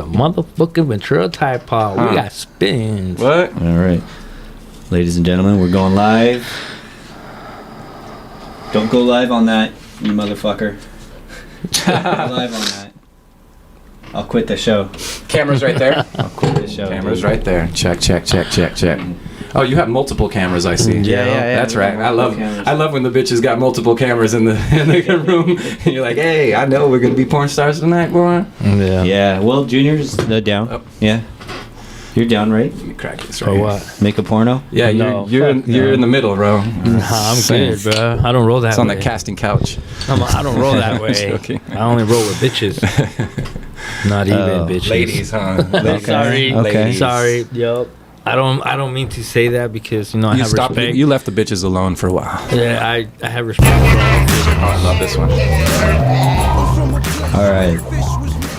motherfucking Ventura Tide Pod. We got spins. What? All right. Ladies and gentlemen, we're going live. Don't go live on that, you motherfucker. Don't go live on that. I'll quit the show. Cameras right there. I'll quit the show. Cameras dude. right there. Check. Oh, you have multiple cameras, I see. Yeah. That's right. I love cameras. when the bitches got multiple cameras in the room. And you're like, hey, I know we're gonna be porn stars tonight, boy. Yeah. Yeah. Well, Junior's down. Oh. Yeah. You're down, right? Let me crack this Or right. what? Make a porno? Yeah, No, you're fuck you're no. in the middle, bro. Nah, I'm good, bro. I don't roll that It's on way. the casting couch. I don't roll that way. Joking. I only roll with bitches. Not even bitches. Ladies, huh? Ladies. Sorry. Okay. Sorry. Yup. I don't mean to say that because I You have stopped. respect. You left the bitches alone for a while. Yeah, I have respect for all. Oh, I love this one. All right.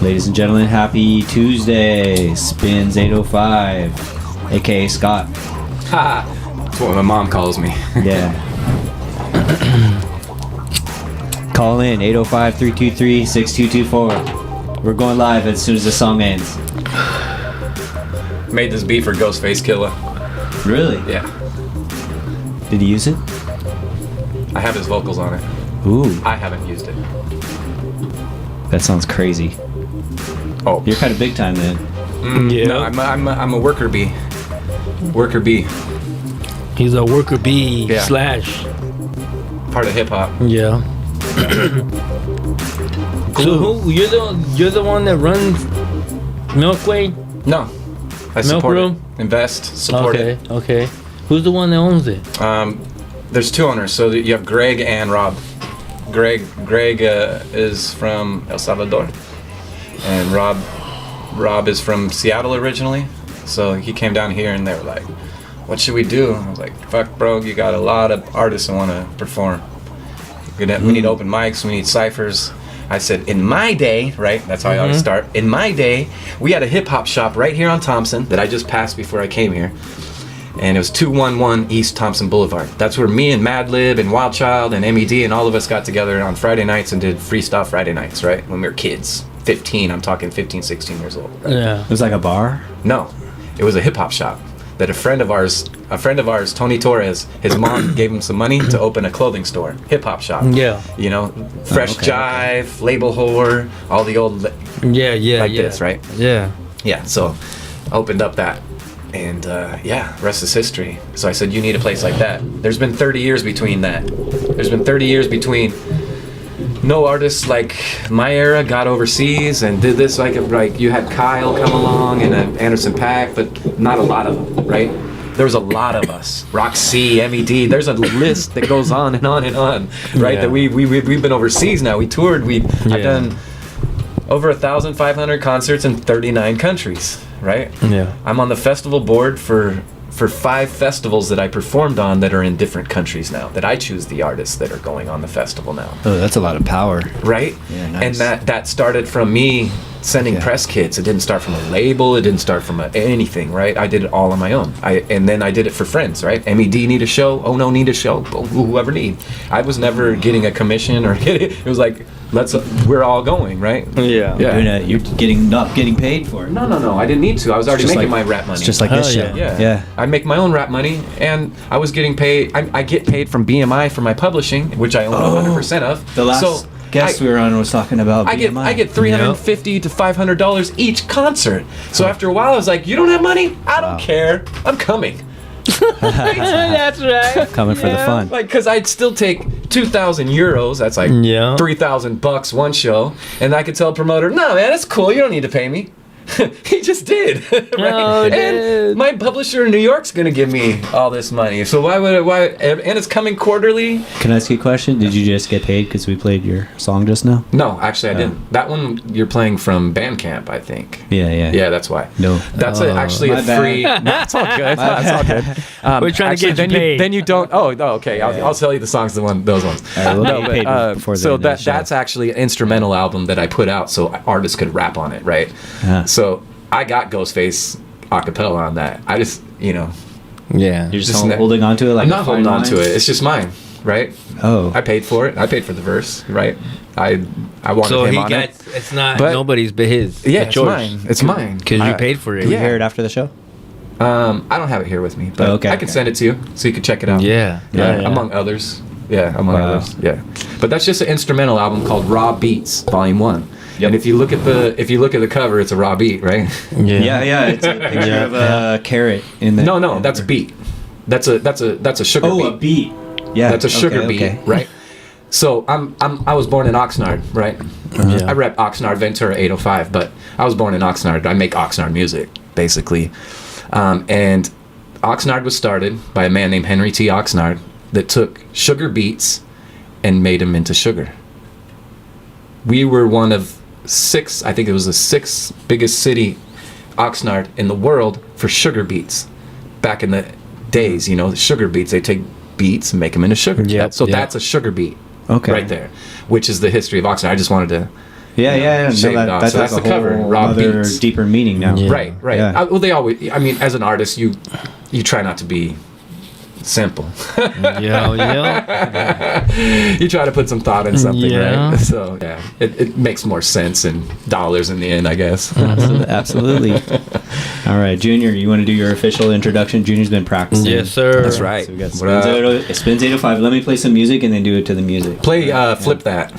Ladies and gentlemen, happy Tuesday. Spins 805, aka Scott. That's what my mom calls me. Yeah. Call in 805-323-6224. We're going live as soon as the song ends. Made this beat for Ghostface Killer. Really? Yeah, Did he use it? I have his vocals on it. Ooh, I haven't used it. that sounds crazy. Oh, You're kind of big time then. Yeah. No, I'm a worker bee. Worker bee, He's a worker bee Yeah. slash. part of hip hop. Yeah. So who you're the one that runs Milkway? No, I Milk support Room? it. Invest, support Okay. Okay. Who's the one that owns it? it. There's two owners, so you have Greg and Rob. Greg is from El Salvador, and Rob is from Seattle originally. So he came down here, and they were like, "What should we do?" I was like, "Fuck, bro, you got a lot of artists that want to perform. We need open mics, we need ciphers." I said, in my day, right? That's how I always start. In my day, we had a hip hop shop right here on Thompson that I just passed before I came here. And it was 211 East Thompson Boulevard. That's where me and Madlib and Wild Child and MED and all of us got together on Friday nights and did freestyle Friday nights, right? When we were kids. 15, I'm talking 15, 16 years old. Right? Yeah. It was like a bar? No, it was a hip hop shop that a friend of ours, Tony Torres, his mom gave him some money to open a clothing store, hip hop shop. Yeah. You know, Fresh okay, Jive, Label Whore, all the old Yeah. like this, right? Yeah. Yeah, so I opened up that, and rest is history. So I said, you need a place like that. There's been 30 years between that. There's been 30 years between no artists like my era got overseas and did this, like you had Kyle come along and Anderson .Paak, but not a lot of them, right? There was a lot of us. Roxy, MED. There's a list that goes on and on and on, right? Yeah. That we've been overseas now. We toured. I've done over 1,500 concerts in 39 countries, right? Yeah. I'm on the festival board for 5 festivals that I performed on that are in different countries now, that I choose the artists that are going on the festival now, Oh, that's a lot of power. right? Yeah, nice. And that started from me sending press kits. It didn't start from a label. It didn't start from anything, right? I did it all on my own. And then I did it for friends, right? MED need a show. Oh no, need a show. Whoever need. I was never getting a commission or it was like, we're all going, right? Yeah. Yeah. You're not getting paid for it. No. I didn't need to. I was already Just making like- my rap money. It's just like this Hell show. Yeah. I make my own rap money, and I was getting paid. I get paid from BMI for my publishing, which I own 100% of. The last so guest we were on was talking about I BMI. get $350 to $500 each concert. So after a while, I was like, "You don't have money? I don't care. I'm coming." That's right. Coming for the fun. Like, cause I'd still take 2,000 euros. That's like Yeah. $3,000 one show, and I could tell a promoter, "No, man, it's cool. You don't need to pay me." He just did, right? Oh, and dude. my publisher in New York's gonna give me all this money. So why? And it's coming quarterly. Can I ask you a question? Did you just get paid because we played your song just now? No, actually, I didn't. That one you're playing from Bandcamp, I think. Yeah. Yeah, that's why. No. That's actually my a bad. free. No, it's all good. It's all good. We're trying to get you then paid. then you don't. Oh, okay. I'll tell you the songs. Those ones. All right, we'll No, get you but, paid before the so end of the show. that's actually an instrumental album that I put out, so artists could rap on it, right? Uh-huh. So I got Ghostface acapella on that. I just, Yeah. You're just Just holding on to it like I'm a not fine holding on to wine? it. It's just mine, right? Oh. I paid for it. I paid for the verse, right? I wanted So him he on got it. It's not But- nobody's but his. Yeah, it's yours. mine. It's mine. Because you Alright. paid for it. Can we Yeah. hear it after the show? I don't have it here with me, but Okay, I can okay. send it to you so you can check it out. Yeah. Among others. Yeah, among Wow. others. Yeah, but that's just an instrumental album called Raw Beats, Volume 1. Yep. And if you look at the cover, it's a raw beat, right? Yeah. It's a picture of a carrot in the. No, that's a beat. That's a sugar beat. Oh, a beat. Yeah. That's a sugar okay, beat, okay. right? So I was born in Oxnard, right? Yeah. I rep Oxnard, Ventura 805, but I was born in Oxnard. I make Oxnard music, basically. And Oxnard was started by a man named Henry T. Oxnard that took sugar beets and made them into sugar. We were one of 6, I think it was the 6th biggest city, Oxnard, in the world for sugar beets. Back in the days, the sugar beets, they take beets and make them into sugar. Yep, So yep. that's a sugar beet. Okay. Right there, which is the history of Oxnard. I just wanted to. Yeah. shave it No, off. that's So that's like the a cover, whole Raw other Beats. deeper meaning now. Yeah. Right. Yeah. Well, they always. I mean, as an artist, you try not to be simple. Yeah. You try to put some thought in something, Yeah. right? So yeah, it makes more sense in dollars in the end, I guess. Absolutely. All right, Junior, you want to do your official introduction? Junior's been practicing. Yes, sir. That's right. So we got What up? Spins 805. Let me play some music and then do it to the music. Play flip that.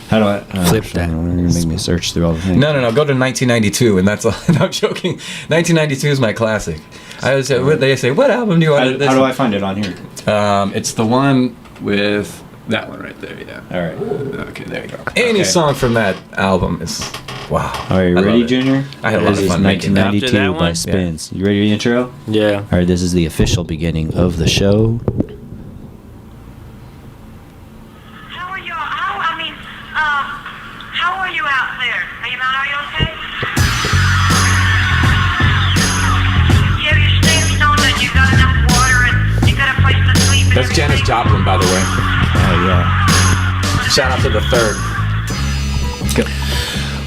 How do I Flip shit, that. You're gonna make me search through all the things. No. Go to 1992, and that's all. No, I'm joking. 1992 is my classic. They say, what album do you want? How do I find it on here? It's the one with that one right there. Yeah. All right. Okay, there you go. Any Okay. song from that album is wow. Are you I ready, love it. Junior? I had a lot This of is fun making that. 1992 After that by one? Spins. You ready for the intro? Yeah. All right, this is the official beginning of the show. How are you? How are you out there? Are you okay? You have your stance known that you got enough water and you got a place to sleep. And That's Janis everything? Joplin, by the way. Oh yeah. Shout out to the third.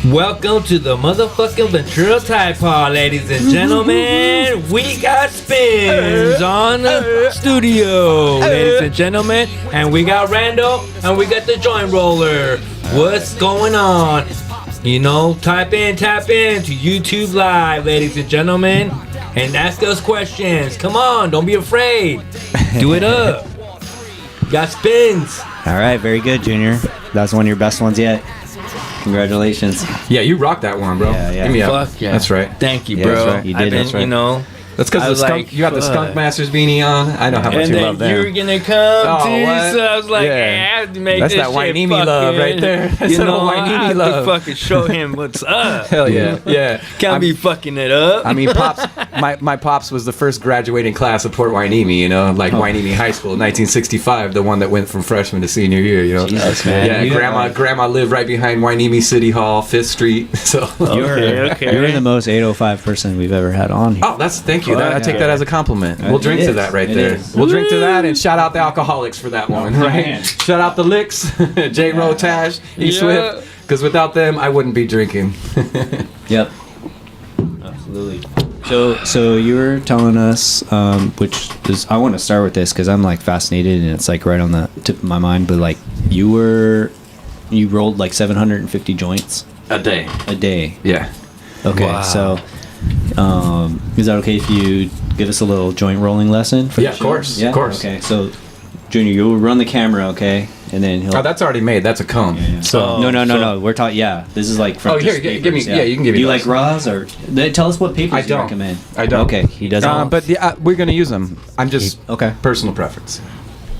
Welcome to the motherfucking Ventura Tide Pod, ladies and gentlemen. We got Spins on the studio, ladies and gentlemen. And we got Randall, and we got the joint roller. What's going on? Tap in to YouTube Live, ladies and gentlemen. And ask us questions. Come on, don't be afraid. Do it up. Got Spins. All right, very good, Junior. That's one of your best ones yet. Congratulations. Yeah, you rocked that one, bro. Yeah. Give me up. Fuck yeah. That's right. Thank you, Yeah, bro. that's right. You did, I've been, that's right. That's I because was the skunk. like, You got the fuck. Skunk Masters beanie on. I know how much And you then love them. you were gonna come Oh, too, what? so I was like, Yeah. I have to make That's this that shit Weinimi fucking, love right there. That's You that know, Weinimi I have love. to fucking show him what's up. Hell yeah, yeah. Can't be fucking it up. I mean, pops. My pops was the first graduating class of Port Hueneme. Hueneme High School, 1965, the one that went from freshman to senior year. Jesus, man. Yeah, You grandma lived right behind Hueneme City Hall, 5th Street. So. Okay. You're the most 805 person we've ever had on here. Oh, thank you. I take that as a compliment. We'll drink It to is. that right It there. is. We'll drink to that and shout out the alcoholics for that one, right? man. Shout out the Licks, J. Rowe, Tash, E. Yeah. Swift, because without them, I wouldn't be drinking. Yep. Absolutely. So you were telling us, which is, I want to start with this because I'm like fascinated and it's like right on the tip of my mind. But like you rolled like 750 joints A day. a day. Yeah. Okay. Wow. So, is that okay if you give us a little joint rolling lesson? For Yeah, the of show? course, Yeah. of course. Okay. So, Junior, you'll run the camera, okay, and then he'll. Oh, that's already made. That's a cone. Yeah. So. No. We're talking. Yeah, this is like from. Oh, here, just give me- papers, yeah, you can give me Do you those. like raws or? Tell us what papers I you don't. recommend. I don't. Okay, he doesn't. But we're gonna use them. I'm just Okay. personal preference.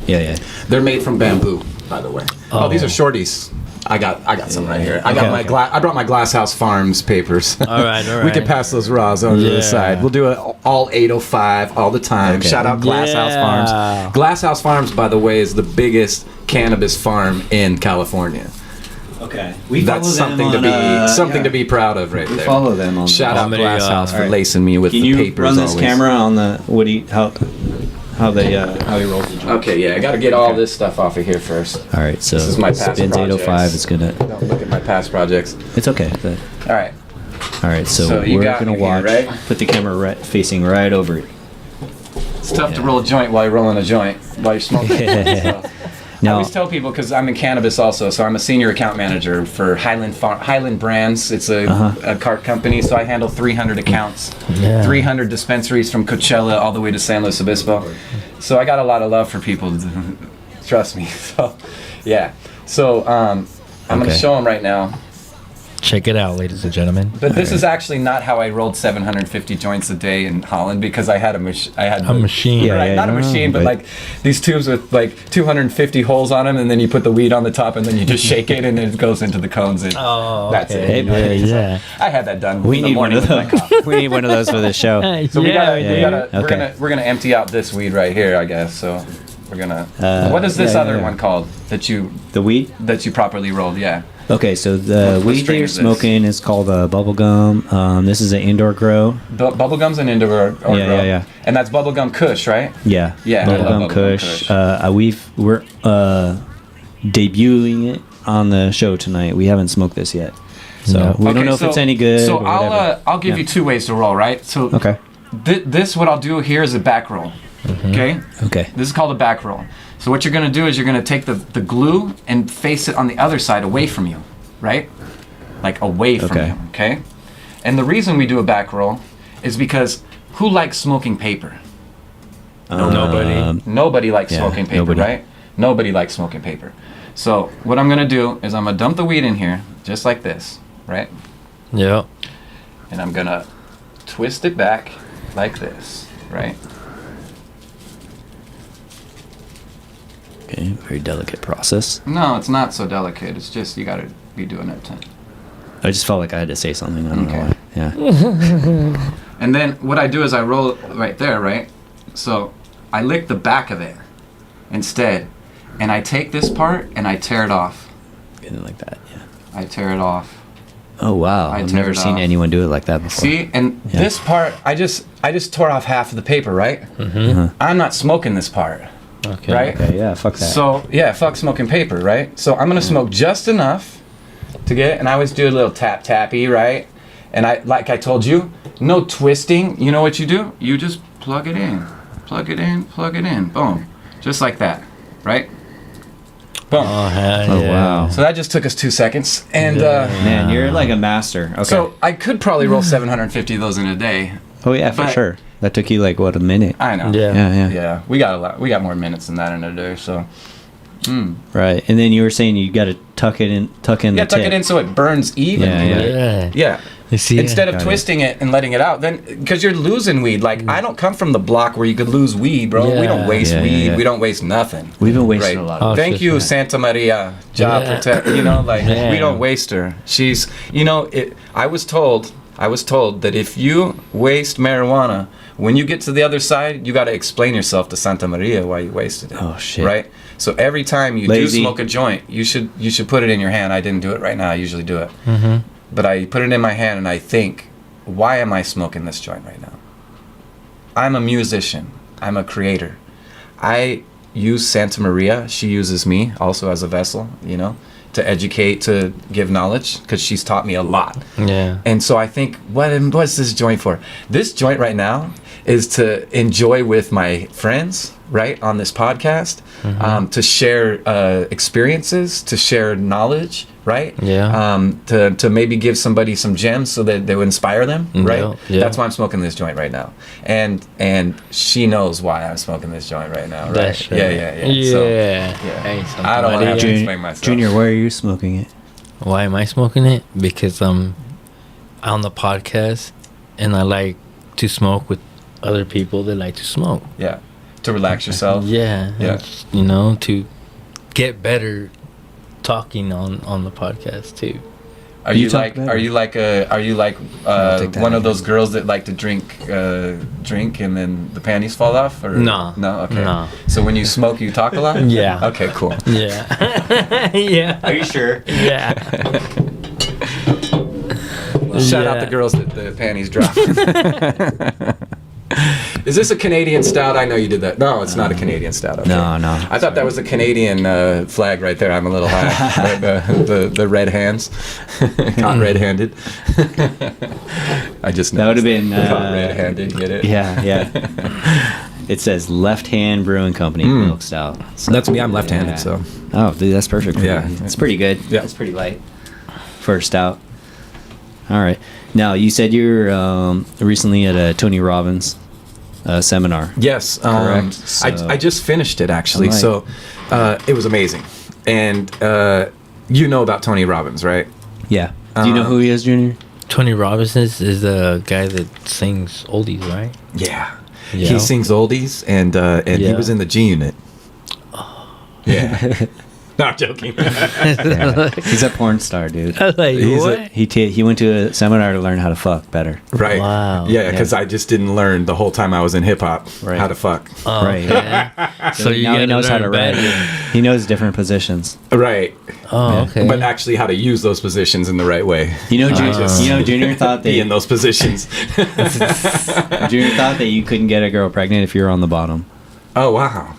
Yeah. They're made from bamboo, by the way. Oh, these are shorties. I got some right here. I got my I brought my Glasshouse Farms papers. All right. We can pass those raws over to Yeah. the side. We'll do it all 805 all the time. Okay. Shout out Glasshouse Yeah. Farms. Glasshouse Farms, by the way, is the biggest cannabis farm in California. Okay. We That's something to be to be proud of, right We there. follow them on. Shout How out many, Glasshouse for alright. lacing me with Can the you papers. run this always. camera on the how he rolls the joint? Okay, yeah, I got to get all this stuff off of here first. All right. So This is my past Spins 805 projects. is gonna. Don't look at my past projects. It's okay. But, All right. all right. So, So you we're got gonna me here, watch. right? Put the camera facing right over it. It's tough to roll a joint while you're rolling a joint while you're smoking. So. I always tell people, because I'm in cannabis also, so I'm a senior account manager for Highland Brands. It's a cart company, so I handle 300 accounts, 300 dispensaries from Coachella all the way to San Luis Obispo. So I got a lot of love for people, trust me. So, yeah. So I'm going to show them right now. Check it out, ladies and gentlemen. But this is actually not how I rolled 750 joints a day in Holland, because I had a machine. Not a machine, but like these tubes with like 250 holes on them, and then you put the weed on the top, and then you just shake it, and it goes into the cones, and that's it. Yeah. I had that done. We need one of those. We need one of those for this show. So we're gonna empty out this weed right here, I guess. So we're gonna. What is this other one called the weed that you properly rolled? Yeah. Okay, so the weed that you're smoking is called bubblegum. This is an indoor grow. Bubblegum's an indoor grow. Yeah. And that's bubblegum Kush, right? Yeah. Bubblegum Kush. We're debuting it on the show tonight. We haven't smoked this yet, so we don't know if it's any good. So I'll give you 2 ways to roll, right? So this what I'll do here is a back roll. Okay. This is called a back roll. So what you're going to do is you're going to take the glue and face it on the other side away from you, right? Like away from you, okay? And the reason we do a back roll is because who likes smoking paper? Nobody. Nobody likes smoking paper, right? Nobody likes smoking paper. So what I'm going to do is I'm going to dump the weed in here just like this, right? Yeah. And I'm going to twist it back like this, right? Okay, very delicate process. No, it's not so delicate. It's just you got to be doing it. I just felt like I had to say something. I don't know why. Yeah. And then what I do is I roll it right there, right? So I lick the back of it instead, and I take this part and I tear it off. Getting like that, yeah. I tear it off. Oh wow! I've never seen anyone do it like that before. See, and this part, I just tore off half of the paper, right? I'm not smoking this part. Okay. Right? Okay, yeah, fuck that. So, yeah, fuck smoking paper, right? So I'm going to smoke just enough to get it, and I always do a little tap-tappy, right? And like I told you, no twisting. You know what you do? You just plug it in. Plug it in, plug it in. Boom. Just like that, right? Boom. Oh, hell Oh, wow. So that just took us 2 seconds. And, Man, you're like a master. Okay. So I could probably roll 750 of those in a day. Oh, yeah, for sure. That took you like, what, a minute? I know. Yeah. We got a lot. We got more minutes than that in a day, so. Right. And then you were saying you got to tuck in the tip. Tuck it in so it burns evenly. Yeah. You see, instead of twisting it and letting it out, then because you're losing weed. Like I don't come from the block where you could lose weed, bro. We don't waste weed. Yeah. We don't waste nothing. We've been wasting a lot. Of Thank you, Santa Maria. Protect. You know, like we don't waste her. She's. You know, I was told that if you waste marijuana, when you get to the other side, you got to explain yourself to Santa Maria why you wasted it. Oh shit! Right. So every time you do smoke a joint, you should put it in your hand. I didn't do it right now. I usually do it. But I put it in my hand and I think, why am I smoking this joint right now? I'm a musician. I'm a creator. I use Santa Maria. She uses me also as a vessel, you know, to educate, to give knowledge, because she's taught me a lot. Yeah. And so I think, what's this joint for? This joint right now is to enjoy with my friends, right, on this podcast, to share experiences, to share knowledge, right? Yeah. To maybe give somebody some gems so that they would inspire them, right? Yeah. That's why I'm smoking this joint right now. And she knows why I'm smoking this joint right now, right? That's right. Yeah. So, Hey, I don't want to have to explain myself. Junior, why are you smoking it? Why am I smoking it? Because I'm on the podcast and I like to smoke with other people that like to smoke. Yeah. To relax yourself. Yeah. You know, to get better talking on the podcast too. Are you like one of those girls that like to drink and then the panties fall off? Or no, okay. No. So when you smoke, you talk a lot? Yeah. Okay, cool. Yeah. Yeah. Are you sure? Yeah. Shout out the girls that the panties drop. Is this a Canadian stout? I know you did that. No, it's not a Canadian stout. Okay. No. I thought that was a Canadian flag right there. I'm a little high. the red hands. Caught red-handed. I just know. That would have been... caught red-handed, get it? Yeah. It says Left Hand Brewing Company milk stout. So, That's me. I'm left-handed, so. Oh, dude, that's perfect. For Yeah. you. It's pretty good. Yeah. It's pretty light for a stout. All right. Now you said you're recently at a Tony Robbins seminar. Yes. Correct. So- I just finished it, actually. Alright. So it was amazing. And you know about Tony Robbins, right? Yeah. Do you know who he is, Junior? Tony Robbins is the guy that sings oldies, right? Yeah. Yeah. He sings oldies, and he Yeah. was in the G Unit. Yeah. No, I'm joking. He's a porn star, dude. I was like, He's a- what? He went to a seminar to learn how to fuck better. Right. Wow. Yeah, because I just didn't learn the whole time I was in hip hop Right. how to fuck. Oh, Right. okay. So you now he gotta knows how to learn write. better. He knows different positions. Right. Oh, okay. But actually, how to use those positions in the right way. You know, Junior thought Be in that those positions. Junior thought that you couldn't get a girl pregnant if you were on the bottom. Oh wow.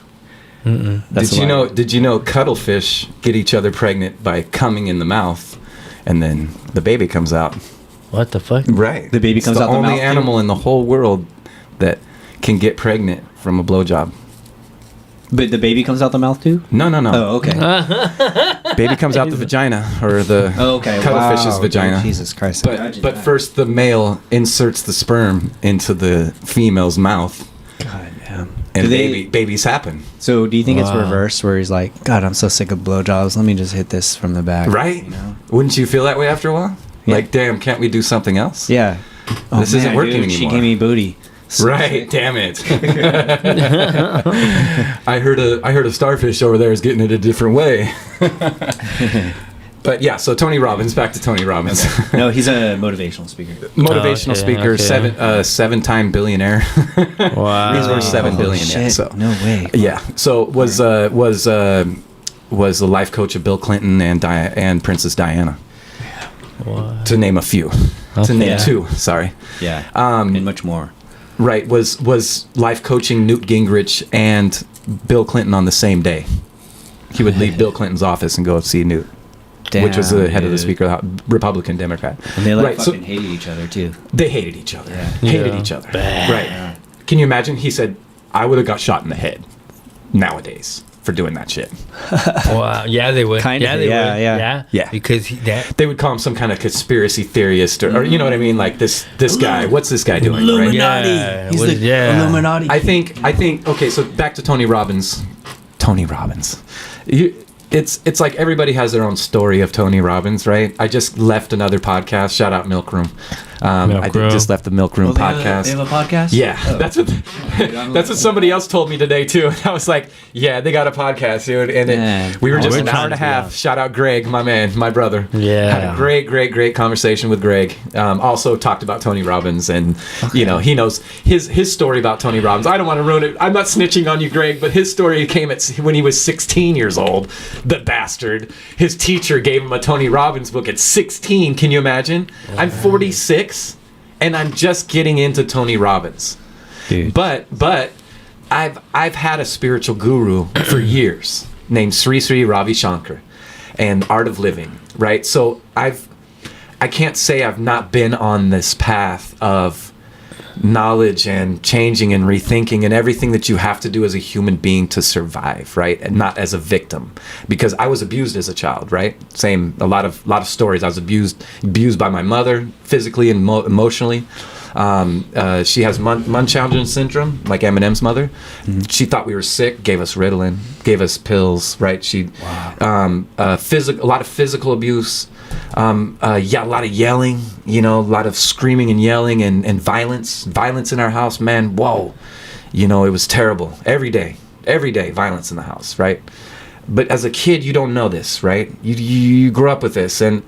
That's Did you why- know? Did you know cuttlefish get each other pregnant by coming in the mouth, and then the baby comes out? What the fuck? Right. The baby comes it's out the the only mouth, too? animal in the whole world that can get pregnant from a blowjob. But the baby comes out the mouth too? No, no, no. Oh, okay. Baby comes out the vagina or the Oh, okay. cuttlefish's Wow. vagina. Jesus Christ. But first the male inserts the sperm into the female's mouth, God, man. and Do they- babies happen. So do you think it's Wow. reverse where he's like, God, I'm so sick of blowjobs. Let me just hit this from the back. Right? You know? Wouldn't you feel that way after a while? Yeah. Like, damn, can't we do something else? Yeah. This isn't working dude, She anymore. gave me booty. Right, damn it. I heard a starfish over there is getting it a different way. But yeah, so Tony Robbins, back to Tony Robbins. No, he's a motivational speaker. Motivational Okay, speaker, okay. seven-time billionaire. Wow. He's worth $7 billion. Shit. Yeah, so No way. yeah, so was the life coach of Bill Clinton and Princess Diana, Wow. to name a few. To Okay. name Yeah. two, sorry. Yeah. Um, and much more. Right, was life coaching Newt Gingrich and Bill Clinton on the same day. He would leave Bill Clinton's office and go see Newt, which was the head of the dude. Speaker of the House, Republican, Democrat. And they like right, so fucking hated each other too. they hated each other. Yeah. Hated Yeah. each other. Bad. Right. Can you imagine? He said, I would have got shot in the head nowadays for doing that shit. Wow. Yeah, they would. Kind of, Yeah, they yeah, would. yeah. Yeah. Because They would call him some kind of conspiracy theorist or you know what I mean? Like this guy. What's this guy doing? Right? Illuminati. Yeah, He's what- the yeah. Illuminati. I think okay, so back to Tony Robbins. Tony Robbins. It's like everybody has their own story of Tony Robbins, right? I just left another podcast. Shout out Milk Room. Milk Room. Just left the Milk Room podcast. They have a podcast? Yeah, Oh. that's what somebody else told me today too. And I was like, yeah, they got a podcast, dude. And Man. we were just we're an hour and a trying to half. Shout out Greg, my man, my brother. Yeah. Had a great conversation with Greg. Also talked about Tony Robbins, and you know he knows his story about Tony Robbins. I don't want to ruin it. I'm not snitching on you, Greg, but his story came when he was 16 years old. The bastard. His teacher gave him a Tony Robbins book at 16. Can you imagine? I'm 46. And I'm just getting into Tony Robbins. Dude. But I've had a spiritual guru for years named Sri Ravi Shankar and Art of Living, right? So I can't say I've not been on this path of knowledge and changing and rethinking and everything that you have to do as a human being to survive, right? And not as a victim, because I was abused as a child, right? Same, a lot of stories. I was abused by my mother physically and emotionally. She has Munchausen syndrome, like Eminem's mother. She thought we were sick, gave us Ritalin, gave us pills, right? A lot of physical abuse. A lot of yelling, a lot of screaming and yelling and violence in our house, man. Whoa, it was terrible. Every day violence in the house, right? But as a kid, you don't know this, right? You grew up with this, and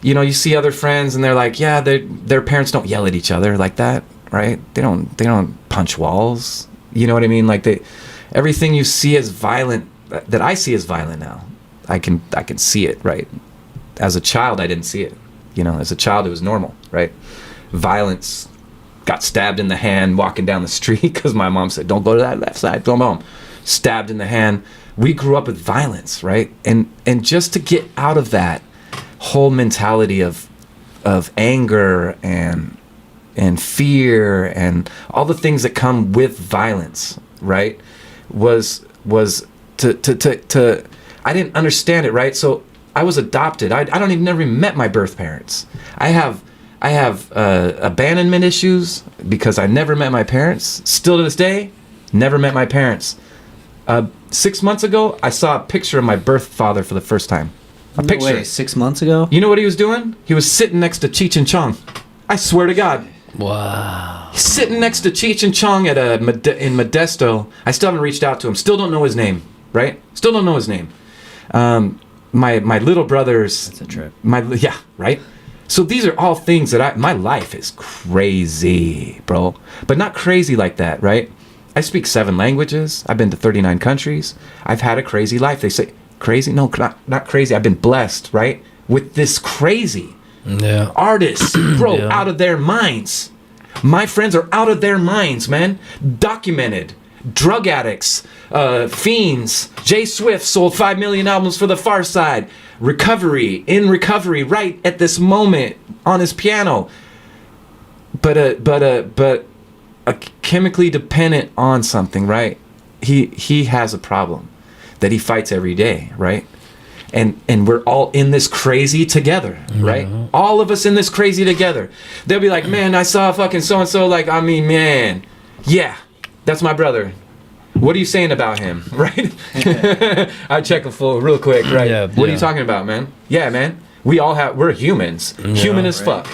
you see other friends, and they're like, yeah, their parents don't yell at each other like that, right? They don't punch walls. You know what I mean? Like everything you see as violent, that I see as violent now, I can see it, right? As a child, I didn't see it. As a child, it was normal, right? Violence, got stabbed in the hand walking down the street because my mom said, don't go to that left side, go home. Stabbed in the hand. We grew up with violence, right? And just to get out of that whole mentality of anger and fear and all the things that come with violence, right, was to I didn't understand it, right? So I was adopted. I don't even never met my birth parents. I have abandonment issues because I never met my parents. Still to this day, never met my parents. 6 months ago, I saw a picture of my birth father for the first time. A picture. Wait, 6 months ago? You know what he was doing? He was sitting next to Cheech and Chong. I swear to God. Wow. He's sitting next to Cheech and Chong at in Modesto. I still haven't reached out to him. Still don't know his name, right? Still don't know his name. My little brothers. That's a trip. Yeah, right? So these are all things that my life is crazy, bro. But not crazy like that, right? I speak 7 languages. I've been to 39 countries. I've had a crazy life. They say, crazy? No, not crazy. I've been blessed, right? With this crazy. Yeah. Artists, bro, Yeah. out of their minds. My friends are out of their minds, man. Documented. Drug addicts, fiends. Jay Swift sold 5 million albums for the Far Side. In recovery, right at this moment on his piano. But chemically dependent on something, right? He has a problem that he fights every day, right? And we're all in this crazy together, right? All of us in this crazy together. They'll be like, man, I saw fucking so and so. Like, I mean, man, yeah, that's my brother. What are you saying about him, right? I check a full real quick, right? Yeah, what are yeah. you talking about, man? Yeah, man. We're humans. Human as fuck.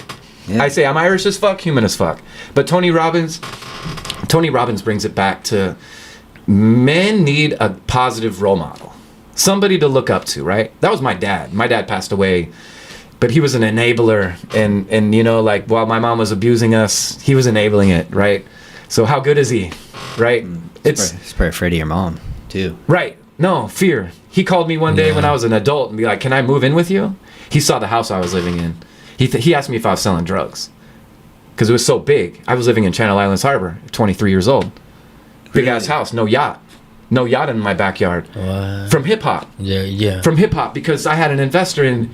Yeah. I say I'm Irish as fuck, human as fuck. But Tony Robbins brings it back to men need a positive role model. Somebody to look up to, right? That was my dad. My dad passed away, but he was an enabler. And you know, like, while my mom was abusing us, he was enabling it, right? So how good is he, right? It's probably afraid of your mom, too. Right. No, fear. He called me one day when I was an adult and be like, can I move in with you? He saw the house I was living in. He asked me if I was selling drugs. Because it was so big. I was living in Channel Islands Harbor, 23 years old. Big ass house, no yacht. No yacht in my backyard. What? From hip hop. Yeah. From hip hop, because I had an investor and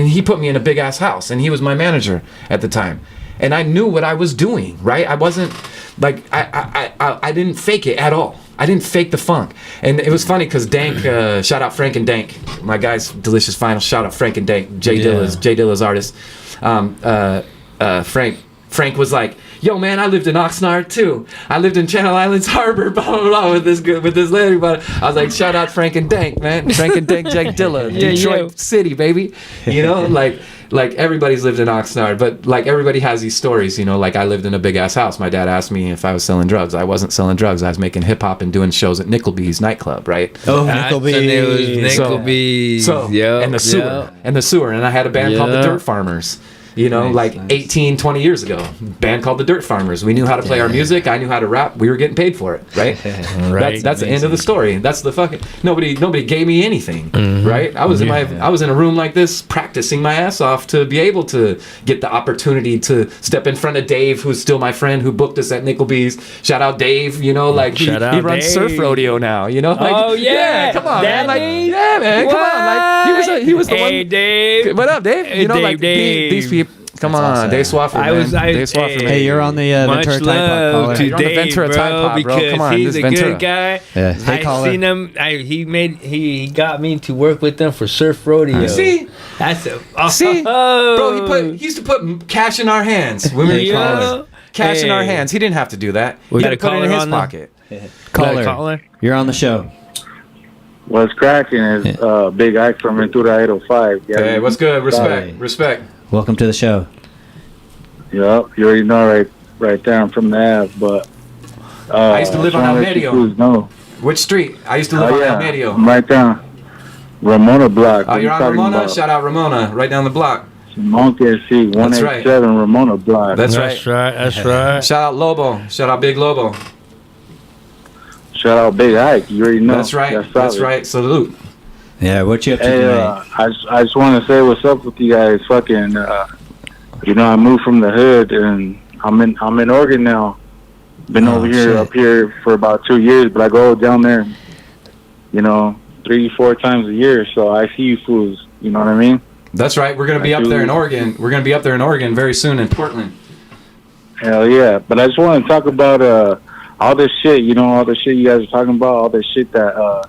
he put me in a big ass house and he was my manager at the time. And I knew what I was doing, right? I wasn't like, I didn't fake it at all. I didn't fake the funk. And it was funny because Dank, shout out Frank and Dank, my guys, Delicious Final, shout out Frank and Dank, Jay Dilla's artist. Frank was like, yo man, I lived in Oxnard too. I lived in Channel Islands Harbor, blah blah blah, with this lady. But I was like, shout out Frank and Dank, man. Frank and Dank, Jay Dilla, Detroit City, baby. You know, like everybody's lived in Oxnard, but like everybody has these stories, you know, like I lived in a big ass house. My dad asked me if I was selling drugs. I wasn't selling drugs. I was making hip hop and doing shows at Nickelbee's nightclub, right? Oh, Nickelbees. So yeah, and the sewer. And I had a band called the Dirt Farmers. You know, Nice. 18, 20 years ago, band called the Dirt Farmers. We knew how to play our music. I knew how to rap. We were getting paid for it, right? Right. That's the end of the story. That's the fucking nobody gave me anything, right? I was in a room like this practicing my ass off to be able to get the opportunity to step in front of Dave, who's still my friend, who booked us at Nickelbee's. Shout out Dave, you know, like he runs Dave. Surf Rodeo now, you know? Like, Oh, yeah. come on, That man. Like, Dave? yeah, man, come on. Like he was the Hey, one. Dave. What up, Dave? You know, Dave, like Dave. these people. Come That's on, awesome. Dave Swafford, man. Dave Swafford, man. Hey, you're on the Much Ventura Tide Pod love caller. to You're on the Dave, Ventura Tide bro, Pod, bro. because Come on, he's this a is Ventura. good guy. Yeah. Hey, I caller. seen him. He got me to work with them for Surf Rodeo. You see? That's a See? oh. Bro, he used to put cash in our hands when we were Hey, kids. caller. Cash in our Hey. hands. He didn't have to do that. We He got had to a put it in caller his on the- pocket. Caller, you're on the show. What's cracking is Big Ike from Ventura 805. Yeah, Hey, what's good? Respect. Hey. Respect. Welcome to the show. Yep, you already know right there. I'm from the Ave, but I used to live on Almedio. No. Which street? I used to live on Almedio. I'm right down Ramona Block. Oh, What you're on talking Ramona? about? Shout out Ramona, right down the block. Monkey SC 187 Ramona Block. That's That's right. right. That's right. Shout out Lobo. Shout out Big Lobo. Shout out Big Ike. You already know. That's right. That's solid. right. Salute. Yeah, what you up to Hey, tonight? I just want to say what's up with you guys. Fucking, you know, I moved from the hood and I'm in Oregon now. Been Oh, over here, shit. up here for about 2 years, but I go down there, you know, 3-4 times a year. So I see you fools. You know what I mean? That's right. We're going to be up there in Oregon. We're going to be up there in Oregon very soon in Portland. Hell yeah! But I just want to talk about all this shit, you know, all the shit you guys are talking about, all this shit that,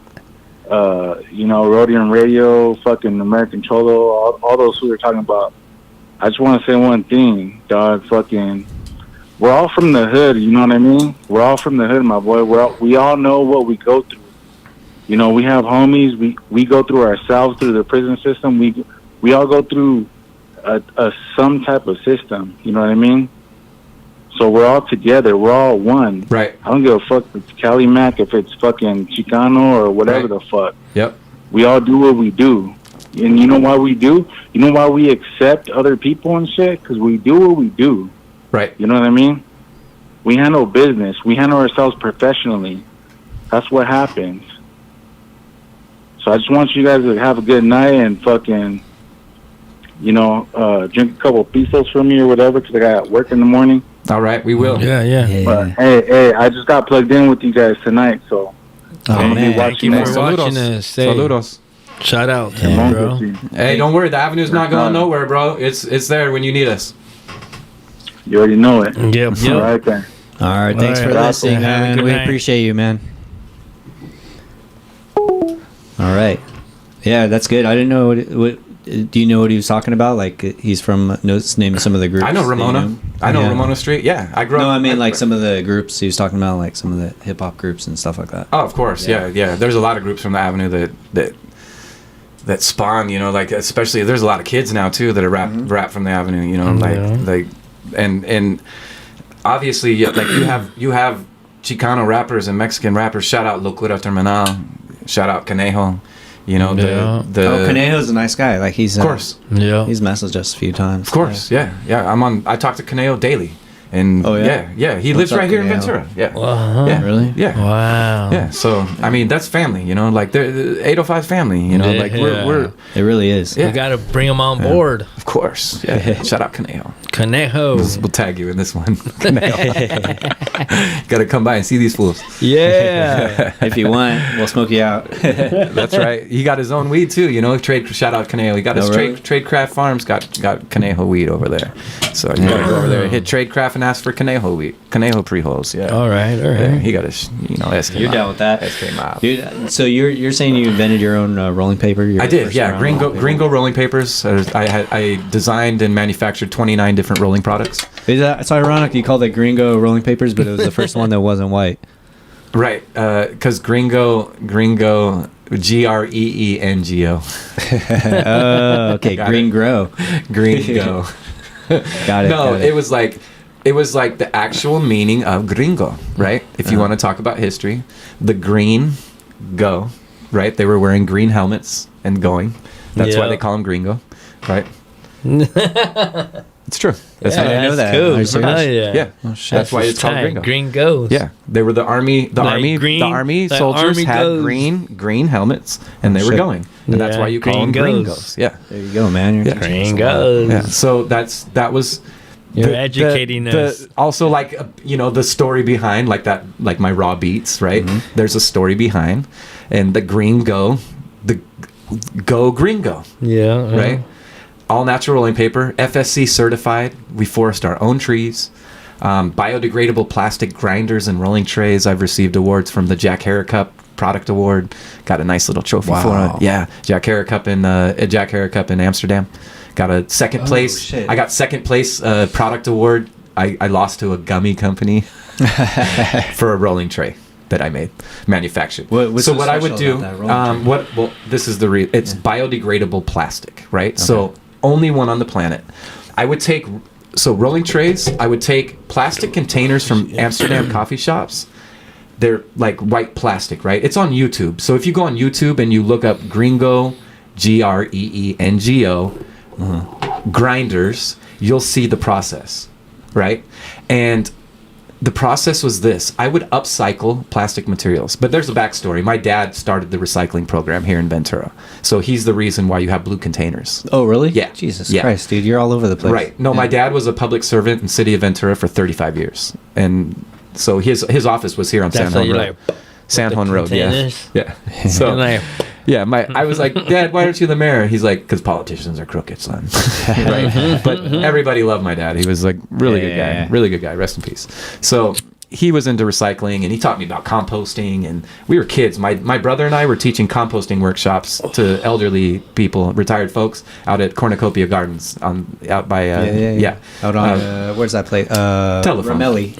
you know, Rhodium Radio, fucking American Cholo, all those who are talking about. I just want to say one thing, dog. Fucking, we're all from the hood. You know what I mean? We're all from the hood, my boy. We all know what we go through. You know, we have homies. We go through ourselves through the prison system. We all go through some type of system. You know what I mean? So we're all together. We're all one. Right. I don't give a fuck if it's Cali Mac, if it's fucking Chicano or whatever the fuck. Yep. We all do what we do. And you know why we do? You know why we accept other people and shit? Because we do what we do. Right. You know what I mean? We handle business. We handle ourselves professionally. That's what happens. So I just want you guys to have a good night and fucking, you know, drink a couple pisos from me or whatever because I got work in the morning. All right, we will. Yeah. But hey, I just got plugged in with you guys tonight, so. Man. Thank you for watching us. Hey, Saludos. shout out to Yeah. you, bro. Hey, don't worry. The avenue's not going nowhere, bro. It's there when you need us. You already know it. Yep. All right, then. All right, thanks All for right. listening, Have a man. good We night. appreciate you, man. All right. Yeah, that's good. I didn't know what do you know what he was talking about? Like he's from name some of the groups. I know that you Ramona. know? I know Yeah. Ramona Street. Yeah, I grew up. No, I mean like some of the groups he was talking about, like some of the hip hop groups and stuff like that. Oh, of course. Yeah. Yeah. There's a lot of groups from the avenue that spawn. You know, like especially there's a lot of kids now too that are rap from the avenue. You know, like and obviously like you have Chicano rappers and Mexican rappers. Shout out Locura Terminal. Shout out Conejo. You know the Conejo's a nice guy. Like he's of course. Yeah. he's messaged us a few times. Of course, yeah. I talk to Conejo daily, and Oh, yeah? yeah. He lives up, right here in Conejo? Ventura. Yeah, Uh-huh. yeah, Really? yeah, Wow. yeah. So I mean, that's family. You know, like the 805 family. You know, like we're It really is. Yeah. We got to bring them on board. of course. Yeah. Shout out Conejo. Conejo. We'll tag you in this one. Got to come by and see these fools. Yeah. If you want, we'll smoke you out. That's right. He got his own weed too. You know, shout out Conejo. He got his Oh, really? Tradecraft Farms got Conejo weed over there. So you gotta go over there, hit Tradecraft and ask for Conejo weed, Conejo pre-holes. Yeah. All right. Yeah, he got his, SK You're mob. down with that? SK mob. So you're saying you invented your own rolling paper? Your I did, first yeah. round Gringo rolling paper? rolling papers. I designed and manufactured 29 different rolling products. It's ironic you called it Gringo rolling papers, but it was the first one that wasn't white. Right, because Gringo, Greengo. Oh, okay, Got Green it. Grow. Gringo. Got it. No, got it was like the actual meaning of gringo, right? If you want to talk about history, the green go, right? They were wearing green helmets and going. That's why Yeah. they call them gringo, right? It's true. That's Yeah, how I know that. Cool. Are you serious? Hell yeah. Yeah, Oh, shit. that's why it's called tight. gringo. Green goes. Yeah, they were the army. The Like army. green- the army like soldiers army had goes. green helmets, and they were shit. going, and that's Yeah, why you call them green green goes. goes. Yeah, There you go, man. You're Yeah. teaching Green us a lot. goes. yeah. So that was. You're educating us. Also, like the story behind, like my raw beats, right? Mm-hmm. There's a story behind, and the green go, the go green go, Yeah. right? All natural rolling paper, FSC certified. We forest our own trees. Biodegradable plastic grinders and rolling trays. I've received awards from the Jack Harrah Cup Product Award. Got a nice little trophy for Wow. it. Yeah, Jack Harrah Cup in Amsterdam. Got a second place. shit. I got second place product award. I lost to a gummy company for a rolling tray that I manufactured. What's so so what I would special do, about that rolling tray? well, this is it's biodegradable plastic, right? So only one on the planet. I would take rolling trays. I would take plastic containers from Amsterdam coffee shops. They're like white plastic, right? It's on YouTube. So if you go on YouTube and you look up Greengo, Greengo, grinders, you'll see the process, right? And the process was this. I would upcycle plastic materials. But there's a backstory. My dad started the recycling program here in Ventura. So he's the reason why you have blue containers. Oh, really? Yeah. Jesus Yeah. Christ, dude, you're all over the place. Right. No, my dad was a public servant in city of Ventura for 35 years. And so his office was here on That's San how Juan you Road. San Juan Road, yeah. containers? Yeah. So And like, yeah, I was like, Dad, why aren't you the mayor? He's like, because politicians are crooked, son. Right. But everybody loved my dad. He was like really good Yeah. guy. Really good guy. Rest in peace. So he was into recycling, and he taught me about composting, and we were kids. My brother and I were teaching composting workshops to elderly people, retired folks, out at Cornucopia Gardens out by Out on where's that place? Telephone. Ramelli.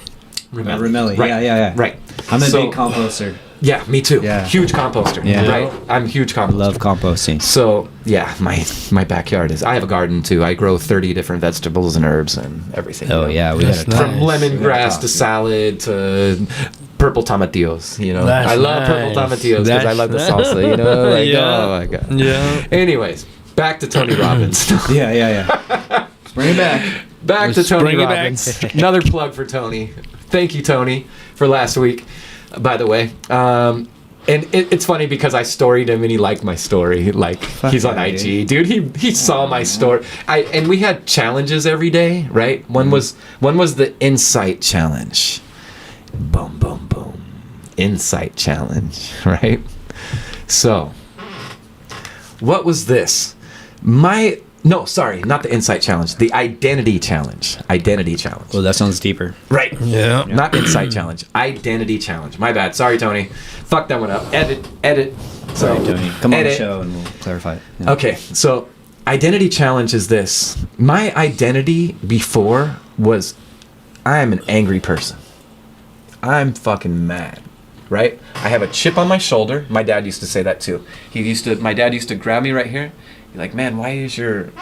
Ramelli. Right. Yeah. Right. I'm a big composter. Yeah, me too. Yeah. Huge composter. Yeah. Right. I'm a huge composter. Love composting. So yeah, my backyard is. I have a garden too. I grow 30 different vegetables and herbs and everything. Oh yeah, we got That's From nice. lemongrass to salad to purple tomatillos. You know, That's I love purple nice. tomatillos because I love the salsa. You know, like Yeah. oh my god. Yeah. Anyways, back to Tony Robbins. Yeah. Bring it back. Back to Let's Tony bring it back. Robbins. Another plug for Tony. Thank you, Tony, for last week. By the way. And it's funny because I storied him and he liked my story. Like he's on yeah, IG, dude. He saw my story. And we had challenges every day, right? One was the insight challenge. Boom, boom, boom. Insight challenge, right? So, what was this? No, sorry, not the insight challenge. The identity challenge. Identity challenge. Well, that sounds deeper. Right. Yeah. Not insight challenge. Identity challenge. My bad. Sorry, Tony. Fuck that one up. Edit. Sorry, Tony. Come on the edit. show and we'll clarify it. Yeah. Okay, so identity challenge is this. My identity before was I am an angry person. I'm fucking mad. Right? I have a chip on my shoulder. My dad used to say that too. My dad used to grab me right here. Be like, man, why is your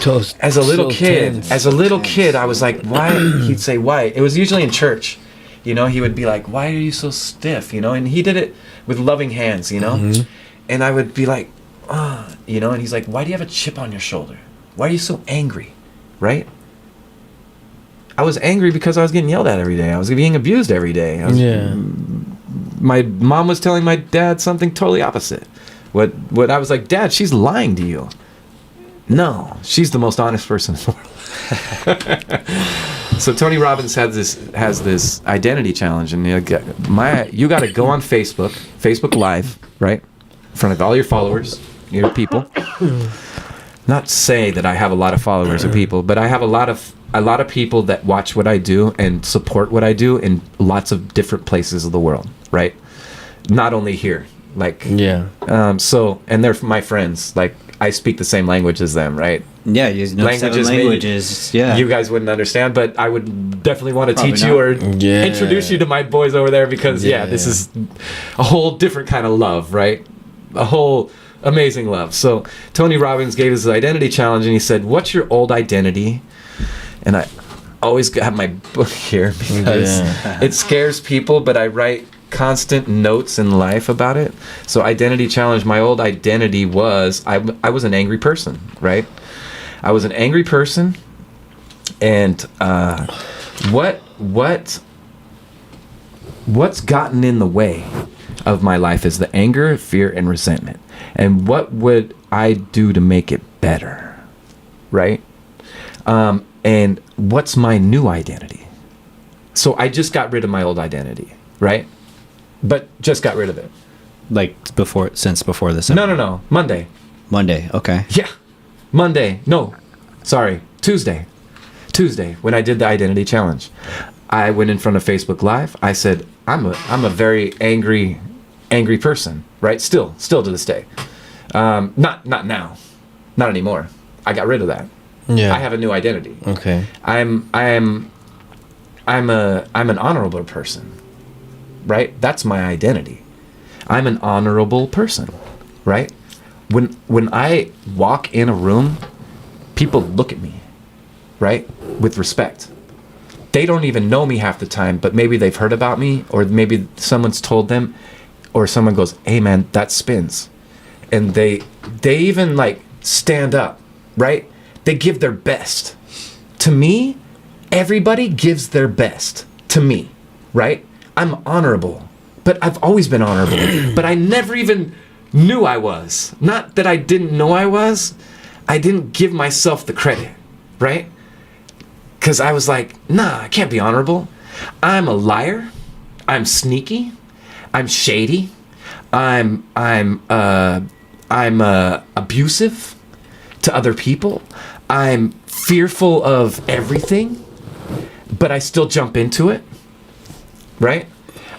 Toast. as a little So kid, tense. I was like, why? He'd say, why? It was usually in church. You know, he would be like, why are you so stiff? You know, and he did it with loving hands, you know? Mm-hmm. And I would be like, you know, and he's like, why do you have a chip on your shoulder? Why are you so angry? Right? I was angry because I was getting yelled at every day. I was being abused every day. Yeah. My mom was telling my dad something totally opposite. What I was like, Dad, she's lying to you. No, she's the most honest person in the world. So Tony Robbins has this identity challenge, and you got to go on Facebook Live, right, in front of all your followers, your people. Not say that I have a lot of followers or people, but I have a lot of people that watch what I do and support what I do in lots of different places of the world, right? Not only here. Like so, and they're my friends. Like I speak the same language as them, right? Yeah, you know, Languages seven maybe languages. Yeah. You guys wouldn't understand, but I would definitely want to Probably teach you or Yeah. introduce you to my boys over there because Yeah. this is a whole different kind of love, right? A whole amazing love. So Tony Robbins gave us his identity challenge, and he said, "What's your old identity?" And I always have my book here because it scares people, but I write constant notes in life about it. So identity challenge, my old identity was I was an angry person, right? I was an angry person, and what's gotten in the way of my life is the anger, fear, and resentment. And what would I do to make it better, right? And what's my new identity? So I just got rid of my old identity, right? But just got rid of it. Like since before this. No. Monday. Okay. Yeah. Monday. No. Sorry. Tuesday, when I did the identity challenge. I went in front of Facebook Live. I said, I'm a very angry person, right? Still to this day. Not now. Not anymore. I got rid of that. Yeah. I have a new identity. Okay. I'm an honorable person. Right? That's my identity. I'm an honorable person, right? When I walk in a room, people look at me, right? With respect. They don't even know me half the time, but maybe they've heard about me, or maybe someone's told them, or someone goes, "Hey man, that spins." And they even like stand up, right? They give their best. To me, everybody gives their best to me, right? I'm honorable, but I've always been honorable, but I never even knew I was. Not that I didn't know I was, I didn't give myself the credit, right? Because I was like, nah, I can't be honorable. I'm a liar. I'm sneaky. I'm shady. I'm abusive to other people. I'm fearful of everything, but I still jump into it. right?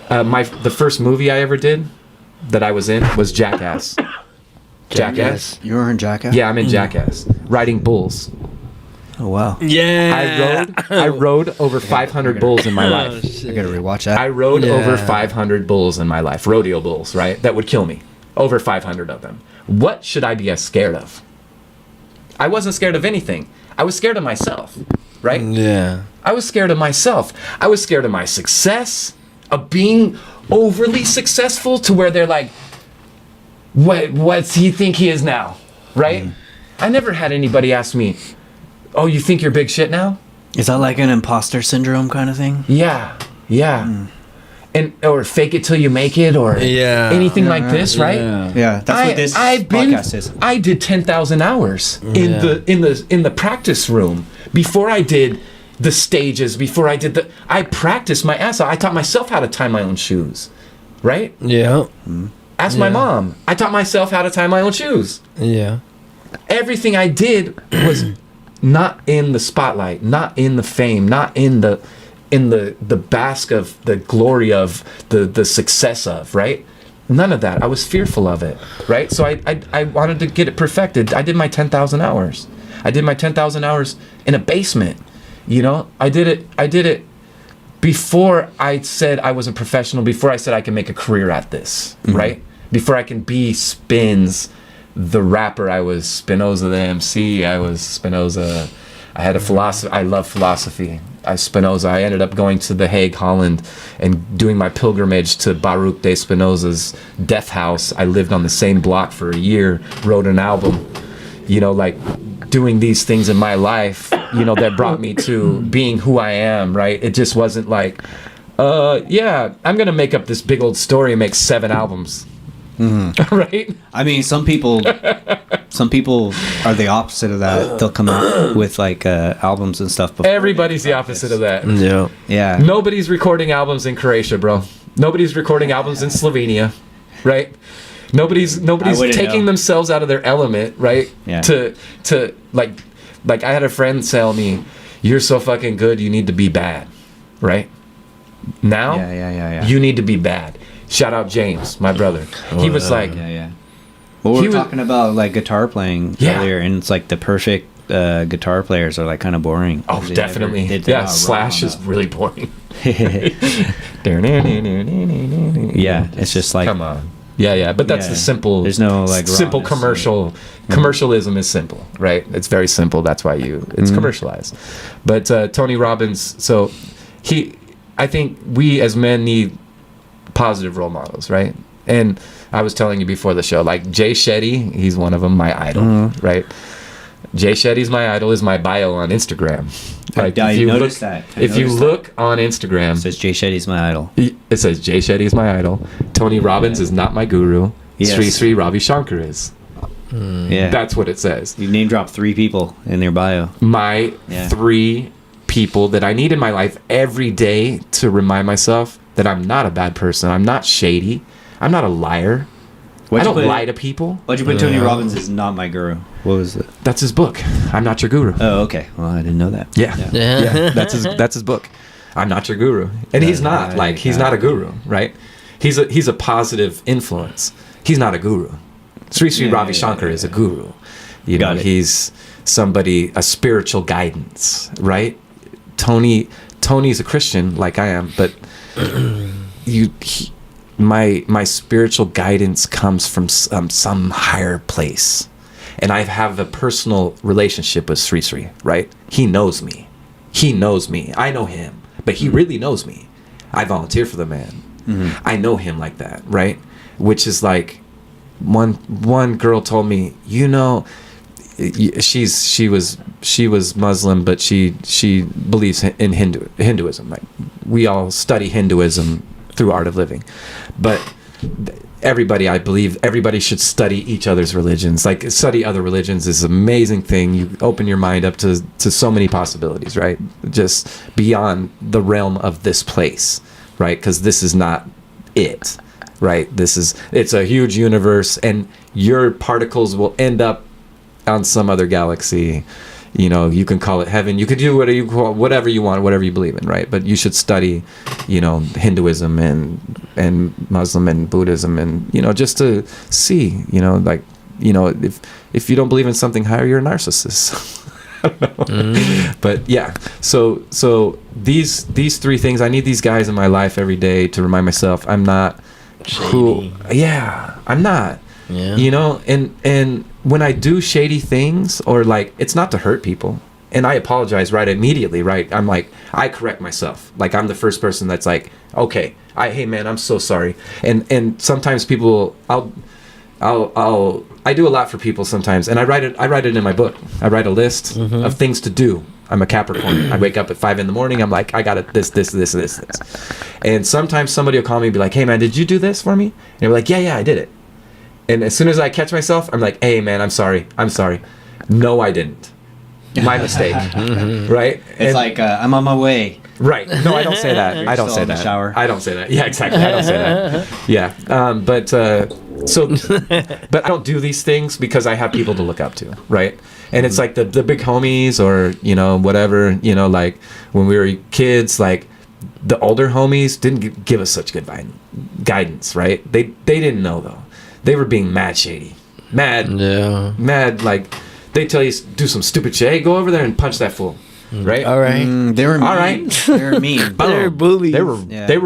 The first movie I ever did that I was in was Jackass. Jackass. You were in Jackass? Yeah, I'm in Jackass. Riding bulls. Oh wow. Yeah. I rode over 500 bulls in my life. I gotta rewatch that. I rode Yeah. over 500 bulls in my life. Rodeo bulls, right? That would kill me. Over 500 of them. What should I be as scared of? I wasn't scared of anything. I was scared of myself, right? Yeah. I was scared of myself. I was scared of my success, of being overly successful to where they're like, what's he think he is now, right? I never had anybody ask me, oh, you think you're big shit now? Is that like an imposter syndrome kind of thing? Yeah. And or fake it till you make it, or anything like this, right? Yeah, that's what this podcast is. I did 10,000 hours in the practice room before I did the stages. Before I practiced my ass off. I taught myself how to tie my own shoes, right? Yeah. Ask my mom. I taught myself how to tie my own shoes. Yeah. Everything I did was not in the spotlight, not in the fame, not in the bask of the glory of the success of, right? None of that. I was fearful of it, right? So I wanted to get it perfected. I did my 10,000 hours. I did my 10,000 hours in a basement. You know, I did it before I said I was a professional, before I said I can make a career at this, right? Before I can be Spins, the rapper. I was Spinoza the MC. I was Spinoza. I had a philosophy. I love philosophy. Spinoza. I ended up going to The Hague, Holland, and doing my pilgrimage to Baruch de Spinoza's death house. I lived on the same block for a year, wrote an album, you know, like doing these things in my life, you know, that brought me to being who I am, right? It just wasn't like, yeah, I'm going to make up this big old story and make 7 albums. Right? I mean, some people are the opposite of that. They'll come out with like albums and stuff. Everybody's the opposite of that. Yeah. Yeah. Nobody's recording albums in Croatia, bro. Nobody's recording albums in Slovenia, right? Nobody's taking themselves out of their element, right? Yeah. To like I had a friend tell me, "You're so fucking good, you need to be bad," right? Now, Yeah. you need to be bad. Shout out James, my brother. He was like, Yeah. Well, we He were was- talking about like guitar playing earlier, and it's like the perfect guitar players are like kind of boring. "Oh, They definitely, never did yeah." wrong Slash is enough. really boring. Yeah, it's just like Come on. Yeah, but that's Yeah. the simple. There's no, like, simple rawness. commercial. Commercialism is simple, right? It's very simple. That's why it's commercialized. But Tony Robbins, so I think we as men need positive role models, right? And I was telling you before the show, like Jay Shetty, he's one of them, my idol, right? Jay Shetty's my idol is my bio on Instagram. Like I if you noticed look, that. I if you noticed look on Instagram, it says Jay Shetty's my idol. it says Jay Shetty is my idol. Tony Robbins is not my guru. Yes. Sri Sri Ravi Shankar is. Yeah, That's what it says. you name dropped 3 people in their bio. My Yeah. 3 people that I need in my life every day to remind myself that I'm not a bad person. I'm not shady. I'm not a liar. I What'd you don't put- lie to people. Why'd you put Tony Robbins is not my guru? What was it? That's his book. I'm not your guru. Oh, okay. Well, I didn't know that. Yeah. Yeah. That's his book. I'm not your guru. And he's not. Like, he's not a guru, right? He's a positive influence. He's not a guru. Sri Sri Ravi Shankar is a guru. You know, Got it. he's somebody, a spiritual guidance, right? Tony's a Christian like I am, but my spiritual guidance comes from some higher place. And I have a personal relationship with Sri Sri, right? He knows me. I know him, but he really knows me. I volunteer for the man. I know him like that, right? Which is like, one girl told me, you know, she was Muslim, but she believes in Hinduism. Right? We all study Hinduism through Art of Living, but I believe everybody should study each other's religions. Like, study other religions is an amazing thing. You open your mind up to so many possibilities, right? Just beyond the realm of this place, right? Because this is not it, right? It's a huge universe, and your particles will end up on some other galaxy, you know, you can call it heaven. You could do whatever you want, whatever you believe in, right? But you should study, you know, Hinduism and Muslim and Buddhism, and you know, just to see, you know, like, you know, if you don't believe in something higher, you're a narcissist. I don't know. But yeah, so these three things, I need these guys in my life every day to remind myself I'm not who. Yeah, I'm not. Yeah. You know, and when I do shady things, or like, it's not to hurt people, and I apologize right immediately, right? I'm like, I correct myself. Like, I'm the first person that's like, okay, hey man, I'm so sorry. And sometimes people, I do a lot for people sometimes, and I write it in my book. I write a list of things to do. I'm a Capricorn. I wake up at 5 a.m. I'm like, I got it, this. And sometimes somebody will call me and be like, hey man, did you do this for me? And they're like, yeah, I did it. And as soon as I catch myself, I'm like, hey man, I'm sorry. No, I didn't. My mistake. Right? It's like, I'm on my way. Right. No, I don't say that. You're I don't still say in the that. shower. I don't say that. Yeah, exactly. I don't say that. Yeah. But I don't do these things because I have people to look up to, right? And it's like the big homies, or, you know, whatever, you know, like when we were kids, like the older homies didn't give us such good guidance, right? They didn't know, though. They were being mad shady. Mad, like, they tell you do some stupid shit. Hey, go over there and punch that fool. Right? All right. They were mean. All right. They were mean. They're bullies. They were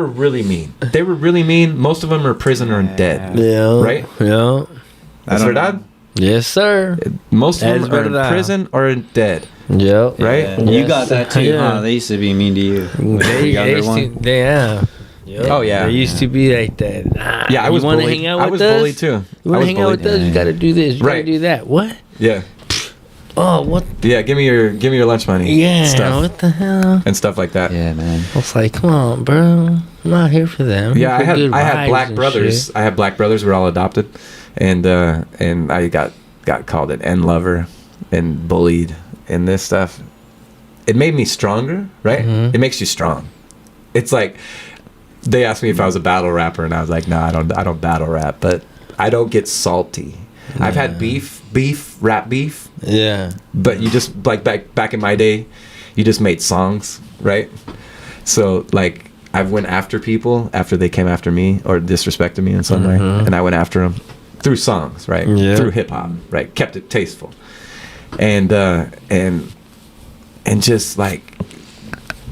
really mean. They were really mean. Most of them are prisoner and dead. Yeah. Right? Yeah. That's verdad? Yes, sir. Most of them That's are in verdad. prison or dead. Yep. Right? Yeah. You got that too, huh? They used to be mean to you. They younger used one. to, yeah. Oh, yeah. They used to be like that. Yeah, I was you wanna bullied. hang out I with was us? bullied too. You want to hang out with us? You got to do this. You got to Right. do that. What? Yeah. Oh, what? Yeah, give me your lunch money. Yeah. Stuff. What the hell? And stuff like that. Yeah, man. I was like, come on, bro. I'm not here for them. I'm Yeah, here for good I had vibes black and brothers. shit. I had black brothers. We're all adopted, and I got called an N lover and bullied and this stuff. It made me stronger, right? It makes you strong. It's like they asked me if I was a battle rapper, and I was like, no, I don't battle rap, but I don't get salty. I've had rap beef. Yeah. But you just, like, back in my day, you just made songs, right? So, like, I went after people after they came after me or disrespected me in some way, and I went after them through songs, right? Yeah. Through hip hop, right? Kept it tasteful, and just, like,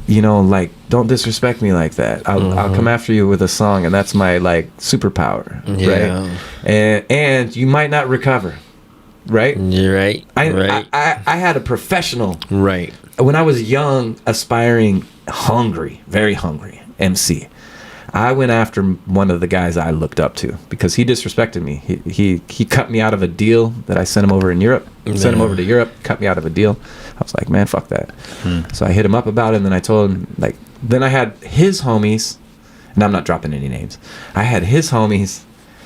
you know, like, don't disrespect me like that. I'll come after you with a song, and that's my, like, superpower, Yeah. right? And you might not recover. Right? You're right. I had a professional, Right. when I was young, aspiring, very hungry MC. I went after one of the guys I looked up to because he disrespected me. He cut me out of a deal that I sent him over in Europe. Sent him over to Europe, cut me out of a deal. I was like, man, fuck that. So I hit him up about it, and then I told him, like, then I had his homies, and I'm not dropping any names. I had his homies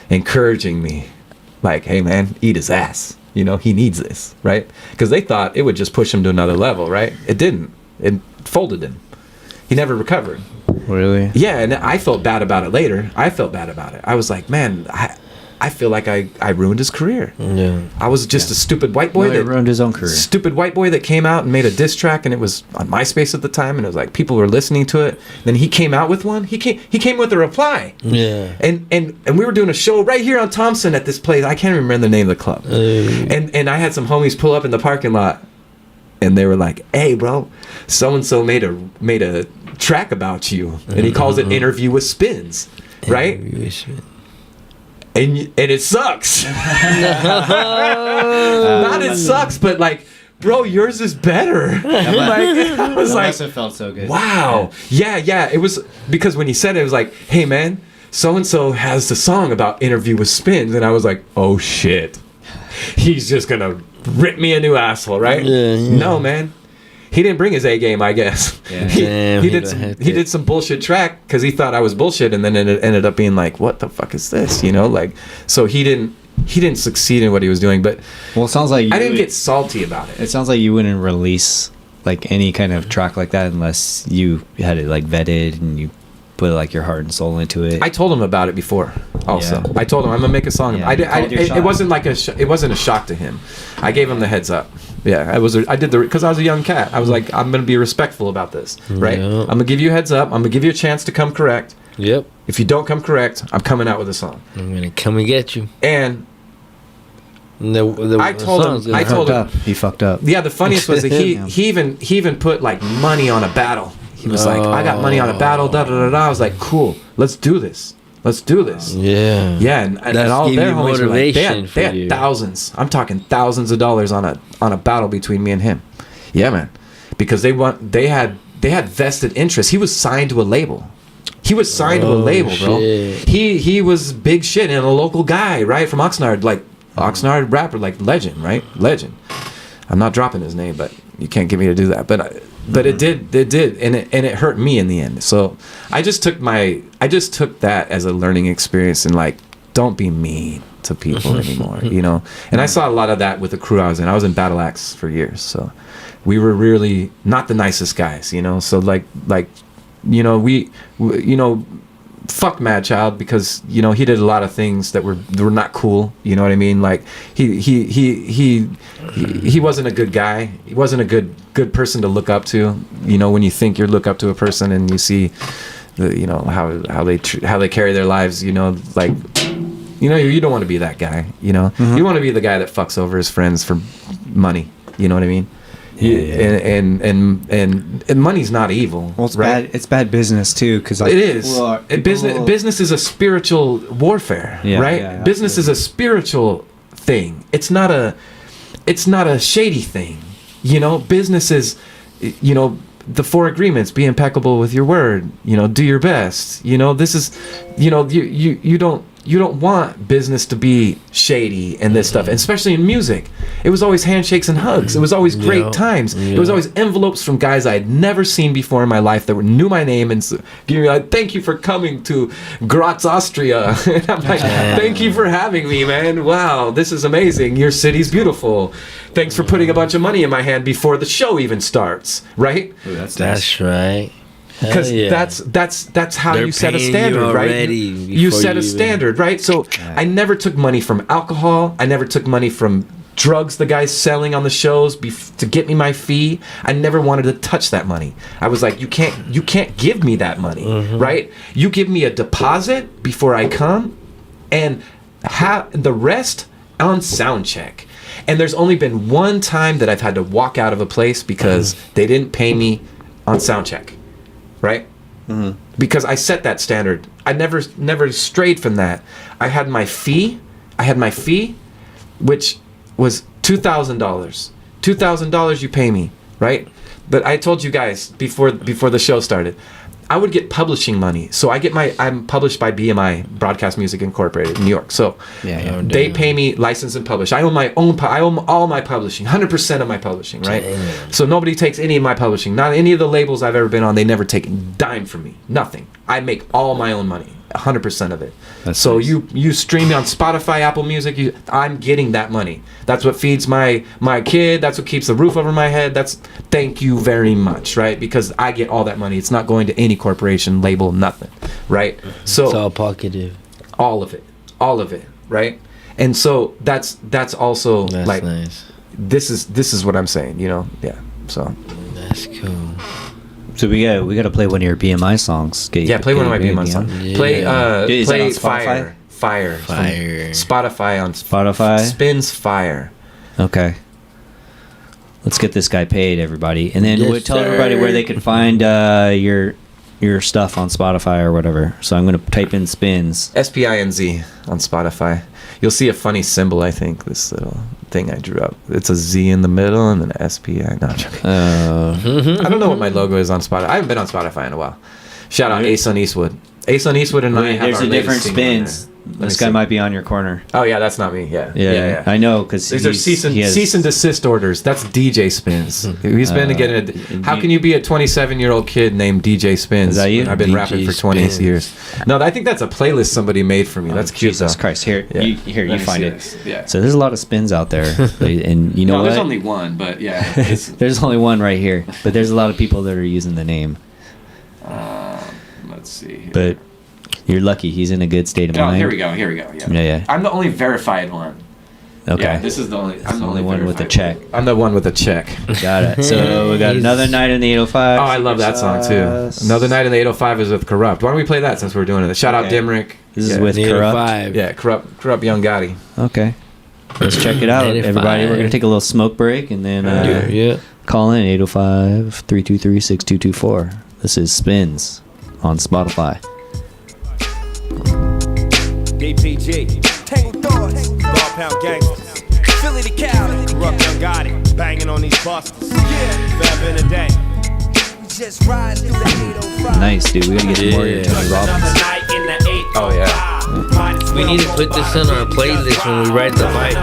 encouraging me, like, hey man, eat his ass. You know, he needs this, right? Because they thought it would just push him to another level, right? It didn't. It folded him. He never recovered. Really? Yeah, and I felt bad about it later. I felt bad about it. I was like, man, I feel like I ruined his career. Yeah. I was just a stupid white boy He that ruined his own career. Stupid white boy that came out and made a diss track, and it was on MySpace at the time, and it was like people were listening to it. Then he came out with one. He came with a reply. Yeah. And we were doing a show right here on Thompson at this place. I can't remember the name of the club. And I had some homies pull up in the parking lot, and they were like, "Hey, bro, so and so made a track about you," and he calls it "Interview with Spins," right? And it sucks. Not it sucks, but like, bro, yours is better. Like, I was like, it felt so good. wow. Yeah. It was because when he said it was like, hey man, so and so has the song about Interview with Spins, and I was like, oh shit, he's just gonna rip me a new asshole, right? Yeah. No, man. He didn't bring his A game, I guess. Yeah. He did some bullshit track because he thought I was bullshit, and then it ended up being like, what the fuck is this? You know, like, so he didn't succeed in what he was doing. But Well, it sounds like I didn't get salty about it. It sounds like you wouldn't release like any kind of track like that unless you had it like vetted and you put like your heart and soul into it. I told him about it before. Also, Yeah. I told him I'm gonna make a song. Yeah, I you did. called your It shot. wasn't like it wasn't a shock to him. I gave him the heads up. Yeah, I did because I was a young cat. I was like, I'm gonna be respectful about this, right? Yeah. I'm gonna give you a heads up. I'm gonna give you a chance to come correct. Yep. If you don't come correct, I'm coming out with a song. I'm gonna come and get you. And The I told him- song's gonna I come. told Fucked him- up. He fucked up. yeah, the funniest was that Yeah. he even put like money on a battle. He was like, I got money on a battle. Da da da da. I was like, cool. Let's do this. Let's do this. Yeah. Yeah, and That's all give their you homies were like, they motivation had, for they had you. thousands. I'm talking thousands of dollars on a battle between me and him. Yeah, man, because they had vested interest. He was signed to a label. He was signed to a label, bro. shit. He was big shit and a local guy, right, from Oxnard, like Oxnard rapper, like legend, right, legend. I'm not dropping his name, but you can't get me to do that. But it did, and it hurt me in the end. So I just took that as a learning experience and like, don't be mean to people anymore, you know. And I saw a lot of that with the crew I was in. I was in Battle Axe for years, so we were really not the nicest guys, you know. So like you know, we you know, fuck Mad Child because you know he did a lot of things that were not cool. You know what I mean? Like he wasn't a good guy. He wasn't a good person to look up to. You know, when you think you look up to a person and you see, you know how they carry their lives. You know, like you know you don't want to be that guy. You know, you want to be the guy that fucks over his friends for money. You know what I mean? And money's not evil. Well, it's right? bad. It's bad business too, because like, It is. well, Business is a spiritual warfare, Yeah, right? yeah, Business is a spiritual thing. It's not a shady thing. You know, business is, you know, the 4 agreements: be impeccable with your word. You know, do your best. You know, this is, you know, you don't want business to be shady and this stuff, and especially in music. It was always handshakes and hugs. It was always great Yeah, times. yeah. It was always envelopes from guys I had never seen before in my life that knew my name and giving me like, "Thank you for coming to Graz, Austria." And I'm like, "Thank you for having me, man. Wow, this is amazing. Your city's beautiful. Thanks for putting a bunch of money in my hand before the show even starts." Right? That's right. Because Hell yeah. that's how They're you set a paying you standard, right? already You before set you a even- standard, right? So I never took money from alcohol. I never took money from drugs the guy's selling on the shows to get me my fee. I never wanted to touch that money. I was like, you can't give me that money, right? You give me a deposit before I come, and have the rest on sound check. And there's only been one time that I've had to walk out of a place because they didn't pay me on sound check. Right? Because I set that standard. I never strayed from that. I had my fee, which was $2,000. $2,000 you pay me, right? But I told you guys before the show started, I would get publishing money. So I'm published by BMI, Broadcast Music Incorporated in New York. So Yeah. they pay me license and publish. I own all my publishing, 100% of my publishing, right? Damn. So nobody takes any of my publishing. Not any of the labels I've ever been on. They never take a dime from me. Nothing. I make all my own money, 100% of it. That's so nice. you stream me on Spotify, Apple Music. I'm getting that money. That's what feeds my kid. That's what keeps the roof over my head. Thank you very much, right? Because I get all that money. It's not going to any corporation, label, nothing, right? So It's all pocketed. all of it, right? And so that's also That's like nice. this is what I'm saying, you know? Yeah. So That's cool. So we gotta play one of your BMI songs. play one of my BMI songs. Yeah. Play Is that play on Spotify? Fire. from Fire. Spotify on Spotify? Spins Fire. Okay. Let's get this guy paid, everybody, and then Yes, we'll tell sir. everybody where they can find your stuff on Spotify or whatever. So I'm gonna type in Spins. SPINZ on Spotify. You'll see a funny symbol, I think, this little thing I drew up. It's a Z in the middle and then an SPI. No, I'm joking. I don't know what my logo is on Spotify. I haven't been on Spotify in a while. Shout out Ace on Eastwood. Ace on Eastwood and I have There's our a different latest single on Spins. there. Let me This guy see. might be on your corner. Oh yeah, that's not me. Yeah. Yeah, I know because These are cease and desist orders. That's DJ Spins. He's been getting. How can you be a 27-year-old kid named DJ Spins? Is that you? I've been DJ rapping for 20 Spins. years. No, I think that's a playlist somebody made for me. That's cute. Jesus though. Christ! Here, Yeah. you Let me find see it. this. Yeah. So there's a lot of spins out there, and you know No, what? there's only one, but yeah. It's, There's only one right here, but there's a lot of people that are using the name. let's see. Here. But You're lucky. He's in a good state of Oh, mind. here we go. Yeah. Yeah. I'm the only verified one. Okay. Yeah, this is the only. I'm the only one with the verified check. I'm the one with the check. Got it. So we got Another Night in the 805. Oh, I love that song too. Another Night in the 805 is with Corrupt. Why don't we play that since we're doing it? Shout out Dimrick. This is Yeah. with Corrupt. 805. Yeah, Corrupt Young Gotti. Okay. Let's check it out, 805. everybody. We're going to take a little smoke break and then Yeah. call in 805-323-6224. This is Spins on Spotify. DPG, Tangle Thoughts, Dog Pound Gangsters, Philly to Cali, Corrupt Young Gotti, banging on these busters. Forever in a day. Just ride through the 805. Nice, dude. We got to get more here, Tony Robbins. Oh yeah. We need to put this on our playlist when we ride the bikes.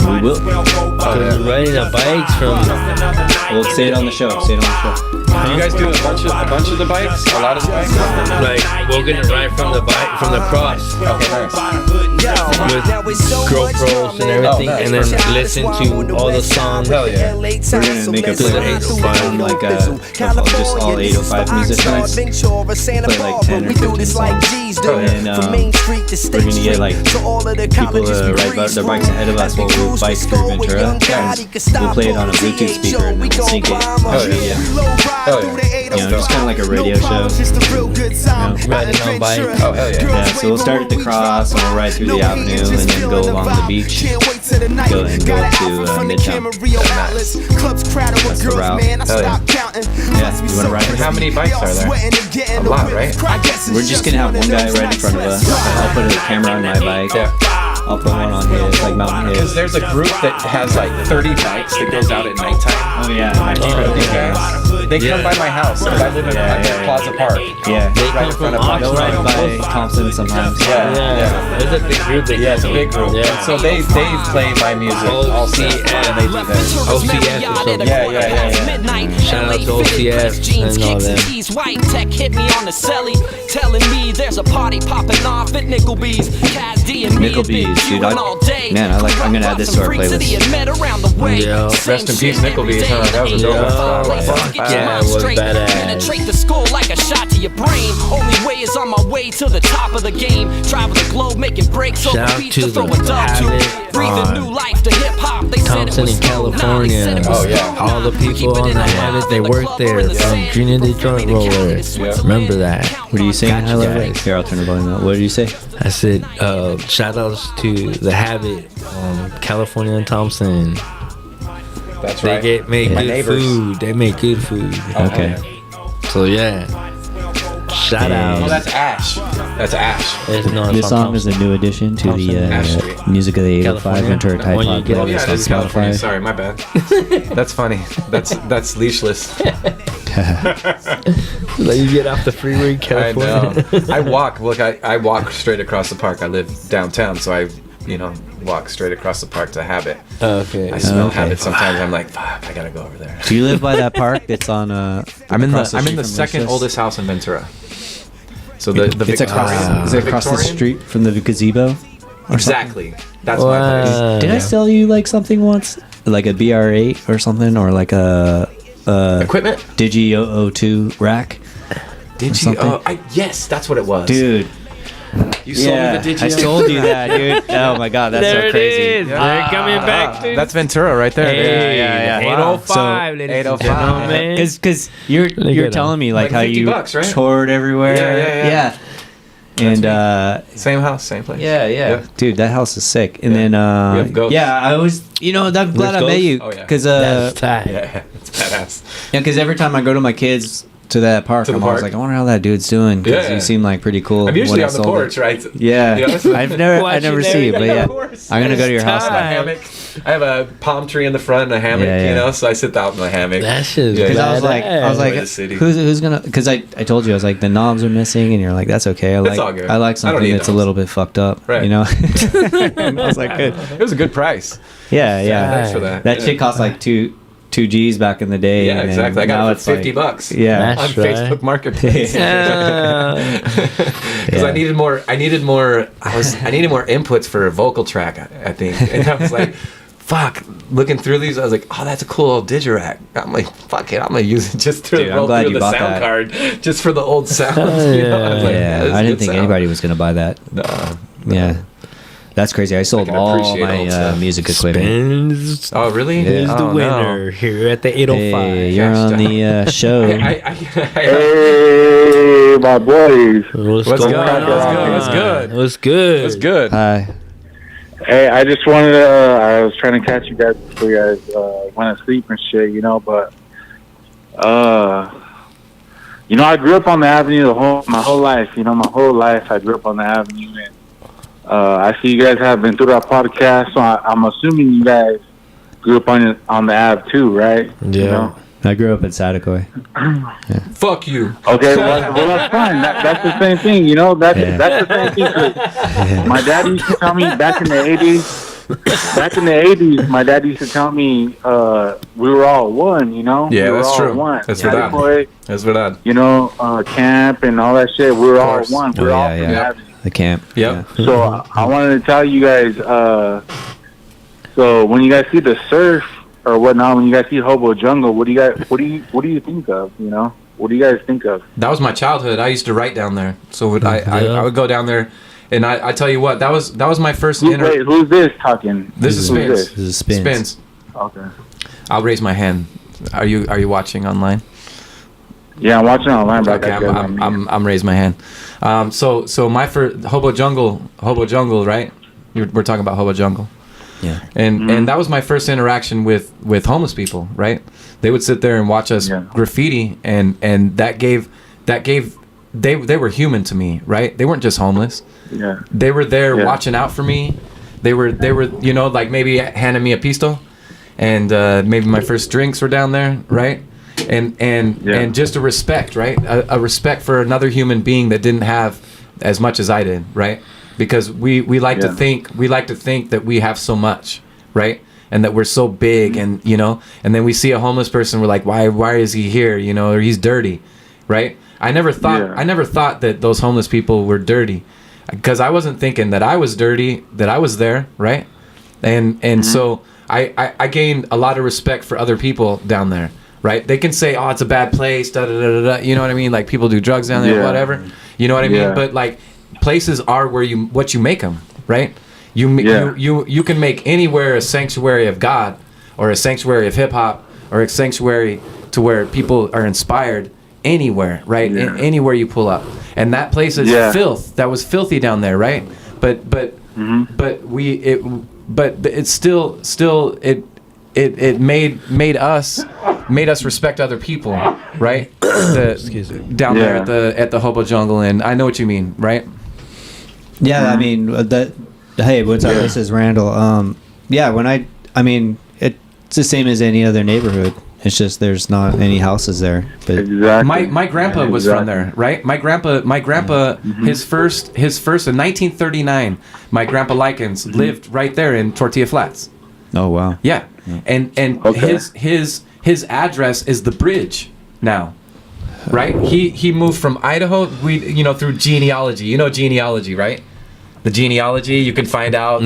We will. Because we're riding the bikes from. We'll say it on the show. Say it on the show. Do you guys do a bunch of the bikes? A lot of the bikes? Like, we're gonna ride from the bike, from the cross. Okay, nice. With GoPros and everything, nice. and then listen to all the songs. Hell yeah. We're gonna make a To the playlist 805, on like just all 805 musicians. Play like 10 or 15 songs. Oh, yeah. And we're gonna get like people to ride their bikes ahead of us while we bike through Ventura. We'll play it on a Bluetooth speaker and then we'll sync it. Oh yeah. Hell yeah. You know, just kind of like a radio show. Riding on bike. Oh hell yeah. Yeah, so we'll start at the cross and we'll ride through the avenue and then go along the beach. Go up to Midtown. That's the route. Hell yeah. Yeah, you wanna ride? How many bikes are there? A lot, right? We're just gonna have one guy right in front of us. I'll put a camera on my bike. Yeah. I'll put one on his, like mountain Because his. there's a group that has like 30 bikes that goes out at nighttime. Oh yeah. These guys, they come by my house. I live in Plaza Park. Yeah. They Right come in front from of my They'll ride by Thompson sometimes. Yeah. There's a big group that Yeah, it's a big group. Yeah. So they play my music also when they do that. OCS or something. Yeah. Shout out to OCS and all that. White tech hit me on the celly, telling me there's a party popping off at Nickelbee's. Kaz D and me have been Nickelbee's, dude. queuing all day. Man, I'm gonna add this to our playlist. Yeah. Rest in peace, Nickelbee's, huh? That was a dope Yeah. one. Fuck yeah, it was badass. Penetrate the skull like a shot to your brain. Only way is on my way to the top of the game. Travel the globe, making breaks over Shout beats to to throw the a dub to. Habit Breathing on new life to hip hop. They said it Thompson was in slow. Nah, they California. said it was Oh, yeah. slow. All the Nah, people keep it on in the the Habit, wild, they the work club there or in the from sand. Junior Detroit Roller. Remember that. What are you saying? Got you guys. Here, I'll turn the volume up. What did you say? I said, shout outs to the Habit on California and Thompson. That's They right. make My good neighbors. food. They make good food. Okay. So yeah. Shout Dang. Oh, out. that's Ash. That's Ash. This song is a new addition to the Actually. Music of the 805 California. Ventura Tide When you Pod get- Oh yeah, playlist it on is California. Spotify. Sorry, my bad. That's funny. That's leashless. Let you get off the freeway, I California. know. I walk. Look, I walk straight across the park. I live downtown, so I, walk straight across the park to Habit. Okay. I smell Okay. Habit sometimes. I'm like, fuck, I gotta go over there. Do you live by that park that's on I'm in across the street from second Renissance? oldest house in Ventura. So the It's across. Is it across the Victorian? street from the gazebo? Exactly. That's my place. Wow. Did I sell you like something once, like a BR8 or something, or like a Equipment? Digi 002 rack? Did you? something? Oh, yes, that's what it was. Dude, you sold me the Digi. I sold you that, dude. Oh my god, that's There so it crazy. is. They're coming back to That's Ventura right there. Hey, yeah. 805, ladies and 805. gentlemen. Because you're at telling me like Like how $50, you right? toured everywhere. Yeah. And Same house, same place. yeah, dude, that house is sick. And Yeah. then We have ghosts. I was, I'm glad There's I met ghosts? you Oh, yeah. because That's tight. Yeah, it's badass. because every time I go to my kids to that park, To the I'm always park? like, I wonder how that dude's doing because Yeah. you seem like pretty cool. I'm usually when I on the sold porch, it. right? Yeah, Yeah. I never Watching see it, but everything. yeah, Of course. I'm gonna go to your house. I have a hammock. I have a palm tree in the front and a hammock, Yeah. so I sit out in the hammock. That shit. Yeah. Because I was like, Enjoy the city. who's gonna? Because I told you I was like, the knobs are missing, and you're like, that's okay. I like all good. I like I don't something need that's a knobs. little bit fucked up, Right. you know. And I was like, good. It was a good price. Yeah. Thanks for that. That Yeah. shit cost like two G's back in the day. Yeah, and then exactly. I now got it it's for like- $50. Yeah. That's On right. Facebook Marketplace. Because Yeah. I needed more inputs for a vocal track. I think, and I was like, "Fuck, looking through these, I was like, oh, that's a cool old Digirac. I'm like, fuck it, I'm gonna use it just to Dude, I'm roll glad through you the bought sound that. card, just for the old sounds. I was Yeah, this I is didn't good think sound. anybody was gonna buy that. No. Yeah, that's crazy. I sold can all appreciate my old stuff. music equipment. Spins Oh, really? is Oh, the no. winner here at the 805. Hey, you're on the show. Hey, my boys. What's What's going good? on? What's good? What's good? It's good. Hi. Hey, I just wanted to, I was trying to catch you guys before you guys went to sleep and shit, you know, but, you know, I grew up on the Avenue my whole life, you know, my whole life I grew up on the Avenue, and I see you guys have been through our podcast, so I'm assuming you guys grew up on the Ave too, right? Yeah. You know? I grew up in Saticoy. Fuck you. Okay, well that's fine. That's the same thing, you know. That's the same thing. 'Cause my dad used to tell me back in the '80s. My dad used to tell me we were all one, you know. Yeah, we were that's all true. One. That's verdad. Saticoy, That's verdad. you know, camp and all that shit. We were all course. one. We were Oh, all yeah, from yeah. the Avenue. The camp. Yep. So I wanted to tell you guys. So when you guys see the surf or whatnot, when you guys see Hobo Jungle, what do you think of? You know, what do you guys think of? That was my childhood. I used to write down there, so I would go down there, and I tell you what, that was my first. Wait, who's this talking? This is Who's Spins. this? This is Spins. Spins. Okay. I'll raise my hand. Are you watching online? Yeah, I'm watching online. But Okay, I'm raised my hand. So my first Hobo Jungle, right? We're talking about Hobo Jungle. Yeah. And that was my first interaction with homeless people, right? They would sit there and watch us graffiti, and they were human to me, right? They weren't just homeless. Yeah. They were there watching out for me. They were you know, like maybe handing me a pistol, and maybe my first drinks were down there, right? And just a respect, right? A respect for another human being that didn't have as much as I did, right? Because we like to think that we have so much, right? And that we're so big, and you know, and then we see a homeless person, we're like, why is he here? You know, or he's dirty, right? I never thought that those homeless people were dirty, because I wasn't thinking that I was dirty, that I was there, right? And so I gained a lot of respect for other people down there, right? They can say, oh, it's a bad place, da da da da da. You know what I mean? Like people do drugs down there, whatever. You know what I mean? But like places are where what you make them, right? You can make anywhere a sanctuary of God, or a sanctuary of hip hop, or a sanctuary to where people are inspired. Anywhere, right? Anywhere you pull up, and that place is filth. That was filthy down there, right? But it's still it made us respect other people, right? Down there at the Hobo Jungle, and I know what you mean, right? Yeah, I mean that. Hey, what's up? This is Randall. Yeah, I mean it's the same as any other neighborhood. It's just there's not any houses there. But Exactly. My grandpa was from there, right? My grandpa, his first in 1939. My grandpa Likens lived right there in Tortilla Flats. oh wow. Yeah, and his address is the Bridge now, right? He moved from Idaho. Through genealogy. You know genealogy, right? The genealogy, you can find out.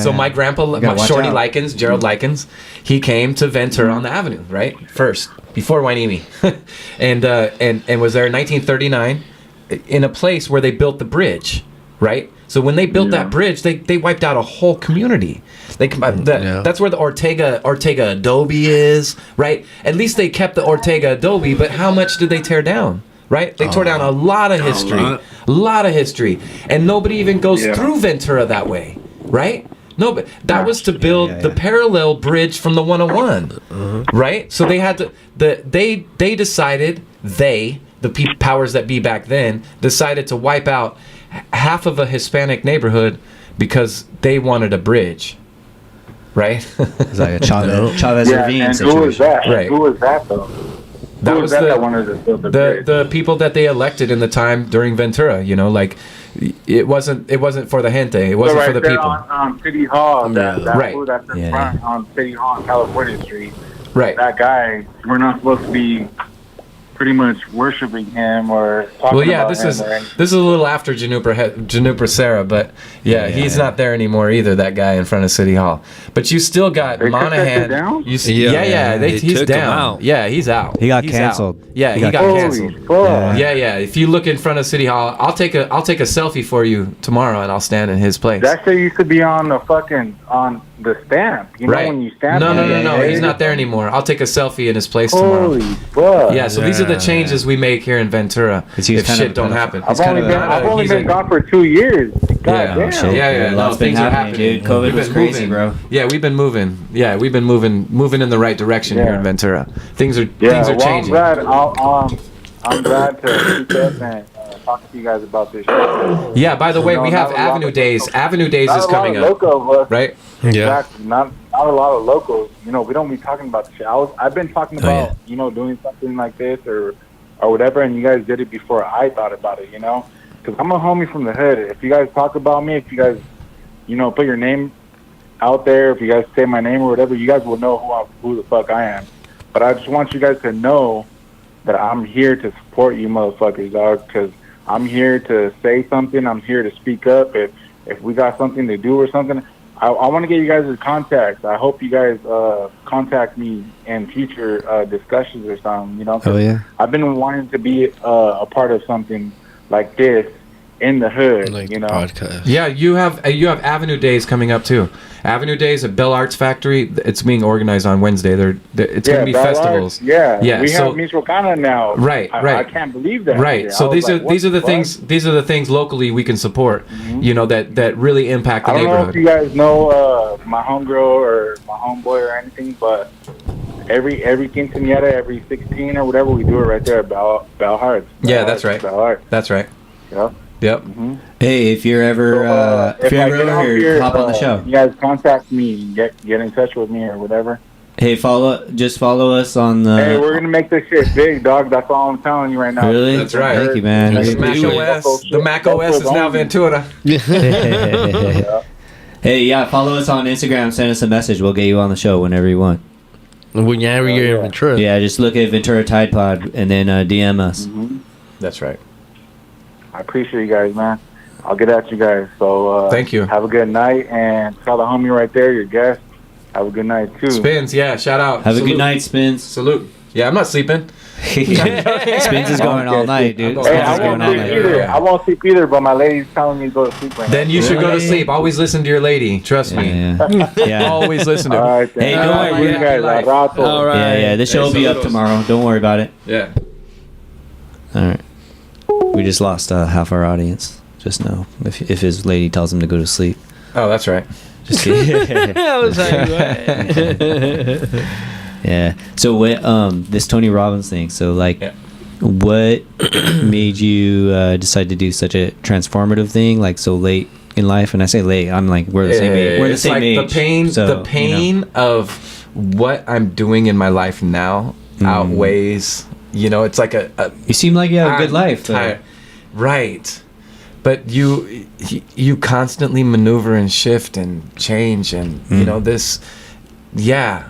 So my grandpa, Shorty Likens, Gerald Likens, he came to Ventura on the Avenue, right? First, before Wainimi, and was there in 1939 in a place where they built the bridge, right? So when they built that bridge, they wiped out a whole community. That's where the Ortega Adobe is, right? At least they kept the Ortega Adobe, but how much did they tear down? Right? They tore down a lot of history. And nobody even goes through Ventura that way, right? No, but that was to build the parallel bridge from the 101, right? So they had to, they decided, the powers that be back then, decided to wipe out half of a Hispanic neighborhood because they wanted a bridge, right? It's like a Chavez Ravine and situation. who was that? Right. Who was that though? That was that wanted to build the bridge? the people that they elected in the time during Ventura. You know, like it wasn't for the gente. It wasn't for the there people. on City Hall, that Right. food that's in front on City Hall, California Street. Right. That guy, we're not supposed to be pretty much worshiping him or talking Well, yeah, about this him is or anything. this is a little after Juniper Sarah, but yeah, he's not there anymore either. That guy in front of City Hall, but you still got They took that Monahan. shit down? They He's took him down. out. Yeah, he's out. He got He's canceled. out. Yeah, he got Holy canceled. fuck. Yeah. If you look in front of City Hall, I'll take a selfie for you tomorrow, and I'll stand in his place. That shit used to be on the stamp. You know Right. when you stamp No, it? he's not there anymore. I'll take a selfie in his place tomorrow. Holy fuck. Yeah, so these are the changes we make here in Ventura 'Cause he's if kind of shit a don't pedophile. happen. I've only been gone for 2 years. God damn. shit. Yeah. No, Lots been things are happening, happening. dude. COVID We've was been crazy, moving. bro. Yeah, we've been moving. Yeah, we've been moving in the right direction here Yeah. in Ventura. Things are Yeah, things are well, changing. I'm glad to speak up and talk to you guys about this shit. Yeah. By the way, No, we have not a lot Avenue of Days. locals. Avenue Days Not is a lot coming of up, local of us. right? Exactly. Not a lot of locals. You know, we don't be talking about the shit. I've been talking about, you know, doing something like this or whatever, and you guys did it before I thought about it, you know? Because I'm a homie from the hood. If you guys talk about me, if you guys, you know, put your name out there, if you guys say my name or whatever, you guys will know who the fuck I am. But I just want you guys to know that I'm here to support you motherfuckers, dog, because I'm here to say something. I'm here to speak up. If we got something to do or something, I want to get you guys' contacts. I hope you guys contact me in future discussions or something, you know? 'cause Oh, yeah. I've been wanting to be a part of something like this in the hood, Like you know? podcast. Yeah, you have Avenue Days coming up too. Avenue Days at Bell Arts Factory. It's being organized on Wednesday. It's going to be Bell festivals. Arts, yeah. We so- have Michoacana now. Right. I can't believe that. Right. shit. So I was these are like, these what are the fuck? things. These are the things locally we can support. You know that really impact the I don't know if neighborhood. you guys know my homegirl or my homeboy or anything, but every quinceañera, every 16 or whatever, we do it right there at Bell Hearts. Yeah, that's right. Bell Hearts. That's right. Yeah. Yep. Hey, if you're ever if you're I ever get over off here, hop on the show. You guys contact me, get in touch with me or whatever. Hey, follow us on the. Hey, we're gonna make this shit big, dog. That's all I'm telling you right now. Really? That's right. Thank you, man. The Really Mac appreciate it. OS. The Mac OS is now Ventura. Hey, yeah, follow us on Instagram. Send us a message. We'll get you on the show whenever you want. Whenever you're in Ventura. Yeah, just look at Ventura Tide Pod and then DM us. That's right. I appreciate you guys, man. I'll get at you guys. So Thank you. Have a good night, and tell the homie right there, your guest. Have a good night too. Spins. Yeah. Shout out. Have a Salute. good night, Spins. Salute. Yeah, I'm not sleeping. Spins is going all night, dude. Hey, Spins I is going won't all sleep night. either. I won't sleep either, but my lady's telling me to go to sleep right Then you should go to Really? sleep. Always listen to your lady. Trust me. Yeah. Yeah. Always listen to now. her. All right, then. Hey, don't All right, worry, you guys. life. Al rato. All right. Yeah, the show will be up saludos. tomorrow. Don't worry about it. Yeah. All right. We just lost half our audience. Just know if his lady tells him to go to sleep. Oh, that's right. Just kidding. I was like, what? Yeah. So what? This Tony Robbins thing. So like, Yeah. what made you decide to do such a transformative thing like so late in life? And I say late, I'm like we're the same age. We're the It's same like age. The pain you know. of what I'm doing in my life now outweighs. You know, it's like a You seem like you have a good I'm life. though. tired. Right. But you constantly maneuver and shift and change and you know this. Yeah,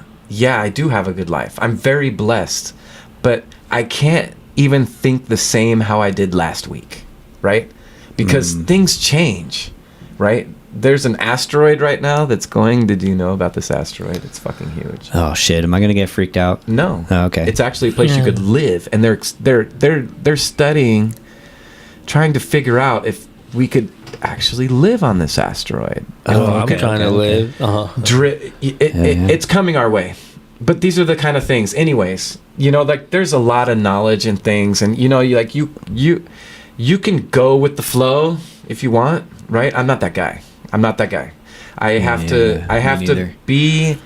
I do have a good life. I'm very blessed, but I can't even think the same how I did last week, right? Because things change, right? There's an asteroid right now that's going. Did you know about this asteroid? It's fucking huge. Oh shit! Am I gonna get freaked out? No. Oh, okay. It's actually a place you could live, and they're studying, trying to figure out if we could actually live on this asteroid. Oh, okay, I'm trying to okay, live. Uh-huh. It's coming our way. But these are the kind of things. Anyways, you know, like there's a lot of knowledge and things, and you know, you can go with the flow if you want, right? I'm not that guy. I have to me neither. be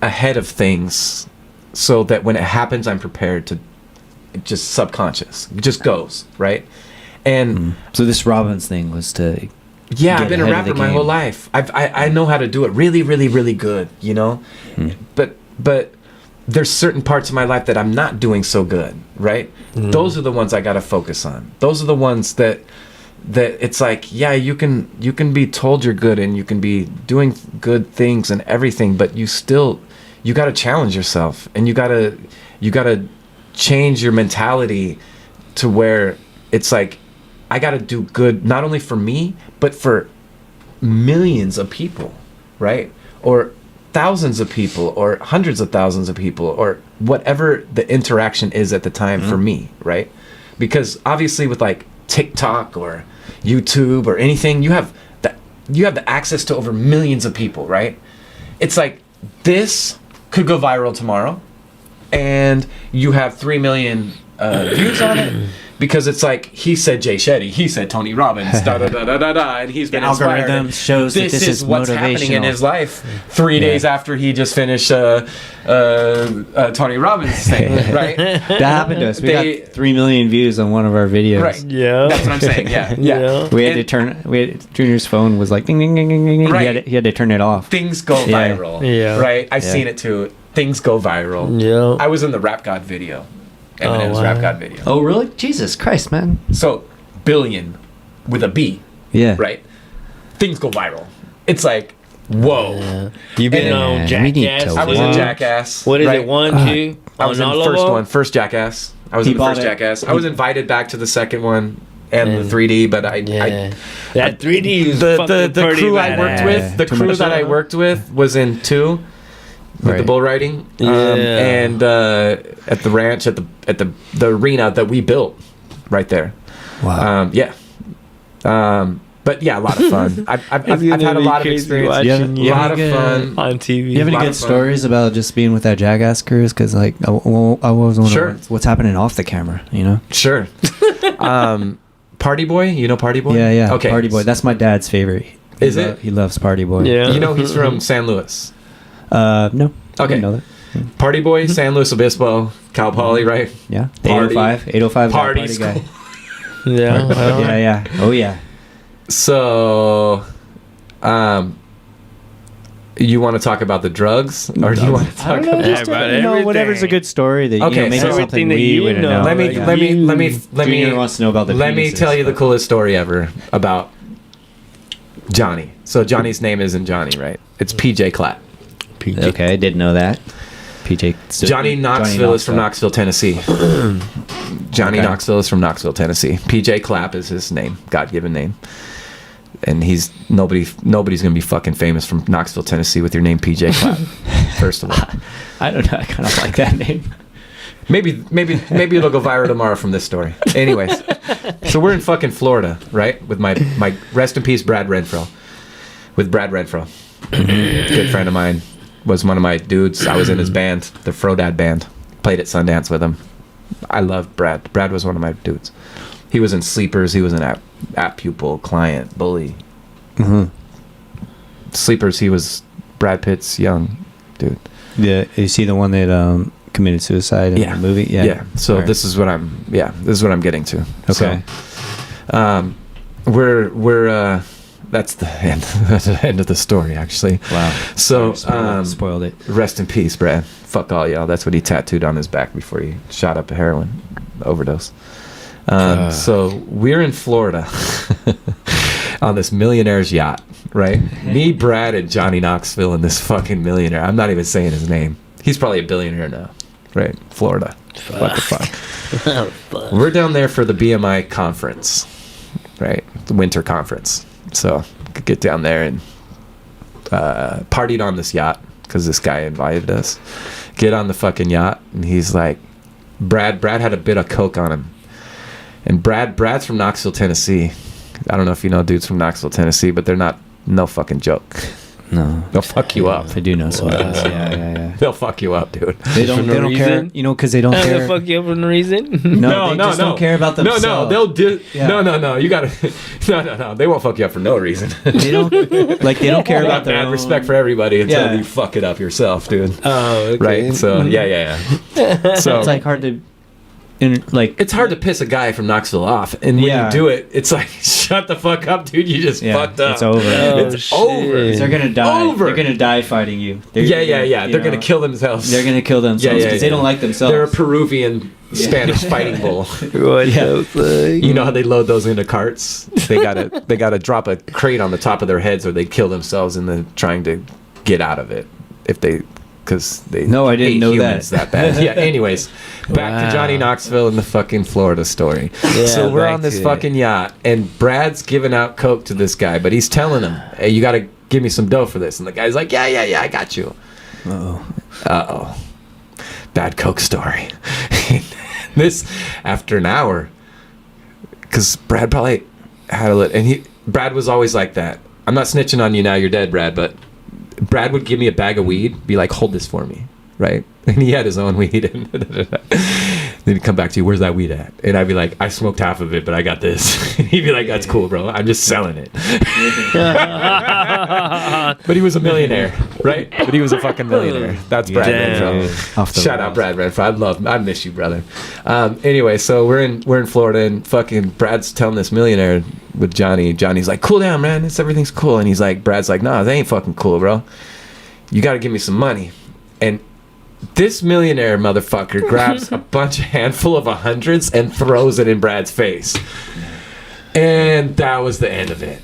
ahead of things so that when it happens I'm prepared to just subconscious. It just goes, right? And So this Robbins thing was to. yeah, get I've been a ahead of the rapper my game. whole life. I know how to do it really, really, really good, you know? But there's certain parts of my life that I'm not doing so good, right? Those are the ones I got to focus on. Those are the ones that it's like, yeah, you can be told you're good and you can be doing good things and everything, but you got to challenge yourself and you got to change your mentality to where it's like, I got to do good not only for me, but for millions of people, right? Or thousands of people, or hundreds of thousands of people, or whatever the interaction is at the time for me, right? Because obviously with like TikTok or YouTube or anything, you have the access to over millions of people, right? It's like this could go viral tomorrow, and you have 3 million views on it. Because it's like, he said Jay Shetty, he said Tony Robbins, da da da da da da, and he's been inspired. Algorithm shows that this is what's happening in motivational. his life 3 days after he just finished Tony Robbins thing, right? That happened to us. We They- got 3 million views on one of our videos. Right. Yeah. That's what I'm saying. Yeah. Yeah. We had to turn. Junior's phone was like ding ding ding ding ding. Ding. Right. He had to turn it off. Things go Yeah. viral. Yeah. Right. I've Yeah. seen it too. Things go viral. Yeah. I was in the Rap God video. Eminem's wow. Rap God video. Oh really? Jesus Christ, man. So, billion with a B, Yeah. right? Things go viral. It's like, whoa. Yeah. You've been And- on Yeah, we need Jackass. to I was in watch. Jackass. What is right? it? 1, 2? I was in on the all first of them? one, first Jackass. I was He in the bought first it. Jackass. I was invited back to the second one and the 3D, but Yeah. That 3D is the fucking pretty crew I worked badass. with, the Too crew much that I fun. worked with was in 2 with the Right. bull riding, Yeah. and at the ranch at the arena that we built right there. Wow. Yeah. But yeah, a lot of fun. I've had a lot of experience. Yeah. A lot of fun. on TV. you have any lot good of fun. stories about just being with that Jackass cruise? Because like I was wondering Sure. what's happening off the camera. You know? Sure. Party Boy, you know Party Boy? Yeah, yeah. Okay. Party Boy. That's my dad's favorite. Is it? He loves Party Boy. Yeah. You know he's from San Luis. No. I Okay. didn't know that. Party Boy, San Luis Obispo, Cal Poly, right? Yeah. The Party. 805 Party party school. guy. Yeah. Yeah, yeah. Oh yeah. So, you want to talk about the drugs, or do you want to talk about? just about whatever's a everything. good story that Okay, maybe so something everything that we you wouldn't know. know. Let me Yeah. let Junior me wants to know about the let me penises, tell you the but- coolest story ever about Johnny. So Johnny's name isn't Johnny, right? It's PJ Clapp. Okay, I didn't know that. PJ. Johnny Knoxville is from Knoxville, Tennessee. Johnny Okay. Knoxville is from Knoxville, Tennessee. PJ Clapp is his name, God-given name. And nobody's gonna be fucking famous from Knoxville, Tennessee with your name PJ Clapp. First of all, I don't know. I kind of like that name. maybe it'll go viral tomorrow from this story. Anyways, so we're in fucking Florida, right? With my rest in peace Brad Renfro. With Brad Renfro, good friend of mine, was one of my dudes. I was in his band, the Frodad band. Played at Sundance with him. I love Brad. Brad was one of my dudes. He was in Sleepers. He was in App Pupil, Client, Bully. Mm-hmm. Sleepers. He was Brad Pitt's young dude. Yeah, is he the one that committed suicide in the movie? Yeah. So Alright. this is what I'm getting to. Okay. So, we're that's the end. That's the end of the story, actually. Wow. So Spoiled it. rest in peace, Brad. Fuck all y'all. That's what he tattooed on his back before he shot up a heroin overdose. So we're in Florida on this millionaire's yacht, right? Me, Brad, and Johnny Knoxville and this fucking millionaire. I'm not even saying his name. He's probably a billionaire now, right? Florida. What the fuck? We're down there for the BMI conference, right? The winter conference. So could get down there and partied on this yacht because this guy invited us. Get on the fucking yacht, and he's like, Brad had a bit of coke on him. And Brad's from Knoxville, Tennessee. I don't know if you know dudes from Knoxville, Tennessee, but they're not no fucking joke. No. They'll fuck you up. I do know some things. Yeah. They'll fuck you up, dude. They don't care. reason? You know, because they don't They care. fuck you up for no reason. No, they just don't care about themselves. No, they'll do. Yeah. No. You gotta. No. They won't fuck you up for no reason. They don't like. They don't care I about got their mad own respect for everybody until Yeah. you fuck it up yourself, dude. Oh, okay. Right. So yeah. So It's like hard to. it's hard to piss a guy from Knoxville off, and when Yeah. you do it, it's like shut the fuck up, dude. You just Yeah, fucked up. it's over. Oh, It's over. They're gonna die. Over. They're gonna die fighting you. They're, Yeah. you They're gonna know, kill themselves. They're gonna kill themselves because they don't like themselves. They're a Peruvian Spanish fighting bull. What the fuck? You know how they load those into carts? They gotta drop a crate on the top of their heads, or they kill themselves in the trying to get out of it. If they because they No, I didn't hate know humans that bad. Yeah. Anyways, back to Johnny Knoxville and the fucking Florida story. So we're back on this to it. fucking yacht, and Brad's giving out coke to this guy, but he's telling him, "Hey, you got to give me some dough for this." And the guy's like, "Yeah, I got you." Uh-oh. Bad coke story. This after an hour, because Brad probably had a lit, and Brad was always like that. I'm not snitching on you now, you're dead, Brad, but Brad would give me a bag of weed, be like, hold this for me, right? And he had his own weed, and then he'd come back to you, where's that weed at? And I'd be like, I smoked half of it, but I got this. And he'd be like, that's cool, bro, I'm just selling it. But he was a millionaire, right? But he was a fucking millionaire. That's Brad Renfro. Shout out Brad Renfro. I miss you, brother. Anyway, so we're in Florida, and fucking Brad's telling this millionaire with Johnny. Johnny's like, cool down, man. Everything's cool. And he's like, Brad's like, nah, that ain't fucking cool, bro. You got to give me some money. And this millionaire motherfucker grabs a handful of 100s and throws it in Brad's face. And that was the end of it.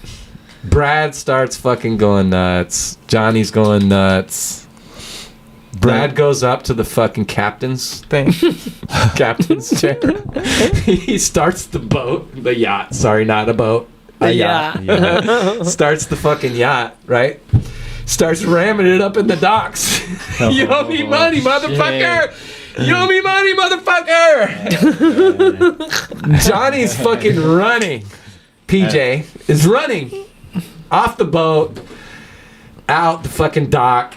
Brad starts fucking going nuts. Johnny's going nuts. Brad goes up to the fucking captain's thing. Captain's chair. He starts the boat. The yacht. Sorry, not a boat. A yacht. Starts the fucking yacht, right? Starts ramming it up in the docks. You owe me money, motherfucker! You owe me money, motherfucker! Johnny's fucking running. PJ is running off the boat, out the fucking dock.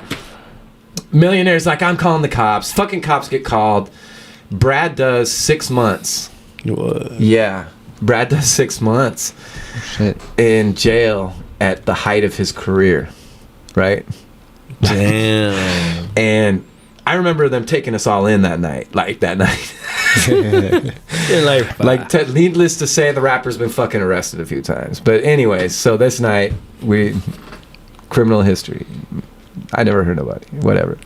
Millionaire's like, I'm calling the cops. Fucking cops get called. Brad does 6 months. What? Yeah. Brad does 6 months in jail at the height of his career. Right? Damn. And I remember them taking us all in that night. Needless to say, the rapper's been fucking arrested a few times. But anyways, so this night, criminal history. I never heard nobody. Whatever.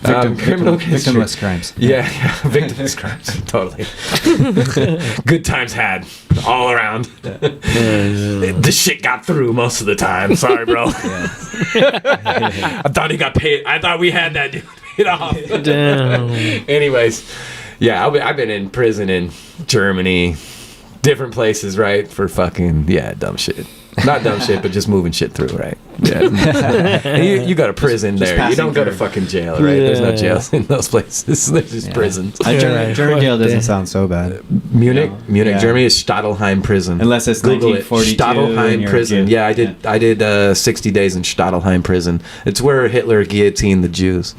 Victimless crimes. Yeah, victimless crimes. Totally. Good times had all around. The shit got through most of the time. Sorry, bro. I thought he got paid. I thought we had that dude paid off. Damn. Anyways, yeah, I've been in prison in Germany, different places, right? For fucking, dumb shit. Not dumb shit, but just moving shit through, right? Yeah. you go to prison there. You don't go to fucking jail, right? There's no jails in those places. There's just prisons. German jail doesn't sound so bad. Munich, Yeah. Germany is Stadelheim prison. Unless it's Google it. 1942 and Stadelheim you're prison. Jew. Yeah, I did 60 days in Stadelheim prison. It's where Hitler guillotined the Jews.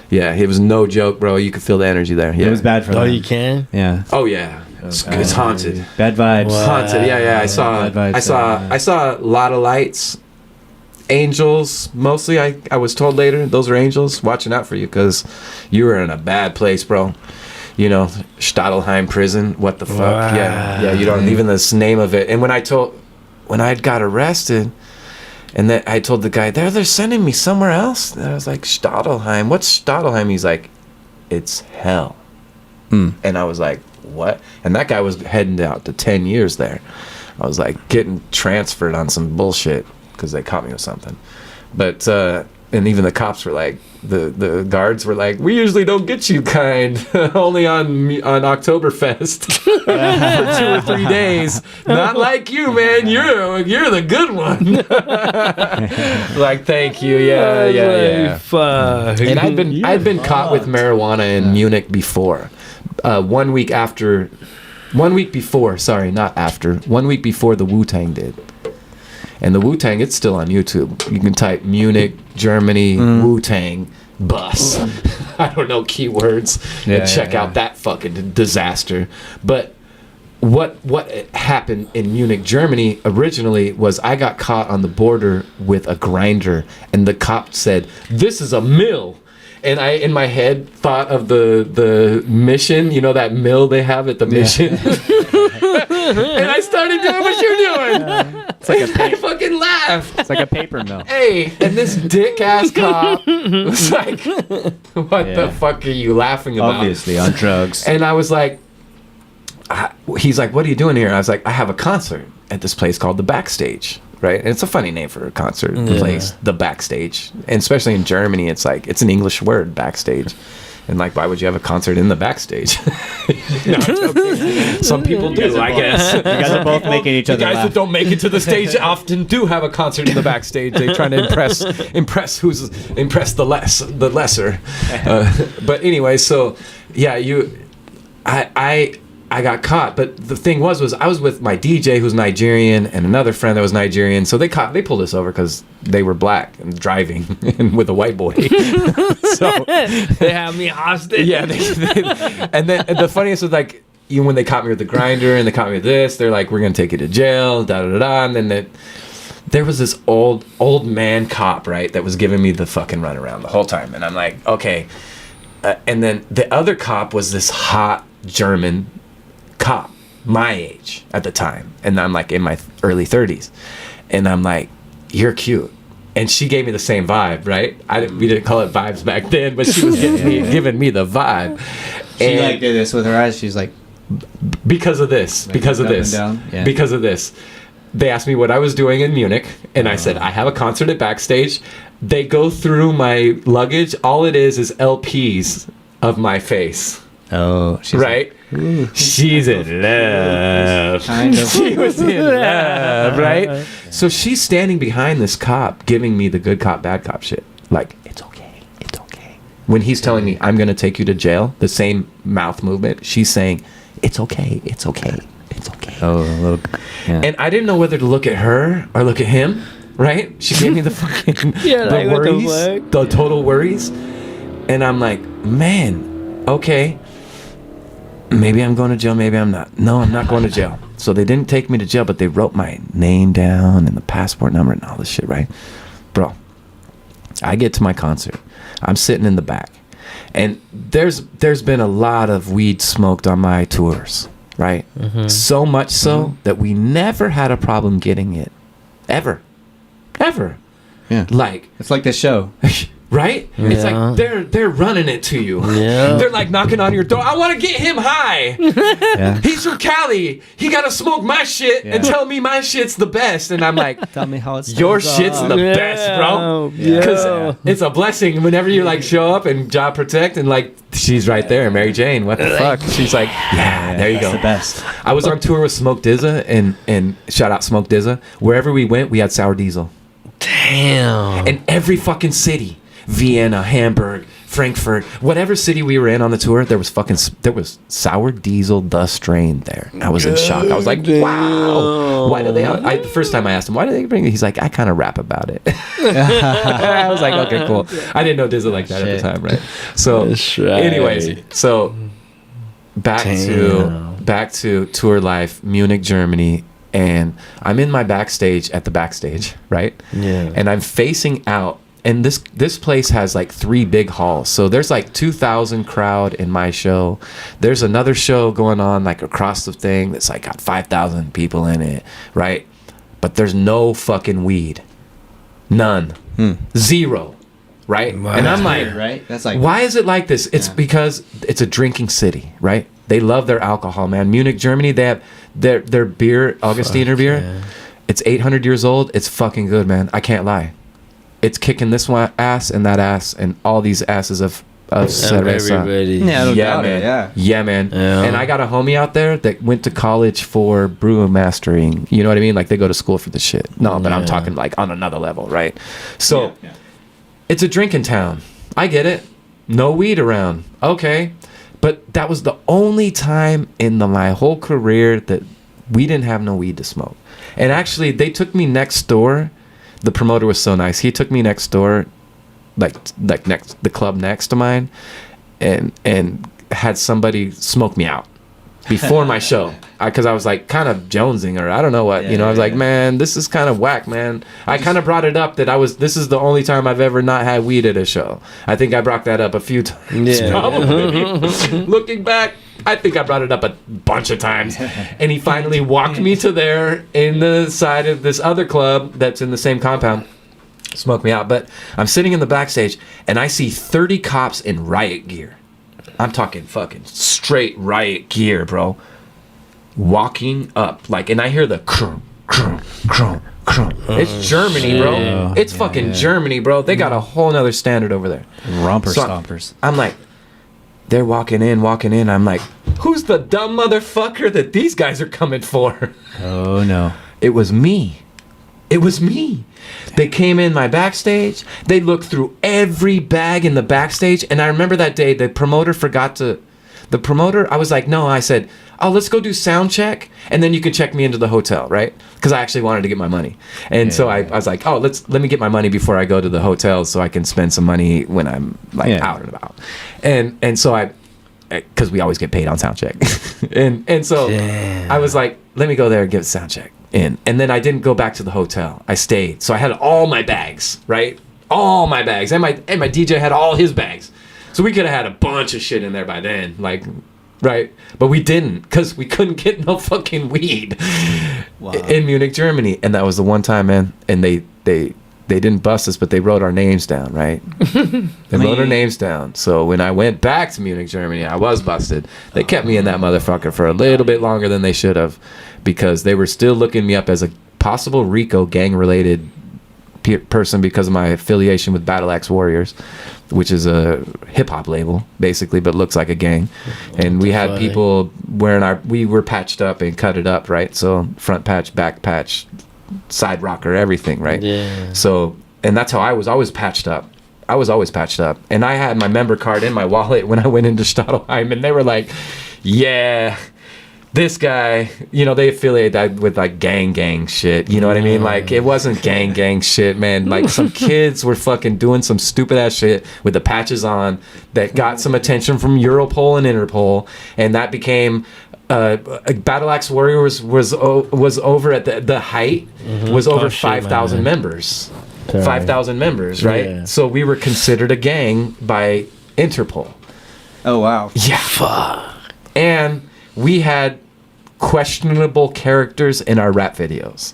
Yeah, it was no joke, bro. You could feel the energy there. Yeah. It was bad for them. Oh, you can? Yeah. Oh yeah. It's haunted. Bad vibes. Haunted. Yeah. I saw Bad vibes, I saw a lot of lights. Angels, mostly. I was told later, those are angels watching out for you because you were in a bad place, bro. You know, Stadelheim prison. What the fuck? Wow. Yeah. You don't even the name of it. And when I got arrested, and then I told the guy, they're sending me somewhere else. And I was like, Stadelheim. What's Stadelheim? He's like, it's hell. And I was like, what? And that guy was heading out to 10 years there. I was like getting transferred on some bullshit because they caught me with something. But and even the cops were like, the guards were like, we usually don't get you kind, only on Oktoberfest for 2 or 3 days. Not like you, man. You're the good one. Like, thank you. Yeah. Fuck. And I'd been caught with marijuana in Munich before. 1 week before the Wu-Tang did. And the Wu-Tang, it's still on YouTube. You can type Munich, Germany, Wu-Tang, bus. I don't know, keywords. And check out that fucking disaster. But what happened in Munich, Germany originally was I got caught on the border with a grinder. And the cop said, this is a mill. And I, in my head, thought of the mission, you know, that mill they have at the mission. And I started doing what you're doing. It's like I fucking laughed. It's like a paper mill. Hey, and this dick-ass cop was like, what the fuck are you laughing about? Obviously on drugs. And I was like, he's like, what are you doing here? I was like, I have a concert at this place called the Backstage, right? And it's a funny name for a concert place, the Backstage. And especially in Germany, it's like, it's an English word, backstage. And like, why would you have a concert in the backstage? No, I'm joking. Some people do, I guess. You guys are both making each The other guys laugh. that don't make it to the stage often do have a concert in the backstage. They trying to impress the lesser. But anyway, so yeah, I got caught, but the thing was I was with my DJ who's Nigerian and another friend that was Nigerian. So they pulled us over because they were black and driving and with a white boy. So They have me hostage. yeah, and then the funniest was like, even when they caught me with the grinder and they caught me with this, they're like, we're gonna take you to jail, da da da da. And then there was this old man cop, right, that was giving me the fucking runaround the whole time, and I'm like, okay. And then the other cop was this hot German cop, my age at the time, and I'm like in my early 30s, and I'm like, you're cute. And she gave me the same vibe, right? We didn't call it vibes back then, but she was giving me the vibe. She And like did this with her eyes. She's like, because of this, Like because of up and this, down? Yeah. because of this. They asked me what I was doing in Munich, and I said, I have a concert at Backstage. They go through my luggage. All it is LPs of my face. oh, she's Right? She's in love. Kind of. She was in love, right? So she's standing behind this cop giving me the good cop, bad cop shit. Like, it's okay. It's okay. When he's telling me, I'm going to take you to jail, the same mouth movement, she's saying, it's okay. It's okay. It's okay. Oh, a little. Yeah. And I didn't know whether to look at her or look at him, right? She gave me the fucking Yeah, the like, what the worries, fuck? the total worries. And I'm like, man, okay. Maybe I'm going to jail, maybe I'm not. No, I'm not going to jail. So they didn't take me to jail, but they wrote my name down and the passport number and all this shit, right? Bro, I get to my concert. I'm sitting in the back. And there's been a lot of weed smoked on my tours, right? So much so that we never had a problem getting it. Ever. Yeah. Like, It's like this show. right? It's Yeah. like they're running it to you. Yeah. They're like knocking on your door. I want to get him high. Yeah. He's from Cali. He got to smoke my shit and Yeah. tell me my shit's the best. And I'm like, Tell me how it's your shit's the best, bro. Because it's a blessing whenever you like show up and job protect and like she's right there, Mary Jane. What the fuck? She's like, yeah, there you That's go. the best. I was on tour with Smoke Dizza and shout out Smoke Dizza. Wherever we went, we had sour diesel. Damn. In every fucking city, Vienna, Hamburg, Frankfurt, whatever city we were in on the tour, there was sour diesel, the strain there. I was in shock. I was like, wow. Why do they? The first time I asked him, why do they bring it? He's like, I kind of rap about it. I was like, okay, cool. I didn't know Dizzy like that at the time, right? So, That's right. anyways, so back to tour life, Munich, Germany. And I'm in my backstage at the backstage, right? Yeah. And I'm facing out, and this place has like 3 big halls. So there's like 2,000 crowd in my show. There's another show going on like across the thing that's like got 5,000 people in it, right? But there's no fucking weed, none, zero, right? Wow. And I'm like, Right? That's like. why is it like this? It's Yeah. because it's a drinking city, right? They love their alcohol, man. Munich, Germany, they have their beer, Augustiner beer. yeah. It's 800 years old. It's fucking good, man. I can't lie. It's kicking this one ass and that ass and all these asses of cerveza. Everybody. Yeah, no Yeah, doubt man. it, Yeah, man. Yeah. And I got a homie out there that went to college for brew mastering. You know what I mean? Like they go to school for the shit. No, but I'm Yeah. talking like on another level, right? So it's a drinking town. I get it. No weed around. Okay. But that was the only time in my whole career that we didn't have no weed to smoke. And actually, they took me next door. The promoter was so nice. He took me next door, like next the club next to mine, and had somebody smoke me out before my show. Because I was like kind of jonesing or I don't know what. Yeah, I was like, yeah. man, this is kind of whack, man. I kind of brought it up that this is the only time I've ever not had weed at a show. I think I brought that up a few times. Yeah. Probably. Looking back, I think I brought it up a bunch of times. And he finally walked me to there in the side of this other club that's in the same compound. Smoke me out. But I'm sitting in the backstage and I see 30 cops in riot gear. I'm talking fucking straight riot gear, bro. walking up, like, and I hear the crunk, crunk, crunk, crunk. It's Germany, bro. It's fucking Germany, bro. They got a whole nother standard over there. Romper So stompers. I'm like, they're walking in. I'm like, who's the dumb motherfucker that these guys are coming for? Oh no. It was me. It was me. They came in my backstage. They looked through every bag in the backstage. And I remember that day, the promoter I was like, no, I said, oh, let's go do sound check. And then you can check me into the hotel, right? Because I actually wanted to get my money. And so I was like, oh, let me get my money before I go to the hotel so I can spend some money when I'm like out and about. And so because we always get paid on sound check. and so I was like, let me go there and get a sound check in. And then I didn't go back to the hotel. I stayed. So I had all my bags, right? All my bags. And my DJ had all his bags. So we could have had a bunch of shit in there by then, like, right? But we didn't, because we couldn't get no fucking weed in Munich, Germany. And that was the one time, man. And they didn't bust us, but they wrote our names down, right? They wrote our names down. So when I went back to Munich, Germany, I was busted. They kept me in that motherfucker for a little bit longer than they should have, because they were still looking me up as a possible RICO gang-related person because of my affiliation with Battle Axe Warriors, which is a hip-hop label, basically, but looks like a gang. And we had people wearing we were patched up and cut it up, right? So front patch, back patch, side rocker, everything, right? Yeah. So, and that's how I was always patched up. And I had my member card in my wallet when I went into Stadelheim, and they were like, yeah, this guy, they affiliate that with like gang shit. You know what I mean? Like, it wasn't gang shit, man. Like, some kids were fucking doing some stupid ass shit with the patches on that got some attention from Europol and Interpol, and that became Battle Axe Warriors was over at the height was over 5,000 members. 5,000 members, right? Yeah. So we were considered a gang by Interpol. Oh wow. Yeah. Fuck. And we had questionable characters in our rap videos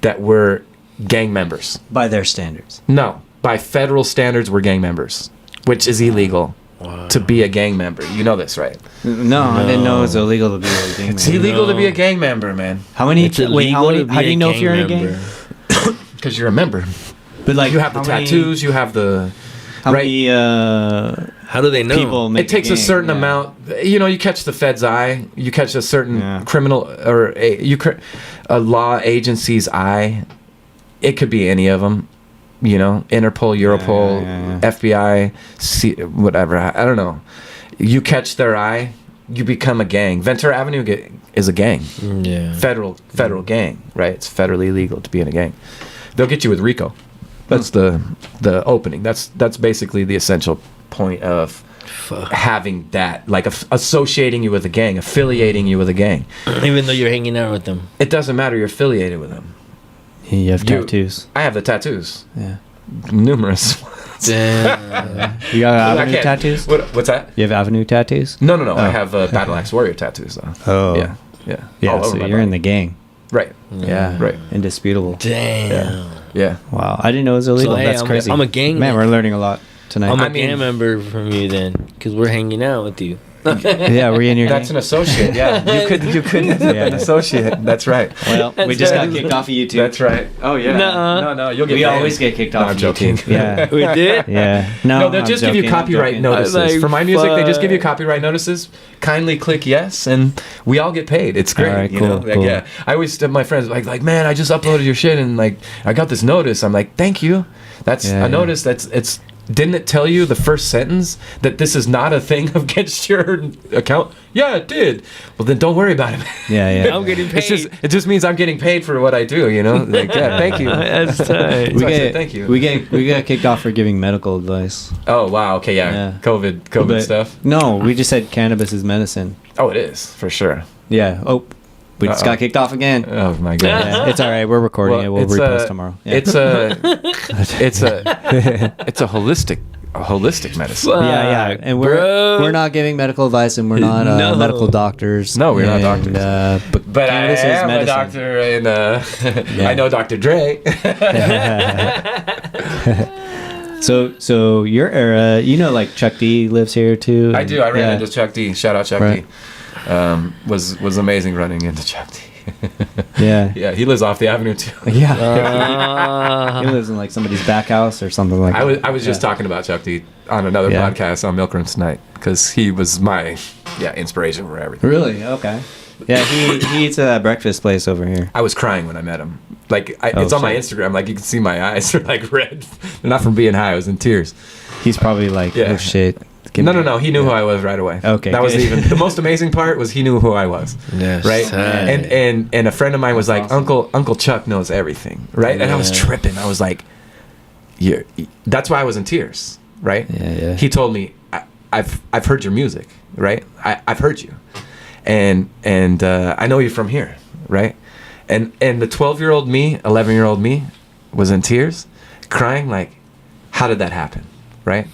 that were gang members. By their standards. No, by federal standards, we're gang members, which is illegal to be a gang member. You know this, right? No, I didn't know it was illegal to be a gang It's member. illegal to be a gang member, man. How many? It's illegal to be How do you a know if gang you're in a member. gang? Because you're a member. But like, You have the how many- tattoos. You have the. How right. many How do they know? people make It takes a gang? certain Yeah. amount. You catch the Fed's eye. You catch a certain Yeah. criminal or a law agency's eye. It could be any of them. Interpol, Europol, yeah. FBI, whatever. I don't know. You catch their eye, you become a gang. Ventura Avenue is a gang. Yeah. Federal gang, right? It's federally legal to be in a gang. They'll get you with RICO. That's the opening. That's basically the essential point of having that, like associating you with a gang, affiliating you with a gang. Even though you're hanging out with them. It doesn't matter. You're affiliated with them. You have tattoos. I have the tattoos. Yeah. Numerous. Damn. You got I Avenue can't- tattoos? What's that? You have Avenue tattoos? No. I have Battle Axe Warrior tattoos though. Oh. Yeah. Yeah, All so over my you're in body. the gang. Right. Yeah. Right. Indisputable. Damn. Yeah. Wow. I didn't know it was illegal. So, hey, That's crazy. I'm a gang Man, member. we're learning a lot tonight. I'm a I mean- gang member from you then, because we're hanging out with you. yeah, were you in your That's an gang? associate. Yeah. You could end up an associate. That's right. Well, we just got kicked off of YouTube. That's right. Oh yeah. Nuh-uh. No. You'll get. We banned. always get kicked No, off I'm of joking. YouTube. Yeah. We did? Yeah. No, No, they'll I'm just give you joking, I'm copyright joking. notices. Like, For my music, they just give you fuck. copyright notices. Kindly click yes, and we all get paid. It's great. All right, you know? cool, Like, cool. yeah. I always tell my friends, like, man, I just uploaded your shit, and like, I got this notice. I'm like, thank you. That's Yeah, a notice. It's. Didn't it tell you the first sentence that this is not a thing against your account? Yeah, it did. Well, then don't worry about it. Yeah, yeah. I'm getting paid. It just means I'm getting paid for what I do. Like, yeah, thank you. That's tight. So I said, thank you. We got kicked off for giving medical advice. Oh wow. Okay. Yeah. Yeah. COVID But- stuff. No, we just said cannabis is medicine. Oh, it is for sure. Yeah. Oh, we just Uh-oh. got kicked off again. Oh my god. Yeah, it's all right. We're recording Well, it. We'll it's repost a- tomorrow. Yeah. It's a holistic medicine. yeah. And Bro. we're not giving medical advice, and we're not No. medical doctors. No, we're not and, doctors. But I cannabis is am a medicine. doctor, and Yeah. I know Dr. Dre. So your era, like Chuck D lives here too. I do. I ran Yeah. into Chuck D. Shout out Chuck Right. D. was amazing running into Chuck D. Yeah. Yeah, he lives off the avenue too. Yeah. He lives in like somebody's back house or something like that. I was just talking about Chuck D on another podcast on Milk Room tonight because he was my inspiration for everything. Really? Okay. Yeah, he eats at that breakfast place over here. I was crying when I met him. Like it's on my Instagram. Like you can see my eyes are like red. They're not from being high. I was in tears. He's probably like, oh shit. No. He knew who I was right away. Okay, that was good. even the most amazing part was he knew who I was. Yes. Right. And a friend of mine was like, awesome. Uncle Chuck knows everything. Right. And I was tripping. I was like, that's why I was in tears. Right. Yeah. He told me, I've heard your music. Right. I've heard you, and I know you're from here. Right. And the 12-year-old me, 11-year-old me, was in tears, crying like, how did that happen? Right.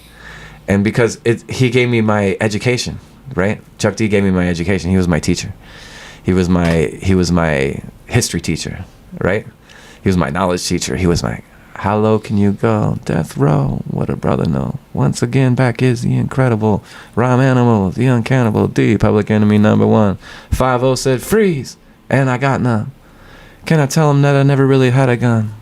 And because he gave me my education, right? Chuck D gave me my education. He was my teacher. He was my history teacher, right? He was my knowledge teacher. He was my, how low can you go? Death row, what a brother know. Once again, back is the incredible rhyme animal, the uncannibal D, public enemy #1. 5-0 said freeze, and I got none. Can I tell him that I never really had a gun?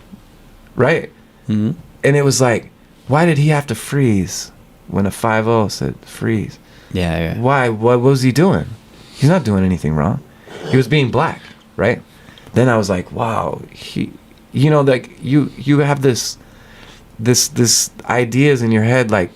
Right? Mm-hmm. And it was like, why did he have to freeze? When a 5-0 said freeze. Yeah. Why? What was he doing? He's not doing anything wrong. He was being black, right? Then I was like, wow, like you have this ideas in your head, like,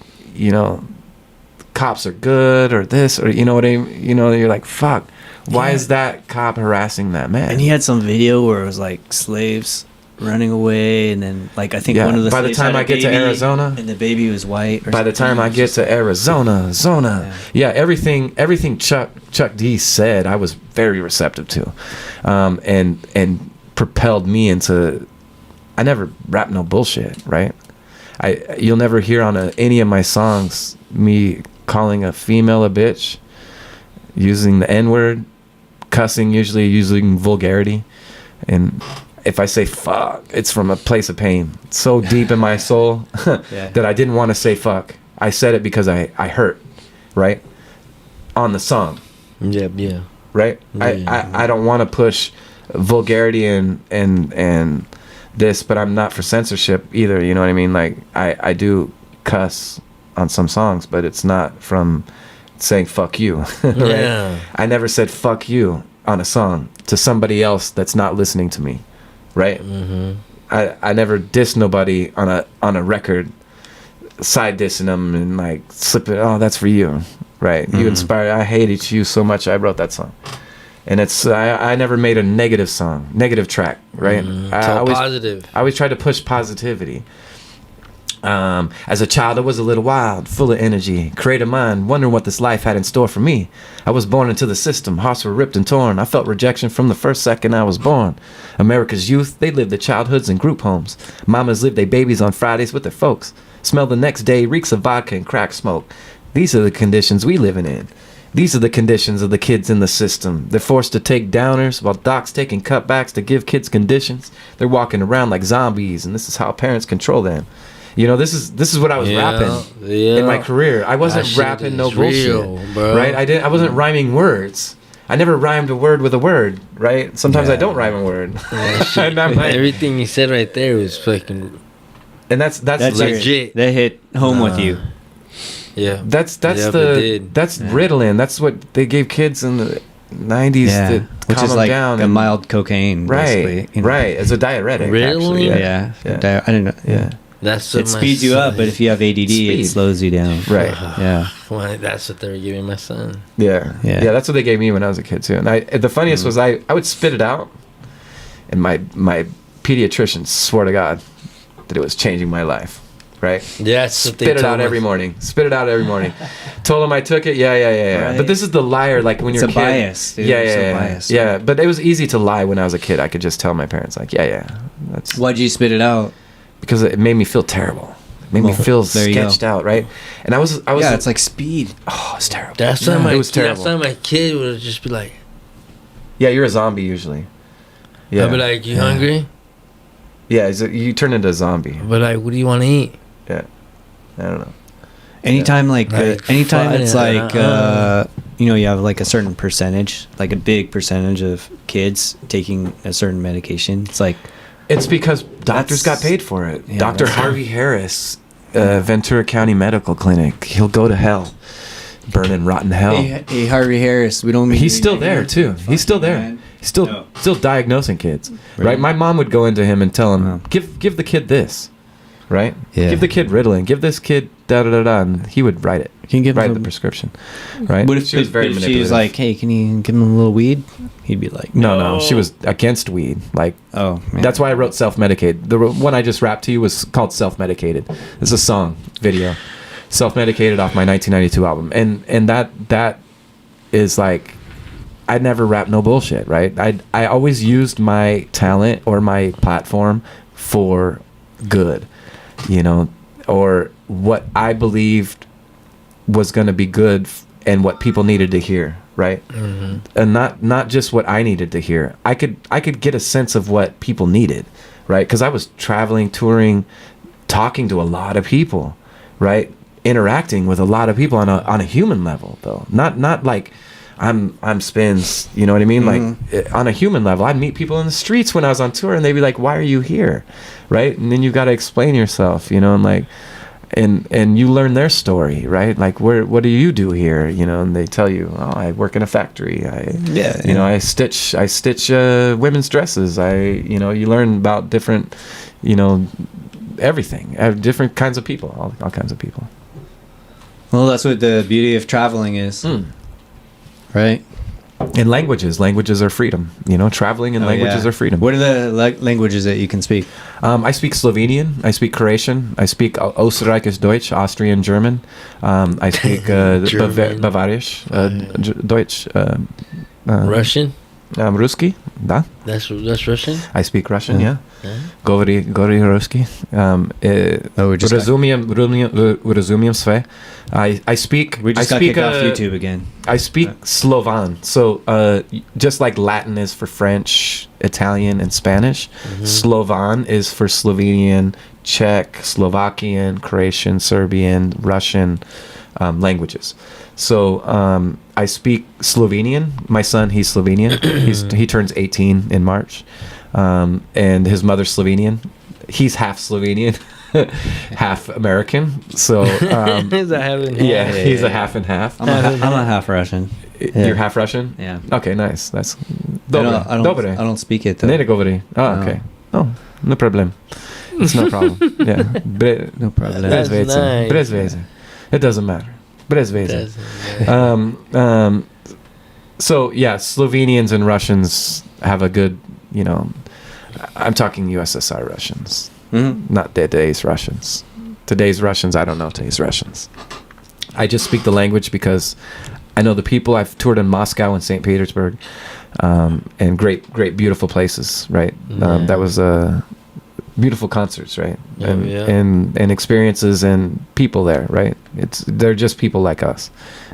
cops are good or this, or you know what I mean? You're like, fuck, why is that cop harassing that man? And he had some video where it was like slaves running away, and then like I think one of the by the slaves time had a I get to baby, Arizona, and the baby was white. By the time I get to Arizona, everything Chuck D said, I was very receptive to, and propelled me into. I never rap no bullshit, right? You'll never hear on any of my songs me calling a female a bitch, using the N-word, cussing, usually using vulgarity, and. If I say fuck, it's from a place of pain so deep in my soul that I didn't want to say fuck. I said it because I hurt, right? On the song. Yeah. Right? Yeah. I don't want to push vulgarity and this, but I'm not for censorship either, you know what I mean? Like, I do cuss on some songs, but it's not from saying fuck you, right? Yeah. I never said fuck you on a song to somebody else that's not listening to me. Right. Mm-hmm. I never diss nobody on a record, side dissing them and like slipping. Oh, that's for you, right? Mm-hmm. You inspired. I hated you so much. I wrote that song, and it's I never made a negative song, negative track, right? Positive. I always tried to push positivity. As a child, I was a little wild, full of energy, creative mind, wondering what this life had in store for me. I was born into the system, hearts were ripped and torn. I felt rejection from the first second I was born. America's youth, they lived their childhoods in group homes. Mamas lived their babies on Fridays with their folks. Smell the next day, reeks of vodka and crack smoke. These are the conditions we living in. These are the conditions of the kids in the system. They're forced to take downers while docs taking cutbacks to give kids conditions. They're walking around like zombies, and this is how parents control them. This is what I was rapping in my career. I wasn't rapping no bullshit, bro. right? I wasn't rhyming words. I never rhymed a word with a word, right? Sometimes I don't rhyme a word. And I'm like, everything you said right there was fucking. And that's legit. They hit home with you. Yeah. That's It Ritalin. That's what they gave kids in the 90s to which calm is them like down. a mild cocaine, Right, basically. right. It's a diuretic, actually. Ritalin? Yeah. I didn't know. Yeah. That's It speeds you up, but if you have ADD, it slows you down. Right. Yeah. Well, that's what they were giving my son. Yeah. That's what they gave me when I was a kid too. And the funniest was I would spit it out, and my pediatrician swore to God that it was changing my life. Right. Yeah. Spit it out every morning. Spit it out every morning. Told him I took it. Yeah. Right. But this is the liar. Like when It's you're a a kid. bias, dude. Yeah. It's a bias. Yeah. But it was easy to lie when I was a kid. I could just tell my parents like, yeah. That's Why'd you spit it out? because it made me feel terrible. It made me feel there you sketched out, right? And I was Yeah, it's like speed. oh, it's terrible. That's why it was terrible. That's why my kid would just be like, Yeah, you're a zombie usually. Yeah. I'd be like, you hungry? Yeah, you turn into a zombie. But like, what do you want to eat? Yeah. I don't know. Anytime, like, Like, anytime it's fine, like, you have like a certain percentage, like a big percentage of kids taking a certain medication. It's like It's because doctors got paid for it. Yeah, Dr. that's- Harvey Harris, Ventura County Medical Clinic. He'll go to hell, burn in rotten hell. hey Harvey Harris, we don't. Mean He's still there too. He's still there. man. He's still No. still diagnosing kids. Really? Right? My mom would go into him and tell him, Wow. give the kid this. Right? Yeah. Give the kid Ritalin. Give this kid da da da da, and he would write it. Can you give write him the a- prescription. Right? What if she was very if she manipulative. was like, hey, can you give him a little weed? He'd be like, no, she was against weed. Like, oh, man. that's why I wrote Self-Medicated. The one I just rapped to you was called Self-Medicated. It's a song video. Self-Medicated off my 1992 album. And that is like, I never rap no bullshit, right? I always used my talent or my platform for good, or what I believed was going to be good and what people needed to hear, right? Mm-hmm. And not just what I needed to hear. I could get a sense of what people needed, right? Because I was traveling, touring, talking to a lot of people, right? Interacting with a lot of people on a human level, though. Not like I'm Spins, you know what I mean? Like on a human level, I'd meet people in the streets when I was on tour, and they'd be like, "Why are you here?" Right? And then you got to explain yourself, and like. And you learn their story, right? Like, what do you do here? And they tell you, oh, I work in a factory. I stitch women's dresses. You learn about different, everything, different kinds of people, all kinds of people. Well, that's what the beauty of traveling is, right? And languages are freedom. Traveling and languages are freedom. What are the languages that you can speak? I speak Slovenian. I speak Croatian. I speak Österreichisch Deutsch, Austrian German. I speak Bavarisch Deutsch. Russian? Ruski, да. That's Russian? I speak Russian, yeah. Yeah. Говори Ruski. Rozumiem sve. I speak. We just I got speak, kicked off YouTube again. I speak Slovan. So just like Latin is for French, Italian, and Spanish, Slovan is for Slovenian, Czech, Slovakian, Croatian, Serbian, Russian languages. So I speak Slovenian. My son, he's Slovenian. He turns 18 in March, and his mother's Slovenian. He's half Slovenian, half American. So Is that having yeah, he's a half and half. I'm a half Russian. You're half Russian? Yeah. Okay, nice. That's I don't speak it though. Ne govori. Oh, No. okay. Oh, no problem. It's no problem. Yeah. No problem. That's Brez veze. nice. Brez veze. It doesn't matter. Brez veze. So yeah, Slovenians and Russians have a good, I'm talking USSR Russians, not today's Russians. Today's Russians, I don't know today's Russians. I just speak the language because I know the people. I've toured in Moscow and St. Petersburg, and great, beautiful places, right? Yeah. That was beautiful concerts, right? Oh, And, yeah. and experiences and people there, right? They're just people like us,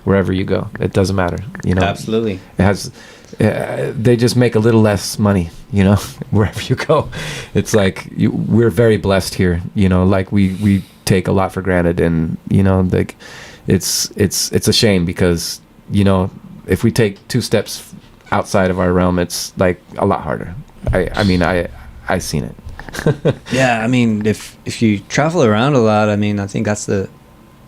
wherever you go. It doesn't matter, Absolutely. It has. They just make a little less money, wherever you go. It's like we're very blessed here, like we take a lot for granted, and like it's a shame because if we take 2 steps outside of our realm, it's like a lot harder. I seen it. Yeah, I mean, if you travel around a lot, I mean, I think that's a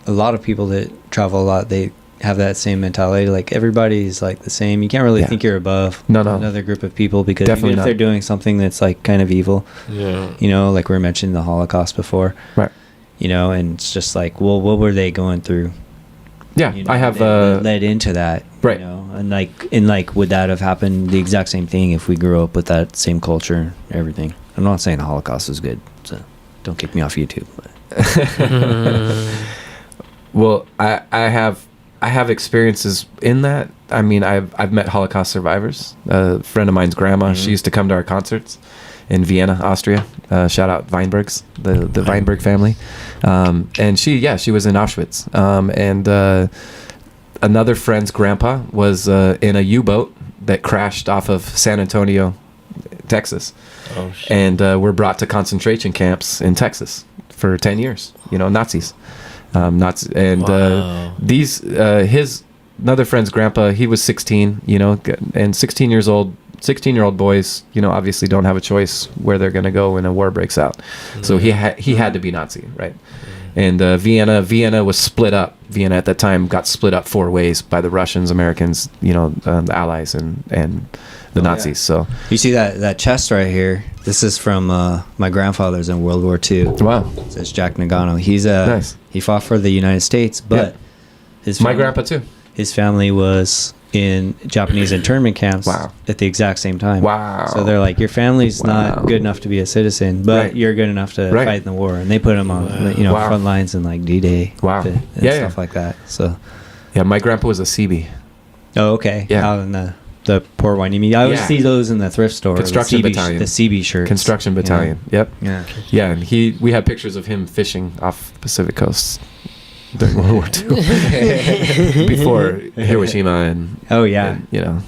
lot of people that travel a lot, they have that same mentality. Like everybody's like the same. You can't really think you're above No. another group of people because Definitely even if not. they're doing something that's like kind of evil, Yeah. like we were mentioning the Holocaust before, Right. and it's just like, well, what were they going through? Yeah, I have that led into that, right. and like would that have happened the exact same thing if we grew up with that same culture, and everything? I'm not saying the Holocaust was good, so don't kick me off YouTube. But. Well, I have experiences in that. I mean, I've met Holocaust survivors. A friend of mine's grandma, she used to come to our concerts in Vienna, Austria. Shout out Weinbergs, the Weinberg family. And she was in Auschwitz. And another friend's grandpa was in a U-boat that crashed off of San Antonio, Texas. Oh, shit. And were brought to concentration camps in Texas for 10 years. Nazis. Nazis. And Wow. these another friend's grandpa, he was 16, you know, and 16-year-old boys, you know, obviously don't have a choice where they're going to go when a war breaks out. So he had to be Nazi, right? And Vienna was split up. Vienna at that time got split up 4 ways by the Russians, Americans, you know, the Allies and the Nazis. So you see that chest right here. This is from my grandfather's in World War II. Wow. It says Jack Nagano. He's Nice. He fought for the United States, but my grandpa too. His family was in Japanese internment camps at the exact same time. Wow. So they're like, your family's not good enough to be a citizen, but you're good enough to fight in the war. And they put him on, front lines in like D-Day. Wow. And stuff like that. So. Yeah, my grandpa was a CB. Oh, okay. Yeah. Out in the Port Hueneme. I always see those in the thrift store. Construction the CB, battalion. The CB shirts. Construction battalion. Yep. Yeah. Yeah, and we had pictures of him fishing off Pacific coast during World War II. Before Hiroshima and and, you know,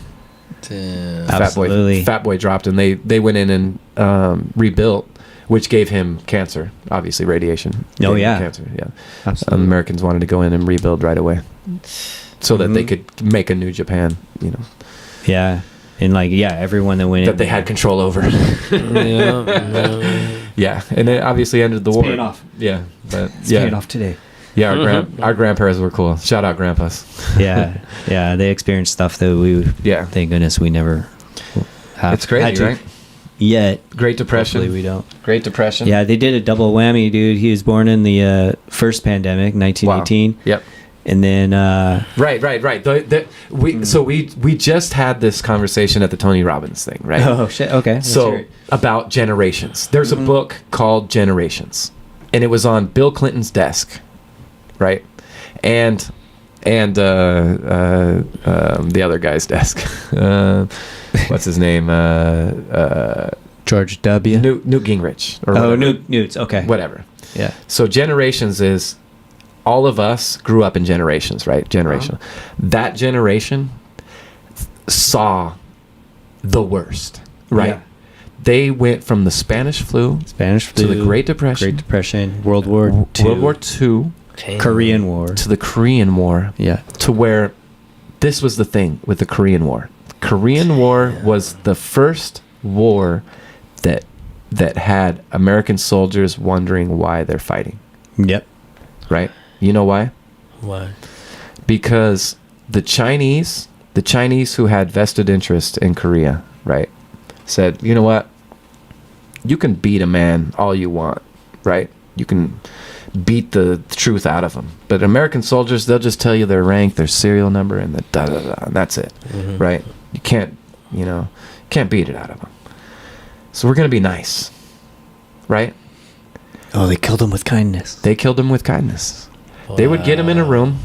absolutely. Fat Boy dropped, and they went in and rebuilt, which gave him cancer, obviously radiation. Oh yeah, cancer. Yeah, absolutely. Americans wanted to go in and rebuild right away, so that they could make a new Japan. You know. Yeah, and everyone that went in that they had control over. Yeah, and it obviously ended the war. Paying off. Yeah, but it's paying off today. Yeah, our grandparents were cool. Shout out grandpas. yeah, they experienced stuff that we. Yeah. Thank goodness we never. It's crazy, right? Yet. Great Depression. Hopefully we don't. Great Depression. Yeah, they did a double whammy, dude. He was born in the first pandemic, 1918. Wow. Yep. And then right. We just had this conversation at the Tony Robbins thing, right? Oh shit. Okay. So about generations. There's a book called Generations, and it was on Bill Clinton's desk, right? And the other guy's desk. What's his name? George W. Newt Gingrich. Or Newt's okay. Whatever. Yeah. So Generations is. All of us grew up in generations, right? Generational. That generation saw the worst, right? Yeah. They went from the Spanish flu to the Great Depression, World War II, Korean War, to the Korean War, to where this was the thing with the Korean War. Korean War was the first war that had American soldiers wondering why they're fighting. Yep. Right? You know why? Why? Because the Chinese who had vested interest in Korea, right, said, you know what? You can beat a man all you want, right? You can beat the truth out of them. But American soldiers, they'll just tell you their rank, their serial number, and the da-da-da, and that's it, right? You can't beat it out of them. So we're going to be nice, right? Oh, they killed him with kindness. Wow. They would get him in a room.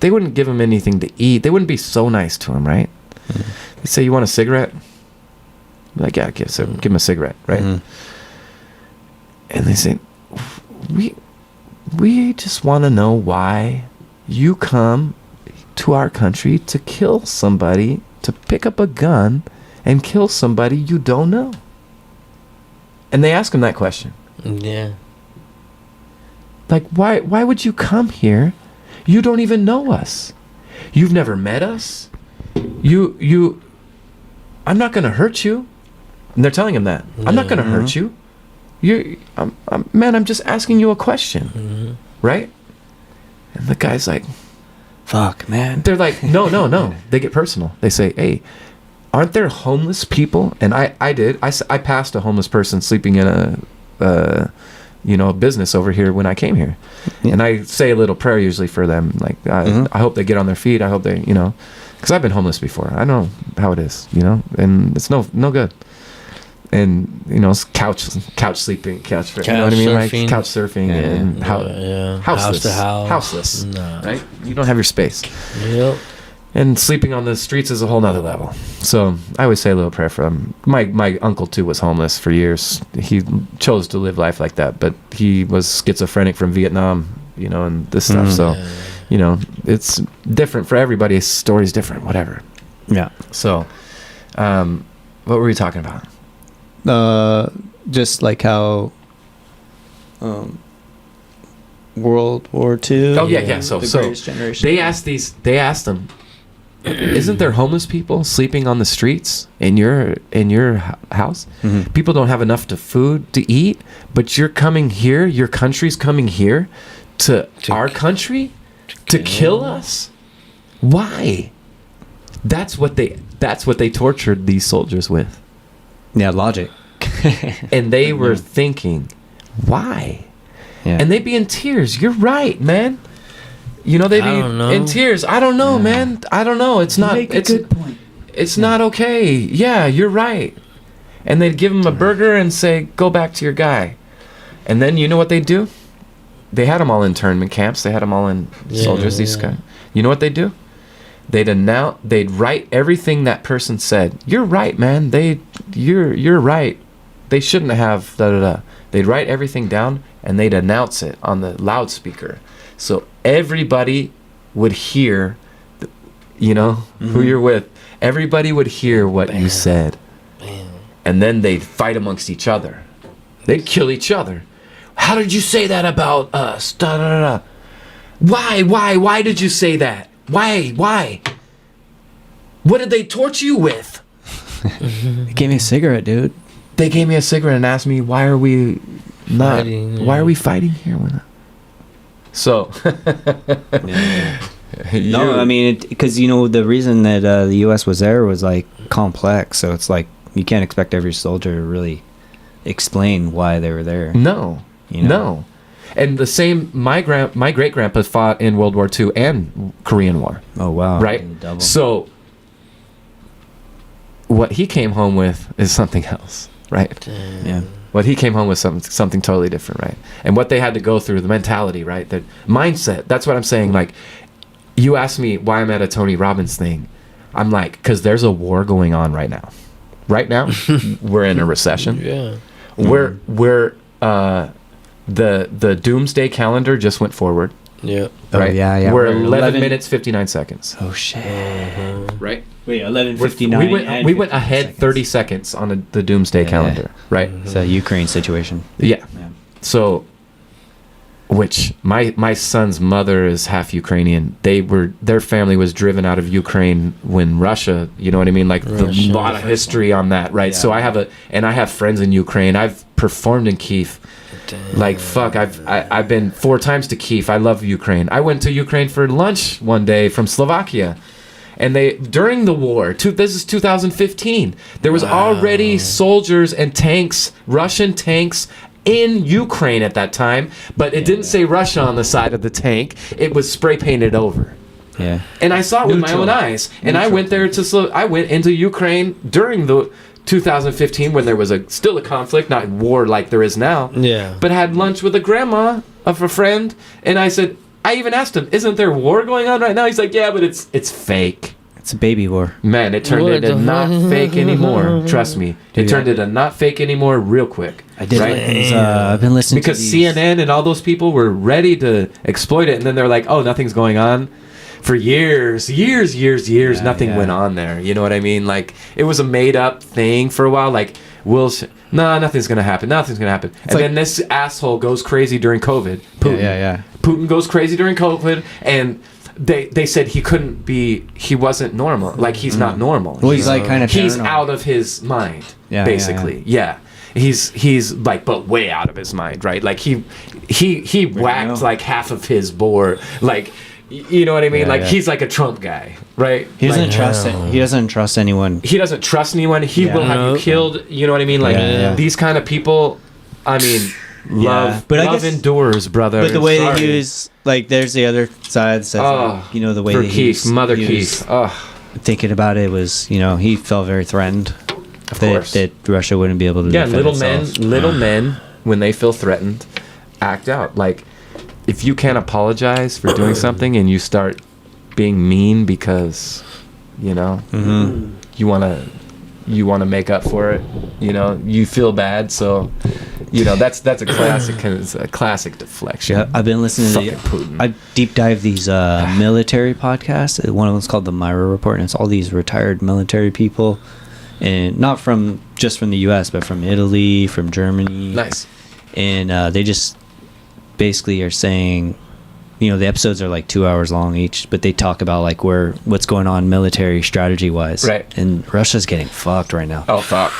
They wouldn't give him anything to eat. They wouldn't be so nice to him, right? They'd say, you want a cigarette? Be like, yeah, give him a cigarette, right? And they say, we just want to know why you come to our country to kill somebody, to pick up a gun and kill somebody you don't know. And they ask him that question. Yeah. Like, why would you come here? You don't even know us. You've never met us. I'm not going to hurt you. And they're telling him that. I'm not going to hurt you. I'm just asking you a question. Right? And the guy's like, fuck, man. They're like, no. They get personal. They say, hey, aren't there homeless people? And I passed a homeless person sleeping in a business over here when I came here. And I say a little prayer usually for them. Like, I hope they get on their feet. I hope they, because I've been homeless before. I know how it is, and it's no good. And, it's couch sleeping, you know what I mean? Like couch surfing and houseless. Houseless. No. Right? You don't have your space. Yep. And sleeping on the streets is a whole nother level. So I always say a little prayer for him. My uncle, too, was homeless for years. He chose to live life like that, but he was schizophrenic from Vietnam, and this stuff. So, it's different for everybody. His story's different, whatever. Yeah. So, what were we talking about? Just like how World War II. Oh yeah. So The so Greatest Generation. they asked them, isn't there homeless people sleeping on the streets in your house? Mhm. People don't have enough food to eat, but you're coming here. Your country's coming here to our country to kill us. Why? That's what they tortured these soldiers with. Yeah, logic. And they were thinking, why? Yeah. And they'd be in tears. You're right, man. You know, they'd I be don't know. in tears. I don't know, man. I don't know. It's not. make a It's good point. It's not okay. Yeah, you're right. And they'd give him a burger and say, "Go back to your guy." And then you know what they'd do? They had them all in internment camps. They had them all in soldiers. These guys. You know what they'd do? They'd write everything that person said. You're right, man. You're right. They shouldn't have da da da. They'd write everything down and they'd announce it on the loudspeaker, so everybody would hear, who you're with. Everybody would hear what you said, and then they'd fight amongst each other. They'd kill each other. How did you say that about us? Da da da. Da. Why did you say that? Why? What did they torture you with? They gave me a cigarette, dude. They gave me a cigarette and asked me, why are we not? Fighting, Why yeah. are we fighting here? We're not. So. No, I mean, because the reason that the U.S. was there was like complex, so it's like you can't expect every soldier to really explain why they were there. No. You know? No. And the same, my great grandpa fought in World War II and Korean War. Oh wow! Right? Double. So. What he came home with is something else, right? Yeah. What he came home with something totally different, right? And what they had to go through, the mentality, right? The mindset. That's what I'm saying. Like, you asked me why I'm at a Tony Robbins thing. I'm like, because there's a war going on right now. Right now, we're in a recession. Yeah. We're the doomsday calendar just went forward. Yeah. Oh, Right? yeah. We're 11 minutes 59 seconds. Oh shit! Right? Wait, 11:59. We went ahead 30 seconds on the doomsday calendar. Right? It's a Ukraine situation. Yeah. Yeah. So, which my son's mother is half Ukrainian. Their family was driven out of Ukraine when Russia. You know what I mean? Like a Russia. lot of history on that, right? Yeah. So I have friends in Ukraine. I've performed in Kyiv. Like fuck, I've been 4 times to Kyiv. I love Ukraine. I went to Ukraine for lunch one day from Slovakia. And during the war, this is 2015, there was already soldiers and tanks, Russian tanks, in Ukraine at that time, but it didn't say Russia on the side of the tank. It was spray painted over. Yeah. And I saw it with my Neutral. own eyes. And I went there I went into Ukraine during the 2015 when there was still a conflict, not war like there is now. Yeah. But had lunch with a grandma of a friend, and I even asked him, "Isn't there war going on right now?" He's like, "Yeah, but it's fake." It's a baby war. Man, it turned What into the not fuck? fake anymore. Trust me, it turned into not fake anymore real quick. I did. Right? I've been listening Because to these. CNN and all those people were ready to exploit it, and then they're like, "Oh, nothing's going on." For years, Yeah, nothing yeah. went on there. You know what I mean? Like it was a made up thing for a while. Like nothing's gonna happen. Nothing's gonna happen. And like- then this asshole goes crazy during COVID. Putin. Yeah. Putin goes crazy during COVID, and they said he wasn't normal. Like he's not normal. Well, he's like kind of. He's out of his mind. Yeah, basically. Yeah. He's like, but way out of his mind, right? Like he whacked know. like half of his board, like. You know what I mean? Yeah, like yeah. he's like a Trump guy, right? He doesn't Like, trust it. He doesn't trust anyone. he doesn't trust anyone. He Yeah. will have you killed. You know what I mean? Like Yeah. these kind of people. I mean, love, But I love guess- endures, brother. But the way that Sorry. he was, like, there's the other side. Says, Oh, the way for that he Keith, was, Mother he was Keith. Oh, thinking about it was, he felt very threatened. of course. That Russia wouldn't be able to. Yeah, defend little itself. men, when they feel threatened, act out. Like, if you can't apologize for doing something and you start being mean because, you want to make up for it, you feel bad. So, that's a classic. It's a classic deflection. Yeah, I've been listening to. Fucking Putin. I deep dive these military podcasts. One of them's called the Myra Report, and it's all these retired military people, and not just from the U.S., but from Italy, from Germany. Nice. And they just basically are saying, the episodes are like 2 hours long each, but they talk about like what's going on military strategy wise. Right. And Russia's getting fucked right now. Oh, fucked.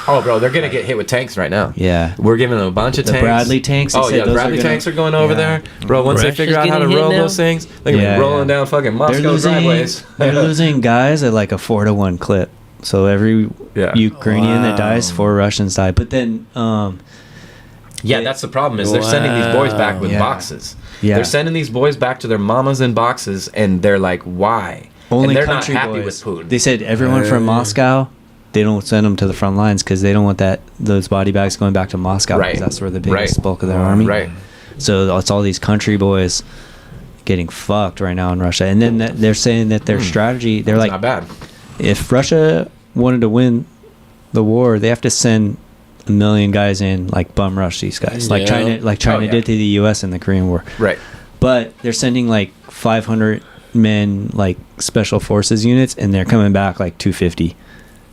Oh, bro, they're gonna get hit with tanks right now. Yeah. We're giving them a bunch of The tanks. Bradley tanks, they Oh said yeah, those Bradley are gonna- tanks are going over Yeah. there, bro. Once Russia's they figure out how to getting hit roll now? those things, they're gonna Yeah, be rolling yeah. down fucking They're Moscow driveways. they're losing guys at like a 4-to-1 clip. So every Yeah. Ukrainian that dies, 4 Russians die. But then, Yeah, that's the problem. Is they're sending these boys back with Yeah. boxes. Yeah. They're sending these boys back to their mamas in boxes, and they're like, why? only and they're not country happy boys. with Putin. They said everyone from Moscow, they don't send them to the front lines because they don't want those body bags going back to Moscow because Right. that's where the biggest Right. bulk of their army. Right. So it's all these country boys getting fucked right now in Russia. And then they're saying that their strategy, they're like, not bad. if Russia wanted to win the war, they have to send 1 million guys in, like bum rush these guys, like Yeah. China yeah. did to the U.S. in the Korean War. Right. But they're sending like 500 men, like special forces units, and they're coming back like 250.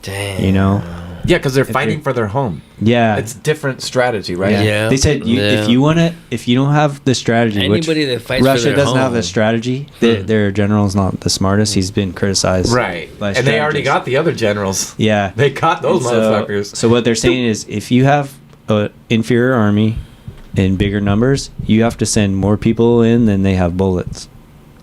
Damn. You know? Yeah, because they're fighting for their home. Yeah. It's different strategy, right? Yeah. Yeah. They said Yeah. if you don't have the strategy, Anybody which that fights for Russia their doesn't have home. the strategy. Their general's not the smartest. He's been criticized. Right. by And they already strategists. got the other generals. Yeah. They got those motherfuckers. So what they're saying is, if you have an inferior army in bigger numbers, you have to send more people in than they have bullets,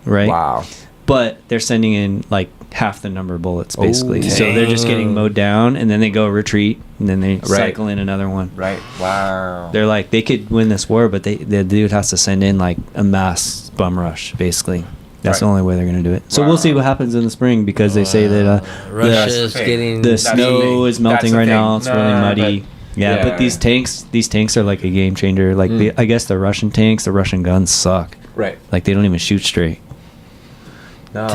right? Wow. But they're sending in like half the number of bullets, basically. Oh, so they're just getting damn. mowed down, and then they go retreat, and then they cycle in another one. Right. Wow. They're like, they could win this war, but the dude has to send in like a mass bum rush, basically. That's the Right. only way they're going to do it. So Wow. we'll see what happens in the spring, because they say that Russia's Hey, getting the That's snow the thing. is melting That's right the now. thing. It's really Nah, muddy. but- Yeah, yeah. but these tanks are like a game changer. Like I guess the Russian tanks, the Russian guns suck. Right. Like they don't even shoot straight. No.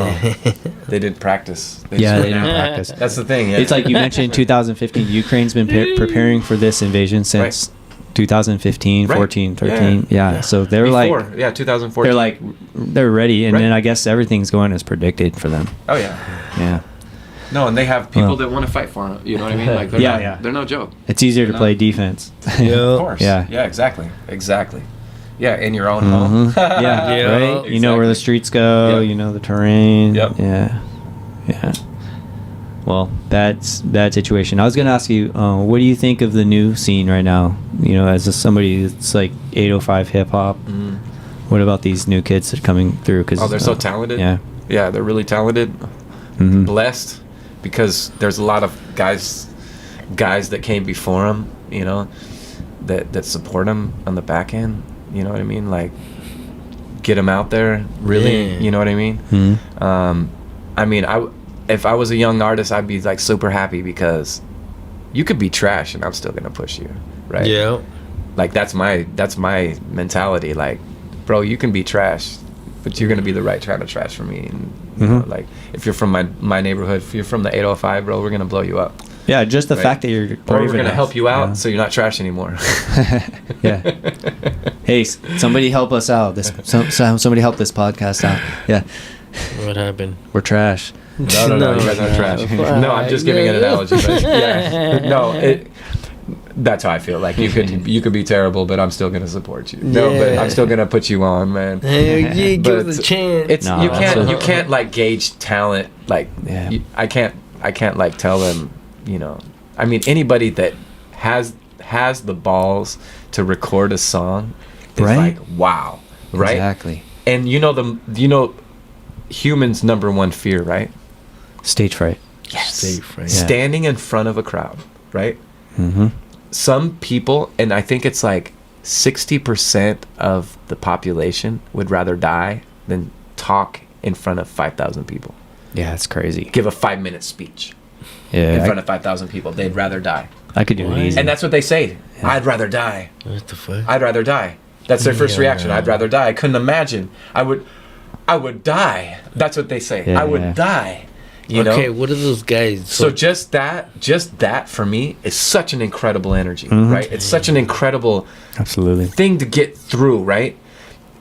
They didn't practice. They Yeah, just they went didn't out. practice. That's the thing. Yeah. It's like you mentioned in 2015, Ukraine's been preparing for this invasion since 2015, Right. 14, 13. Yeah. So they're Before. like, Yeah, 2014. they're ready. And Right. then I guess everything's going as predicted for them. Oh yeah. Yeah. No, and they have people Well. that want to fight for them. You know what I mean? Like they're Yeah, not, yeah. they're no joke. It's easier to No. play defense. Of course. Yeah. Yeah. Exactly. Exactly. Yeah, in your own Mhm. home. Yeah, Yeah. right. You know where the Exactly. streets go. Yep. You know the terrain. Yep. Yeah, yeah. Well, that's bad situation. I was gonna ask you, what do you think of the new scene right now? You know, as somebody that's like 805 hip hop. What about these new kids that are coming through? Cause, Oh, they're so talented. Yeah. Yeah, they're really talented. Mhm. Blessed, because there's a lot of guys that came before them. You know, that support them on the back end. You know what I mean? Like, get them out there. Really. Yeah. You know what I mean? Mhm. I mean, if I was a young artist, I'd be like super happy, because you could be trash and I'm still gonna push you, right? Yeah. Like that's my mentality. Like, bro, you can be trash, but you're gonna be the right kind of trash for me. And you know, like, if you're from my neighborhood, if you're from the 805, bro, we're gonna blow you up. Yeah, just the Right. fact that you're Or brave we're gonna enough, help you out, yeah. so you're not trash anymore. Yeah. Hey, somebody help us out. Somebody help this podcast out. Yeah, What happened? we're trash. No, you guys are trash. No, I'm just giving an analogy. But yeah, no, that's how I feel. Like you could be terrible, but I'm still gonna support you. No, but I'm still gonna put you on, man. Hey, yeah, give But us a chance. It's No, you that's can't like gauge talent. Like Yeah. I can't like tell them. You know, I mean, anybody that has the balls to record a song is Right. like, wow, right? Exactly. And you know humans' number one fear, right? Stage fright. Stay friends. Yeah. Standing in front of a crowd, right? Mm-hmm. Some people, and I think it's like 60% of the population would rather die than talk in front of 5,000 people. Yeah, it's crazy. Give a 5-minute speech Yeah, in front of 5,000 people. They'd rather die. I could do What? it easy. And that's what they say. I'd rather die. What the fuck? I'd rather die. That's their first Yeah. reaction. I'd rather die. I couldn't imagine. I would die. That's what they say. Yeah, I would yeah. die. You know? Okay, what are those guys? So just that for me is such an incredible energy, Mhm. right? It's such an incredible Absolutely. thing to get through, right?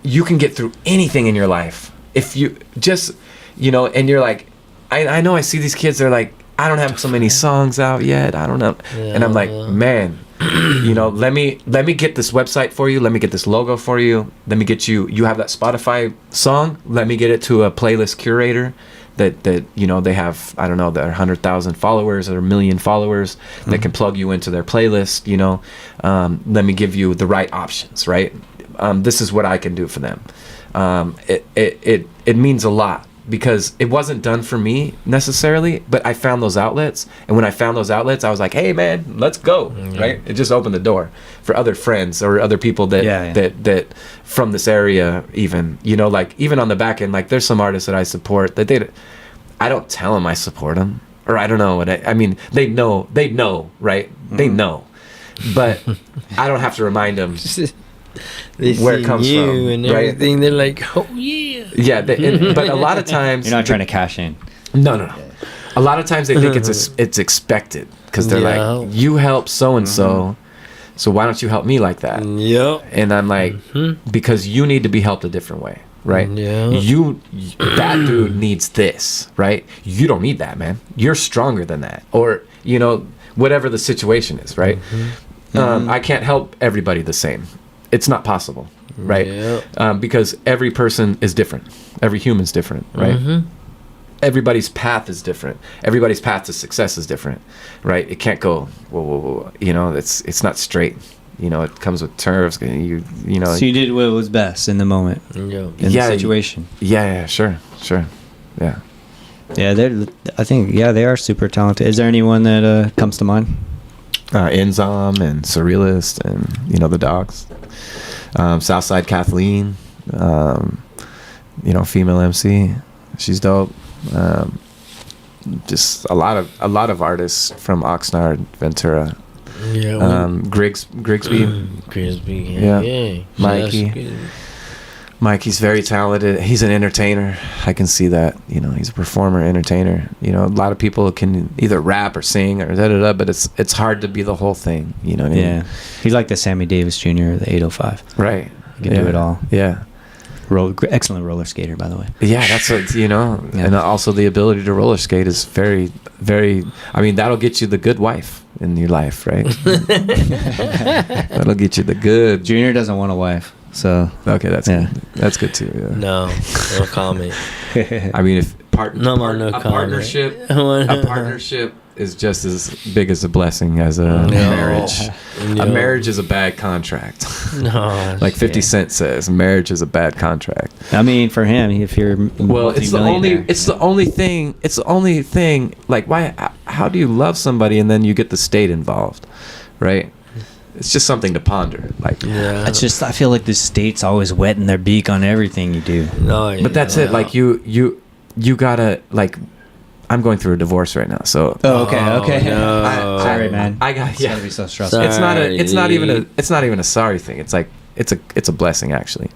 You can get through anything in your life if you just, and you're like, I know I see these kids, they're like, I don't have so many songs out yet. I don't know. And I'm like, Yeah. man, you know, let me get this website for you. Let me get this logo for you. Let me get you. You have that Spotify song. Let me get it to a playlist curator. That you know, they have, I don't know, they're 100,000 followers or 1 million followers that can plug you into their playlist. You know, let me give you the right options. Right. This is what I can do for them. It means a lot, because it wasn't done for me necessarily, but I found those outlets, and when I found those outlets, I was like, hey man, let's go. Right. It just opened the door for other friends or other people that from this area, even, you know, like even on the back end, like there's some artists that I support that I don't tell them I support them, or I don't know what I mean, they know, right? They know, but I don't have to remind them They where see it comes you from, and right? everything. They're like, oh yeah. Yeah, but a lot of times You're not trying to cash in. No. A lot of times they think it's expected, because they're like, you help so and so why don't you help me like that? Yep. And I'm like, because you need to be helped a different way, right? Yeah. That dude needs this, right? You don't need that, man. You're stronger than that, or you know, whatever the situation is, right? I can't help everybody the same. It's not possible, right? Yeah. Because every person is different. Every human's different, right? Everybody's path is different. Everybody's path to success is different, right? It can't go, whoa, you know, it's not straight. You know, it comes with curves. You know. So you did what was best in the moment, Yeah. in the situation. Yeah, sure, yeah. Yeah, I think they are super talented. Is there anyone that comes to mind? Enzom and Surrealist, and you know, the Dogs. Southside Kathleen, you know, female MC, she's dope. Just a lot of artists from Oxnard, Ventura. Yeah. Grigsby, yeah. Mikey. Mikey's very talented. He's an entertainer. I can see that. You know, he's a performer, entertainer. You know, a lot of people can either rap or sing or da-da-da, but it's hard to be the whole thing. You know what I mean? Yeah. He's like the Sammy Davis Jr., the 805. Right. He can do it all. Yeah. Excellent roller skater, by the way. Yeah, that's what, you know, Yeah. and also the ability to roller skate is very, very, I mean, that'll get you the good wife in your life, right? That'll get you the good. Junior doesn't want a wife, so. Okay, that's good. That's good too, yeah. No comment. I mean, if a comment. partnership is just as big as a blessing as a marriage. No. A marriage is a bad contract. No. Like 50 Cent says, marriage is a bad contract. I mean, for him, if you're It's the only thing. Like, why? How do you love somebody and then you get the state involved, right? It's just something to ponder. Like, Yeah. It's just, I feel like the state's always wetting their beak on everything you do. No. but that's it. Like, you gotta, like, I'm going through a divorce right now, so. Oh, okay. no. Sorry, man. I got. It's Yeah. gotta be so stressful. Sorry. It's not even a sorry thing. It's like it's a blessing, actually.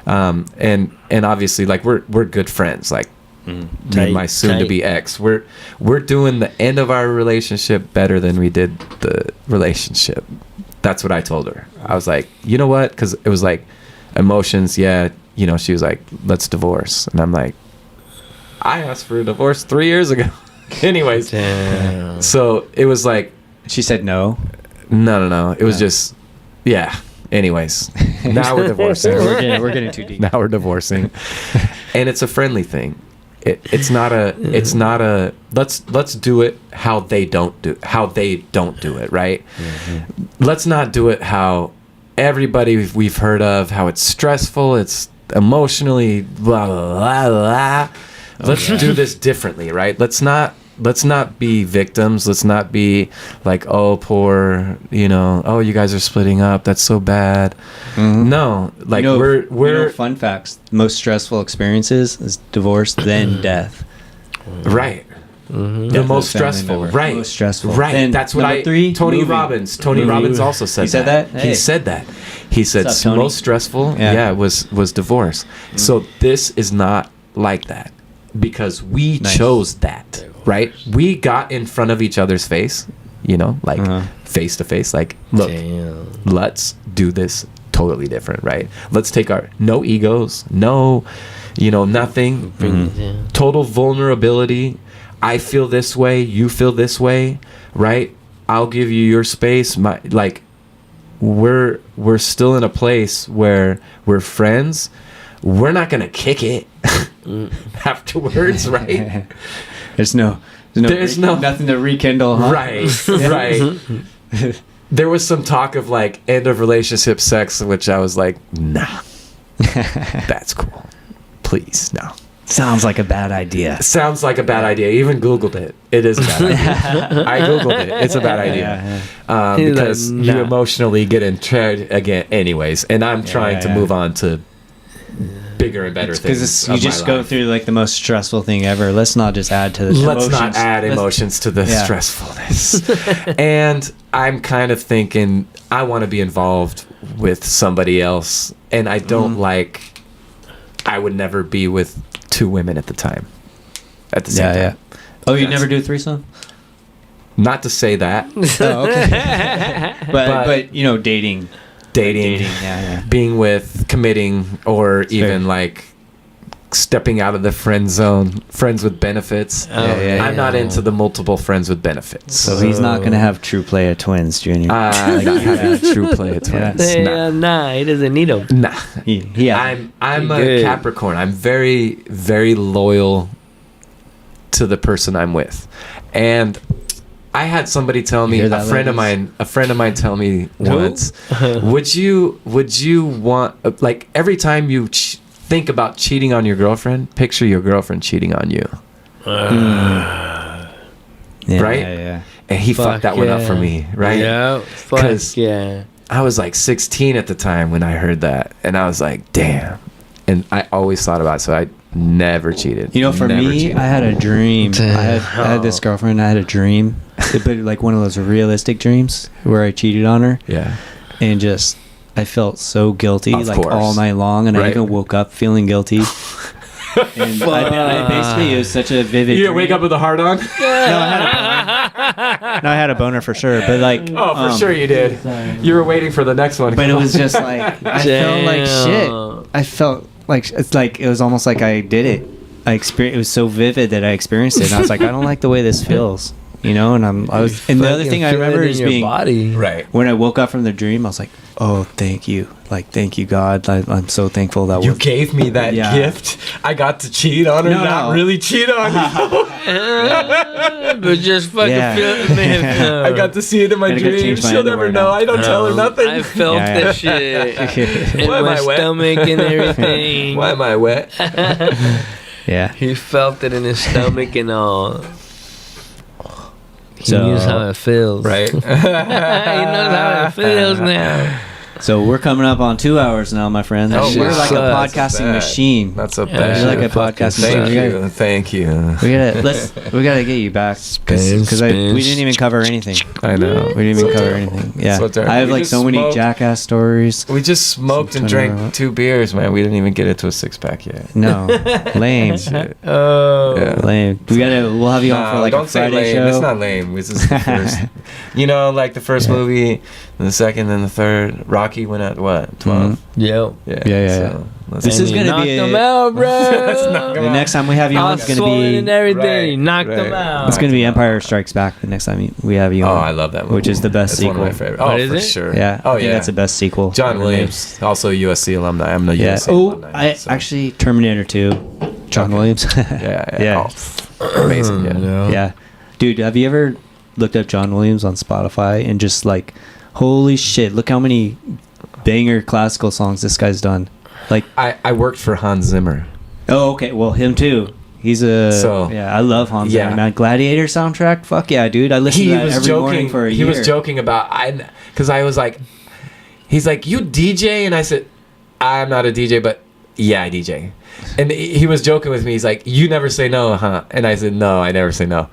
And obviously, like, we're good friends. Like, me and my soon to be ex, we're doing the end of our relationship better than we did the relationship. That's what I told her. I was like, you know what? Because it was like emotions. Yeah, you know. She was like, let's divorce, and I'm like, I asked for a divorce 3 years ago. Anyways, Damn. so it was like, She said no. no. It was just, yeah. Anyways, now we're divorcing. We're getting too deep. Now we're divorcing, and it's a friendly thing. It's not a let's do it how they don't do it, right? Let's not do it how everybody we've heard of, how it's stressful, it's emotionally blah blah blah blah. Let's do this differently, right? Let's not be victims. Let's not be like, oh, poor, you know, oh, you guys are splitting up, that's so bad. No, like, we're fun facts. Most stressful experiences is divorce, then death. right. The most stressful, right? Most stressful, right? Then That's what number 3, Tony movie. Robbins. Tony Robbins also said He said that? Hey. He said that. He said What's up, Tony? most stressful, Yeah. was divorce. So this is not like that, because we chose that, right? We got in front of each other's face, you know, like face to face, like, look, Damn. let's do this totally different, right? Let's take our no egos, no, you know, nothing, total vulnerability. I feel this way, you feel this way, right? I'll give you your space. My like, we're still in a place where we're friends. We're not gonna kick it afterwards, right? There's nothing to rekindle, huh? Right, right. There was some talk of like end of relationship sex, which I was like, nah, that's cool. Please, no. Sounds like a bad idea. Sounds like a bad idea. Even Googled it. It is a bad idea. I Googled it. It's a bad idea. Because like, you nah. emotionally get entrenched again anyways. And I'm trying to move on to bigger and better things. Because you just go through like the most stressful thing ever. Let's not just add to the Let's emotions. not add emotions to the stressfulness. And I'm kind of thinking I want to be involved with somebody else. And I don't like, I would never be with 2 women at the time. At the same time. Yeah. Oh, you never do a threesome? Not to say that. Oh, okay. but you know, dating, being with, committing, or even like stepping out of the friend zone, friends with benefits. I'm not into the multiple friends with benefits. So he's not going to have true play of twins, Junior. Not having a true play of twins. Nah, he doesn't need them. Nah. I'm a good. Capricorn. I'm very, very loyal to the person I'm with. And I had somebody tell me, a friend of mine tell me once, would you want, like, every time you think about cheating on your girlfriend, picture your girlfriend cheating on you. Right? Yeah. And he fucked that one up for me, right? Yeah. Fuck yeah. I was like 16 at the time when I heard that, and I was like, damn. And I always thought about it, so I never cheated. You know, for me, cheated. I had a dream. I had this girlfriend. I had a dream, but like one of those realistic dreams where I cheated on her. Yeah. And just, I felt so guilty, Of like course. all night long, and I Right. even woke up feeling guilty. And I basically, it was such a vivid. You dream. wake up with a heart on? No, I had a boner for sure, but like, Oh, for sure you did. You were waiting for the next one. But it was just like I felt like shit. I felt like it was almost like I did it. It was so vivid that I experienced it, and I was like, I don't like the way this feels, you know. And I was, and the other thing I remember is your being body. Right. when I woke up from the dream, I was like, oh, thank you, thank you, God. I'm so thankful that You gave me that gift. I got to cheat on her, not really cheat on you. But just fucking feel, man. I got to see it in my Gotta go dreams. change my She'll never underwear know. now. I don't tell her nothing. I felt Yeah. the shit in Why am my I wet? stomach and everything. Why am I wet? Yeah. He felt it in his stomach and all. He So- knows how it feels. Right. He knows how it feels now. So we're coming up on 2 hours now, my friends. Oh, we're wow. like a That's podcasting bad. machine. That's a Yeah. bad. You're like a podcasting machine. Thank you. We gotta get you back because we didn't even cover anything. I know. We didn't even cover anything. Yeah, So terrible. I have We like just so many smoked. jackass stories. We just smoked and drank 2 beers, man. We didn't even get it to a 6-pack yet. No, lame, Oh. Yeah. lame. We'll have you on for like don't a say Friday lame. show. It's not lame. This is the first. You know, like the first movie, and the second, and the third. Rocky went at what? 12. Yep. Yeah. This is gonna knocked be them out, bro. the next time we have you on. All It's gonna swollen be and everything. Right, Knocked right. them out. it's gonna be Empire Strikes Back. The next time we have you Oh, on. I love that movie. Which is the best It's sequel. one of my favorite. What Oh, is for it? sure. Yeah. Oh, I think yeah. that's the best sequel. John ever Williams, also USC alumni. I'm no made. Yeah. USC Oh, alumni. so- actually Terminator 2. John Williams. Yeah. Yeah. Oh, amazing. Yeah. Yeah. Dude, have you ever looked up John Williams on Spotify and just like, holy shit, look how many banger classical songs this guy's done. Like, I worked for Hans Zimmer. oh, okay, well, him too. He's I love Hans Yeah. Zimmer, man. Gladiator soundtrack, fuck yeah, dude. I listen to that every morning for a year. He was joking about because I was like, he's like, you DJ, and I said, I'm not a DJ, but yeah, I DJ. And he was joking with me. He's like, you never say no, huh? And I said, no, I never say no.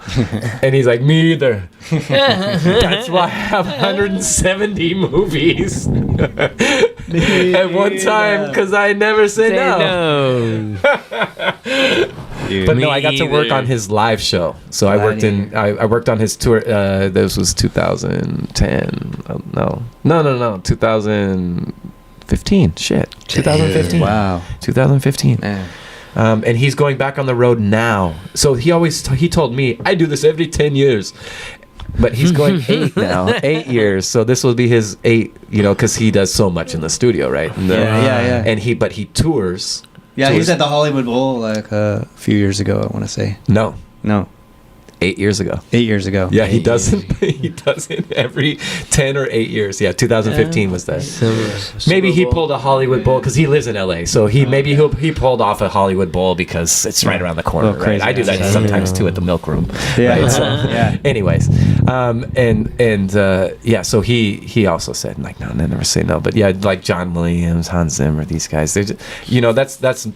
And he's like, me either. That's why I have 170 movies at one time, because I never say no. Dude. But Me no, I got to work either. on his live show. So I worked on his tour. This was 2010. No, 2015. Shit, 2015. Wow. 2015. Man. And he's going back on the road now. So he told me, I do this every 10 years. but he's going 8 now, 8 years. So this will be his 8, because he does so much in the studio, right? Yeah. And he tours. Yeah, he tours. was at the Hollywood Bowl like a few years ago, I want to say. No, No, 8 years ago. 8 years ago. Yeah, he does it. He does it every 10 or 8 years. Yeah, 2015 was that. Maybe he pulled a Hollywood Bowl because he lives in LA. So he pulled off a Hollywood Bowl because it's right around the corner. Oh, Right? crazy. I do that sometimes too at the Milk Room. Yeah. Right? So, Yeah. Anyways, so he also said like no, never say no. But yeah, like John Williams, Hans Zimmer, these guys. They're just,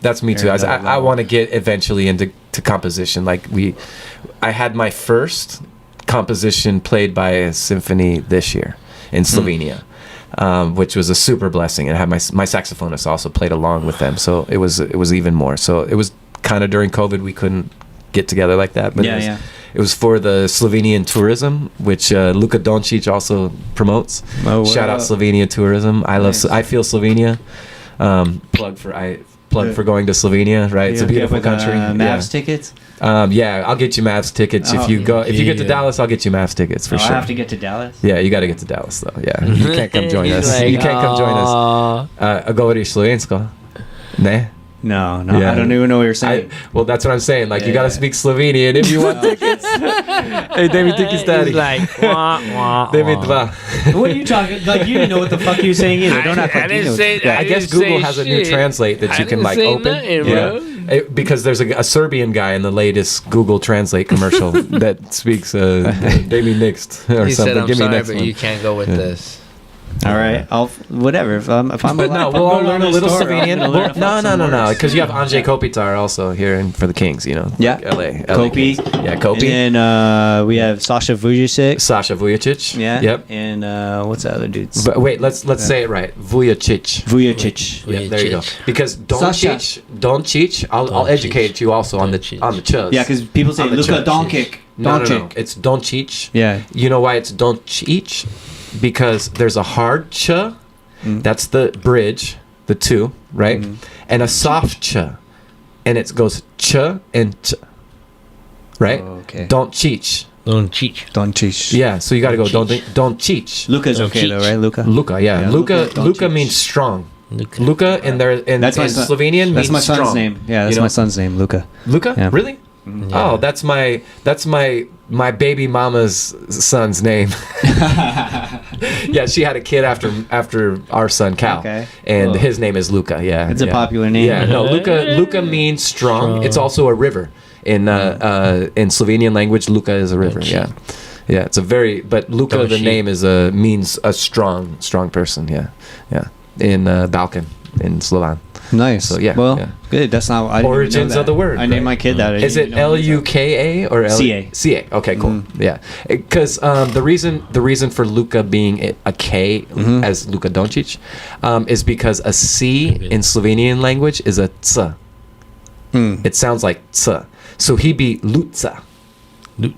that's me too. I want to get eventually into composition. Like I had my first composition played by a symphony this year in Slovenia, which was a super blessing. And I had my saxophonist also played along with them, so it was even more. So it was kind of during COVID we couldn't get together like that, but it was for the Slovenian tourism, which Luka Doncic also promotes. Shout out Slovenia tourism. I feel Slovenia. Plug for going to Slovenia, right? It's a beautiful country. Mavs tickets. I'll get you Mavs tickets if you go. If you get to Dallas, I'll get you Mavs tickets for sure. I have to get to Dallas. Yeah, you got to get to Dallas though. Yeah, you can't come join us. You can't come join us. Govoriš slovensko? Ne? No, Yeah. I don't even know what you're saying. Well, that's what I'm saying. Like, you got to speak Slovenian if you want tickets. Hey, David, tickets, daddy. He's like, wah, wah, David, wah. What are you talking? Like, you didn't know what the fuck you were saying either. Don't act like you know. I guess Google has a new translate that you can like open. Because there's a Serbian guy in the latest Google Translate commercial that speaks David Next or He something. said, I'm Give me sorry, next but one. you can't go with this. All right, I'll whatever. If I'm But alive, no, I'm we'll all gonna learn a little store, I'm Slovenian. gonna learn No, because you have Andrzej Kopitar also here for the Kings, Yeah. LA Kopi. Kings. Yeah, Kopi. And then we have Sasha Vujicic. Sasha Vujacic. Yeah. Yep. And what's the other dude's? But wait, let's say it right. Vujacic. Vujicic. Yeah, there you go. Because Sasha. Doncic, I'll educate you also on the chuz. Yeah, because people say On the Luka chuz. Doncic. No, it's Doncic. Yeah. You know why it's Doncic? Because there's a hard ch, that's the bridge, the two, right? And a soft ch, and it goes ch and ch, right? Oh, okay. Doncic. Doncic. Yeah, so you got to go Doncic. Luka's okay though, right? Luka. Luka, yeah. Yeah, Luka Luka means strong. Luka in That's my son- Slovenian That's means my son's strong. name. Yeah, that's my son's name, Luka. Luka? Yeah. Really? Oh, that's my baby mama's son's name. Yeah, she had a kid after our son Cal, Okay. and his name is Luka. Yeah, It's a popular name. Yeah, no, Luka means strong. It's also a river in Slovenian language. Luka is a river. Yeah, it's a but Luka the name means a strong person. Yeah, in Balkan in Slovan. Nice. So, yeah, Well, yeah. good. That's not I didn't even know Origins that. of the word. I named my kid that. I Is didn't it even know that. Luka or CA? CA. Okay, cool. Yeah, because the reason for Luka being a K as Luka Doncic is because a C in Slovenian language is a ц. It sounds like ц. So he'd be Luca. In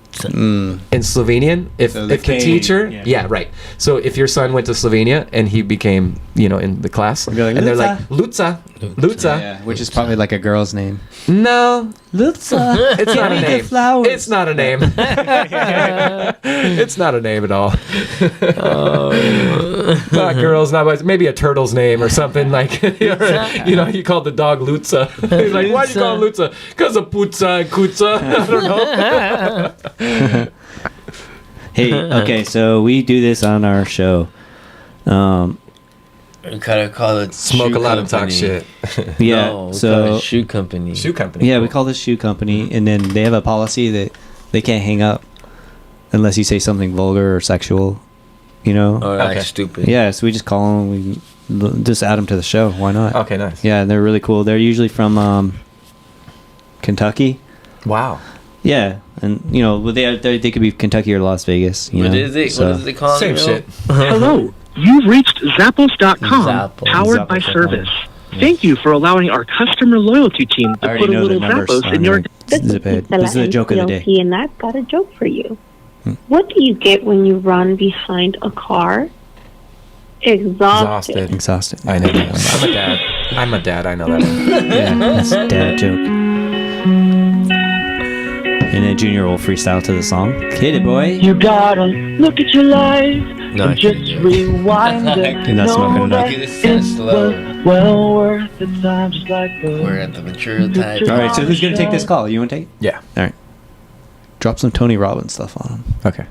Slovenian, if So the the K, teacher, yeah. right. So if your son went to Slovenia and he became, in the class, Be like, and they're Luca. like Luca, Yeah, which is probably like a girl's name. no, Luca. it's not a me the name. flowers. It's not a name. It's not a name at all. Not girls, not boys. Maybe a turtle's name or something like. You call the dog Lutza. He's like, why do you call him Lutza? Because of putza and kutza. I don't know. Hey, okay, so we do this on our show. We gotta call it Smoke shoe a lot and talk company. shit. Yeah, No, we call so it shoe company. Shoe company. yeah, we call this shoe company, and then they have a policy that they can't hang up unless you say something vulgar or sexual. Or like Okay. stupid. Yeah, so we just call them. We just add them to the show. Why not? Okay, nice. Yeah, and they're really cool. They're usually from Kentucky. Wow. Yeah, and they could be Kentucky or Las Vegas. What is it? So- What is it called? Same shit. Hello, you've reached Zappos.com, Zappos. powered by Zappos.com. Service. Thank you for allowing our customer loyalty team I to already put a know the little numbers Zappos on in your... here. This is a joke of the day. And I've got a joke for you. What do you get when you run behind a car? Exhausted. Exhausted. I know that one. I'm a dad. I know that one. Yeah, that's a dad joke. And then Junior will freestyle to the song. Hit it, boy. You gotta look at your life No, I and just can't do it. rewind it. You're not smoking enough. That Dude, this is kinda it slow. was well worth the time, just like the. We're at the mature type. All right, so who's going to take this call? You want to take it? Yeah. All right. Drop some Tony Robbins stuff on him. Okay.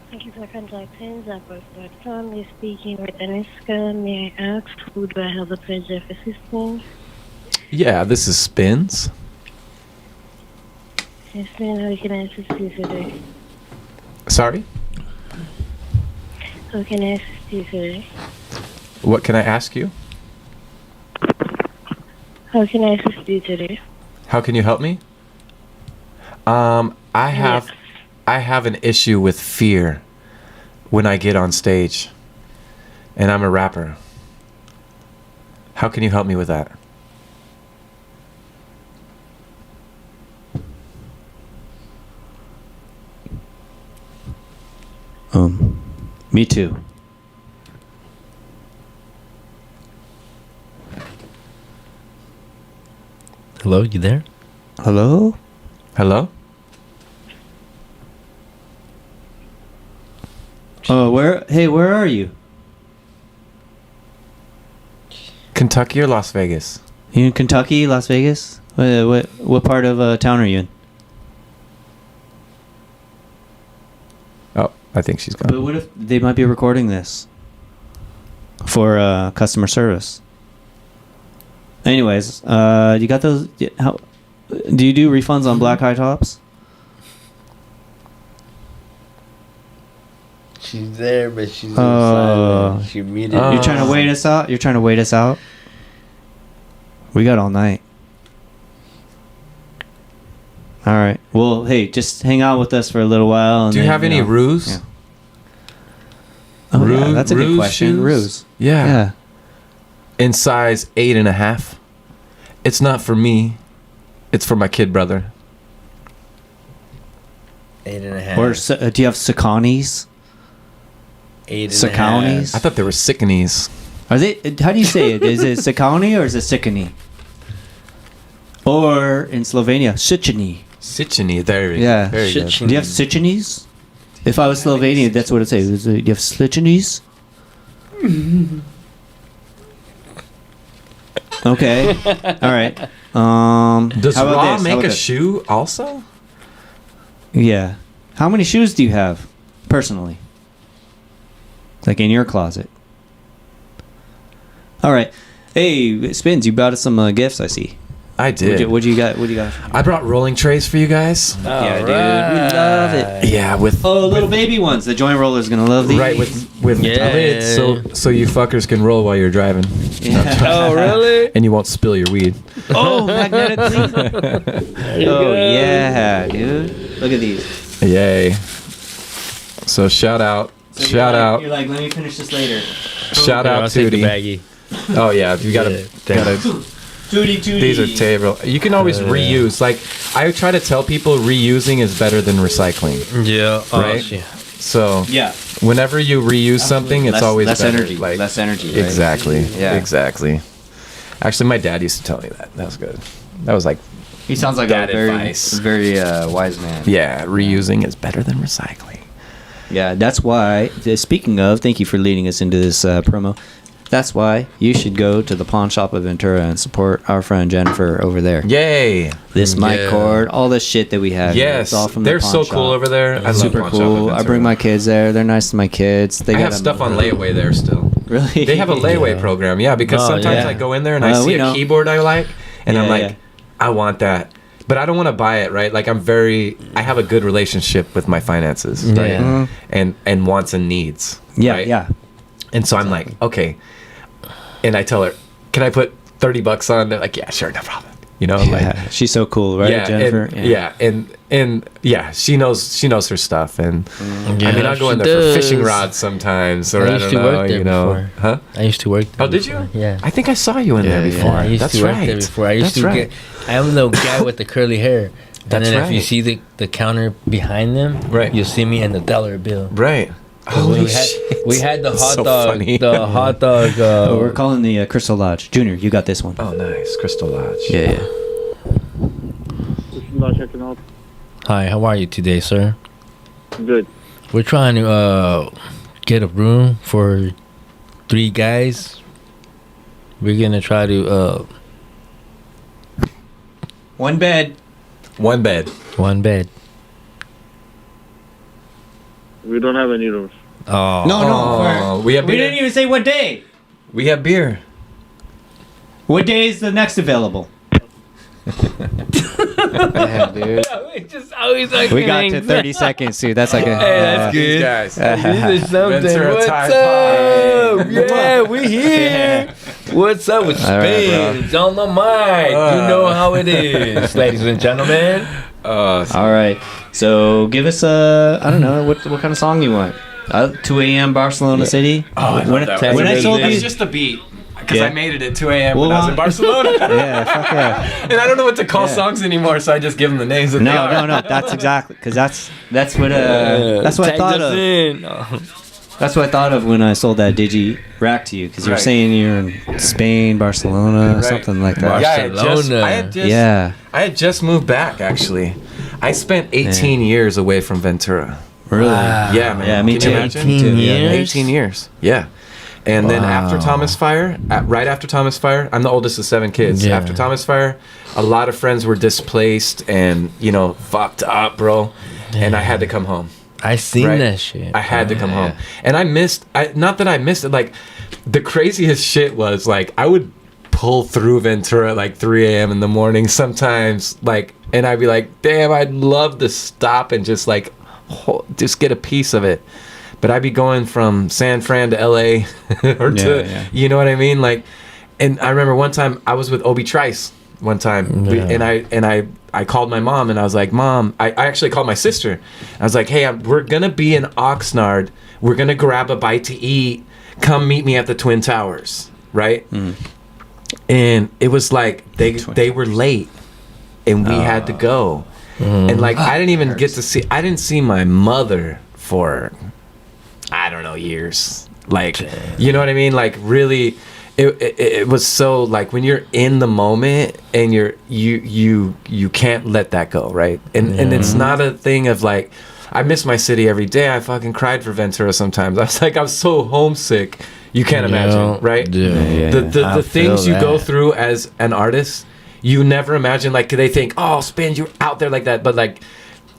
Thank you for contacting Zappos.com. You're speaking with Aniska. May I ask who do I have the pleasure of assisting? Yeah, this is Spins. Yes, ma'am. How can I assist you today? Sorry? How can I assist you today? What can I ask you? How can I assist you today? How can you help me? I have an issue with fear when I get on stage. And I'm a rapper. How can you help me with that? Me too. Hello, you there? Hello? Hello? Where are you? Kentucky or Las Vegas? You in Kentucky, Las Vegas? What part of town are you in? Oh, I think she's gone. But what if they might be recording this for customer service? Anyways, you got those? How do you do refunds on black high tops? She's there, but she's silent. She muted. You're trying to wait us out? You're trying to wait us out? We got all night. All right. Well, hey, just hang out with us for a little while. And Do you then, have any know. ruse? Yeah. Oh, yeah, that's a good Ruse question. shoes? Ruse. Yeah. Yeah. In size 8.5. It's not for me. It's for my kid brother. 8.5. Or do you have Saucony's? 8.5. Saucony's? I thought they were Sickanies. Are they? How do you say it? Is it Saucony or is it Saucony? Or in Slovenia, Sichany. Sichany, there Yeah. Very good. Do you have Sichanys? If I was Slovenian, that's what it'd say. Do you have Slichanys? Okay. All right. Does how about Raw this? How make about a this? shoe also? Yeah. How many shoes do you have, personally? Like in your closet? All right. Hey, Spins, you brought us some gifts, I see. I did. What you got? What do you got? I brought rolling trays for you guys. Yeah, dude. We love it. Yeah, with little baby ones. The joint roller's gonna love these. right with Yeah. lids, so you fuckers can roll while you're driving. Yeah. Oh, really? And you won't spill your weed. Oh, magnetically. Oh yeah, dude. Look at these. Yay. So shout out. So Shout out. You're like, let me finish this later. Shout Here, out I'll take the Tootie. baggie. Oh yeah, you gotta Yeah, gotta Tootie tootie. these are terrible. You can always reuse. Like I try to tell people reusing is better than recycling. Yeah. Right? Yeah. So Yeah. whenever you reuse something, it's Less- always less better. energy. Like, Less energy. Right? Exactly. Yeah. Exactly. Actually, my dad used to tell me that. That was good. That was like, He sounds like Dad a very, advice. very wise man. yeah, reusing is better than recycling. Yeah, that's why. Speaking of, thank you for leading us into this promo. That's why you should go to the pawn shop of Ventura and support our friend Jennifer over there. Yay! This mic Yeah. cord, all this shit that we have. here, Yes, it's all from they're the pawn so shop. cool over there. I love Super Pawn Shop cool. of I bring Ventura. my kids there. They're nice to my kids. They I got have stuff on layaway there still. Really? They have a layaway program, yeah, because Oh, sometimes yeah. I go in there and I we see a know. keyboard I like, and I'm Yeah, like, yeah. I want that. But I don't want to buy it, right? Like I have a good relationship with my finances, right? Yeah. And wants and needs. Yeah, right? yeah. And so I'm like, okay. And I tell her, can I put $30 on? They're like, yeah, sure, no problem. You know, Yeah, like, she's so cool, right, yeah, Jennifer? and she knows her stuff, and I Yeah, mean, I'll go she in there for fishing does. rods sometimes, or I I used don't to know, work there you know, before. huh? I used to work there. Oh, did you? before. Yeah. I think I saw you in there Yeah, before. Yeah, I used That's to work right. there before. I used That's to right. I'm the guy with the curly hair. That's and then if you right. see the counter behind them, Right. you'll see me in the dollar bill. Right. We Holy had, shit. we had the That's hot so dog. funny. The hot dog. Oh, we're calling the Crystal Lodge. Junior, you got this one. Oh, nice. Crystal Lodge. Yeah, yeah. This is Lodge, I can help. Hi, how are you today, sir? Good. We're trying to get a room for 3 guys. We're gonna try to One bed. One bed. one bed. We don't have any rooms. Oh No. we have We beer. didn't even say what day. We have beer. What day is the next available? Yeah, dude. It's just always like We got to 30 seconds, dude. That's like a. Hey, that's These good. guys. This is something. Ventura What's Tide up? Yeah, we here. What's up with All right, bro. Spins on the mic? You know how it is, ladies and gentlemen. All right. So give us a. I don't know what kind of song you want. 2 a.m. Barcelona City. Oh, I love when, that when one. I told That's you. just the beat. Because Yeah. I made it at 2 a.m. Well, when I was in Barcelona. Yeah, fuck yeah. And I don't know what to call Yeah. songs anymore, so I just give them the names that they are. No. That's exactly because that's what I thought of. That's what I thought of when I sold that digi rack to you because you were Right. saying you're in Spain, Barcelona, Right. something like that. Yeah, I had just moved back, actually. I spent 18 years away from Ventura. Really? Yeah, man. Yeah, me Can you too. imagine? 18 Yeah. years? 18 years. Yeah. And then after Thomas Fire, right after Thomas Fire, I'm the oldest of 7 kids. Yeah. After Thomas Fire, a lot of friends were displaced and, fucked up, bro. And I had to come home. I seen Right. that shit. I had to come home. And not that I missed it, like, the craziest shit was, like, I would pull through Ventura at, like, 3 a.m. in the morning sometimes, like, and I'd be like, damn, I'd love to stop and just, like, just get a piece of it. But I'd be going from San Fran to LA or you know what I mean? Like, and I remember one time I was with Obi Trice one time and I called my mom and I was like, Mom, I actually called my sister. I was like, hey, we're going to be in Oxnard. We're going to grab a bite to eat. Come meet me at the Twin Towers. Right. And it was like, they were late and we had to go. And like, I didn't see my mother for, I don't know, years. Like, you know what I mean? Like, really, it was so, like, when you're in the moment and you can't let that go, right? And it's not a thing of, like, I miss my city every day. I fucking cried for Ventura sometimes. I was so homesick. You can't imagine, right? The things you go through as an artist, you never imagine. Like, they think, oh, Spin, you're out there like that. But, like,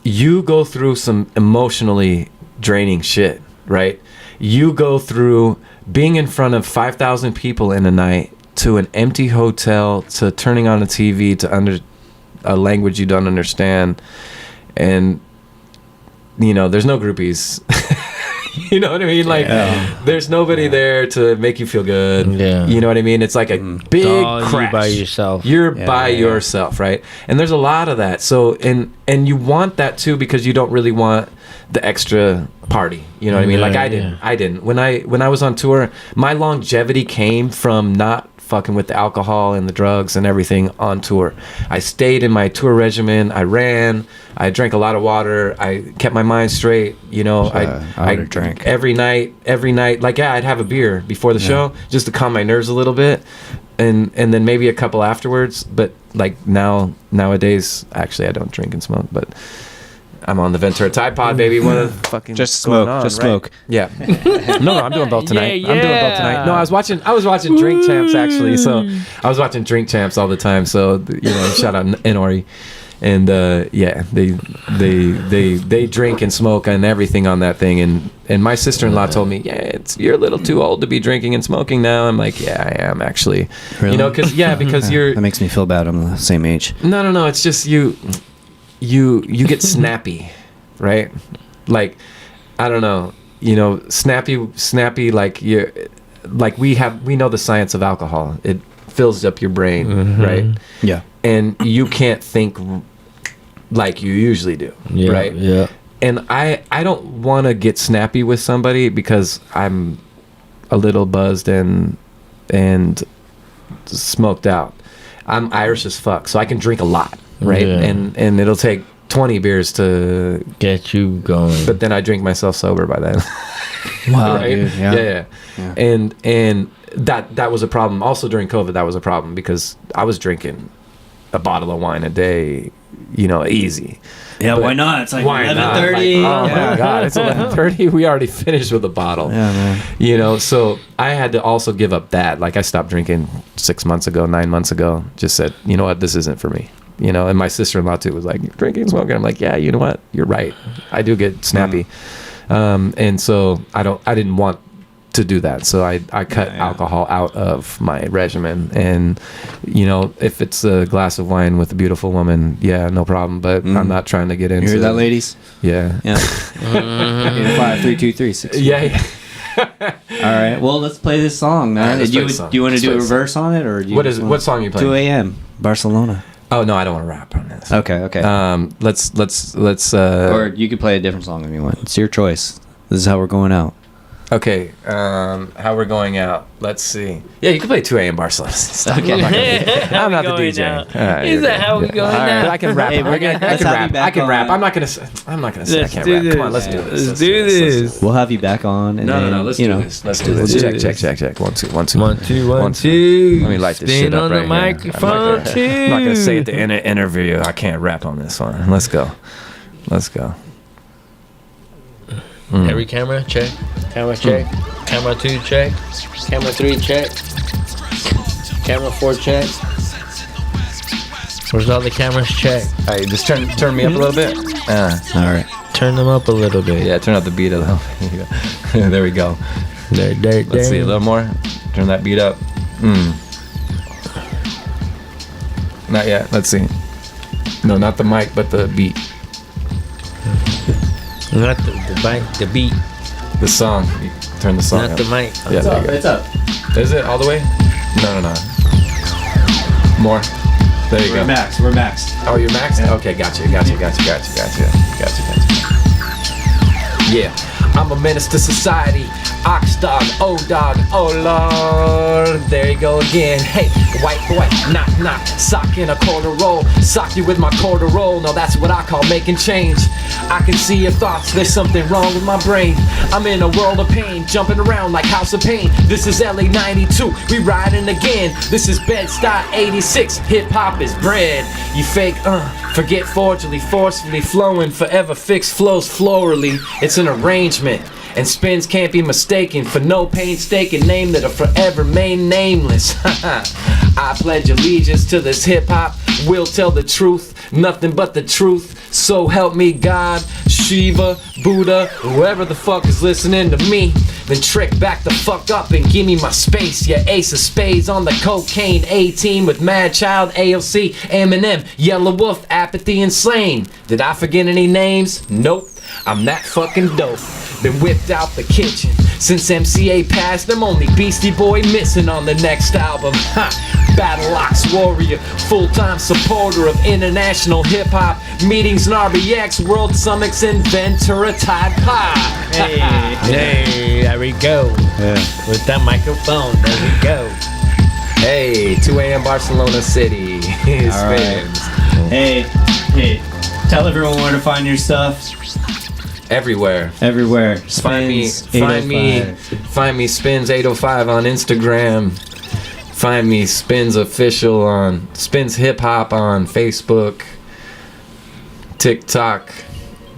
you go through some emotionally draining shit, right? You go through being in front of 5,000 people in a night, to an empty hotel, to turning on a TV to a language you don't understand. And, there's no groupies. You know what I mean? Like, there's nobody there to make you feel good. Yeah. You know what I mean? It's like a big crash. You by yourself. You're by yourself, right? And there's a lot of that. So, and you want that too, because you don't really want the extra party. You know what I mean? Like, I didn't. When I was on tour, my longevity came from not fucking with the alcohol and the drugs and everything on tour. I stayed in my tour regimen. I ran. I drank a lot of water. I kept my mind straight. I drank every night. Like, I'd have a beer before the show just to calm my nerves a little bit, and then maybe a couple afterwards. But like nowadays, actually, I don't drink and smoke, but I'm on the Ventura Tide Pod, baby. What the fucking Just smoke. going on, Just right? smoke. Yeah. No, I'm doing both tonight. Yeah, I'm doing both tonight. No, I was watching Drink Champs, actually. So I was watching Drink Champs all the time. So shout out Inori. And they drink and smoke and everything on that thing. And my sister-in-law told me, you're a little too old to be drinking and smoking now. I'm like, yeah, I am actually. Really? Because you're. That makes me feel bad. I'm the same age. No. It's just you get snappy, right? Like, I don't know, snappy. Like we know the science of alcohol. It fills up your brain, right? Yeah. And you can't think like you usually do, right? Yeah. And I don't want to get snappy with somebody because I'm a little buzzed and smoked out. I'm Irish as fuck, so I can drink a lot, right? Yeah. And it'll take 20 beers to get you going. But then I drink myself sober by then. Wow, right? dude, yeah. And that was a problem. Also during COVID, that was a problem because I was drinking a bottle of wine a day, easy. Yeah, But why not? It's like why not? 11:30. Like, oh my God, it's 11:30. We already finished with a bottle. Yeah, man. So I had to also give up that. Like I stopped drinking 9 months ago. Just said, you know what, this isn't for me. And my sister-in-law too was like, drinking, smoking. I'm like, yeah, you know what, you're right. I do get snappy, and so I didn't want to do that. So I cut alcohol out of my regimen. And if it's a glass of wine with a beautiful woman, yeah, no problem. But I'm not trying to get into. You hear that, ladies? Yeah. 5, 3, 2, 3, 6. Yeah. All right. Well, let's play this song, man. Let's Do play the song. you want to Let's do play a the song. reverse on it, or do you What song are you playing? 2 a.m. Barcelona. Oh no, I don't want to rap on this. Okay. Let's. Or you could play a different song if you want. It's your choice. This is how we're going out. Okay, how we're going out. Let's see. Yeah, you can play 2 a.m. Barcelona. Stop. Okay. I'm not the DJ. Is that how we going out? I can rap. Hey, we're gonna- let's have you back I can rap. on. I'm not gonna say I Let's can't do rap. this. Come on, let's do this. Let's do this. We'll have you back on. And then, Let's you do know, this. Let's do this. do Check, this. check, check, check. 1, 2, 1, 2. 1, 2, 1, 1, 2. Let me light this Spin shit up on right the microphone, here. too. I'm not gonna say at the end of the interview. I can't rap on this one. Let's go. Every camera check. Camera check. Camera 2 check. Camera 3 check. Camera 4 check. Where's all the cameras check? All right, just turn me up a little bit. all right. Turn them up a little bit. Yeah, turn up the beat a little. There we go. There. Let's see a little more. Turn that beat up. Not yet. Let's see. No, not the mic, but the beat. Not the mic, the beat. The song. Turn the song Not up. the mic. Yeah, there you go. It's up. Is it all the way? No. More. There you go. We're maxed. Oh, you're maxed? Yeah. Okay, gotcha. Yeah, I'm a menace to society. Ox dog, oh Lord. There you go again. Hey, white boy, knock, sock in a quarter roll. Sock you with my quarter roll. No, that's what I call making change. I can see your thoughts, there's something wrong with my brain. I'm in a world of pain, jumping around like House of Pain. This is LA 92, we riding again. This is Bed-Stuy 86, hip-hop is bred. You fake, forget forgely, forcefully flowing. Forever fixed flows florally. It's an arrangement. And spins can't be mistaken for no painstaking name that'll forever remain nameless. I pledge allegiance to this hip-hop. Will tell the truth, nothing but the truth. So help me God, Shiva, Buddha, whoever the fuck is listening to me. Then trick back the fuck up and give me my space. Yeah, ace of spades on the cocaine A-team with Mad Child, AOC, Eminem, Yellow Wolf, Apathy, and Slain. Did I forget any names? Nope. I'm that fucking dope. Been whipped out the kitchen. Since MCA passed, I'm only Beastie Boy missing on the next album. Battle Ox warrior, full-time supporter of international hip-hop meetings and RBX, World Summits, inventor of Tide Pod. Hey, there we go. Yeah. With that microphone, there we go. Hey, 2 a.m. Barcelona City. All right. Hey, tell everyone where to find your stuff. Everywhere. Find me Spins 805 on Instagram. Find me Spins Official on Spins Hip Hop on Facebook, TikTok.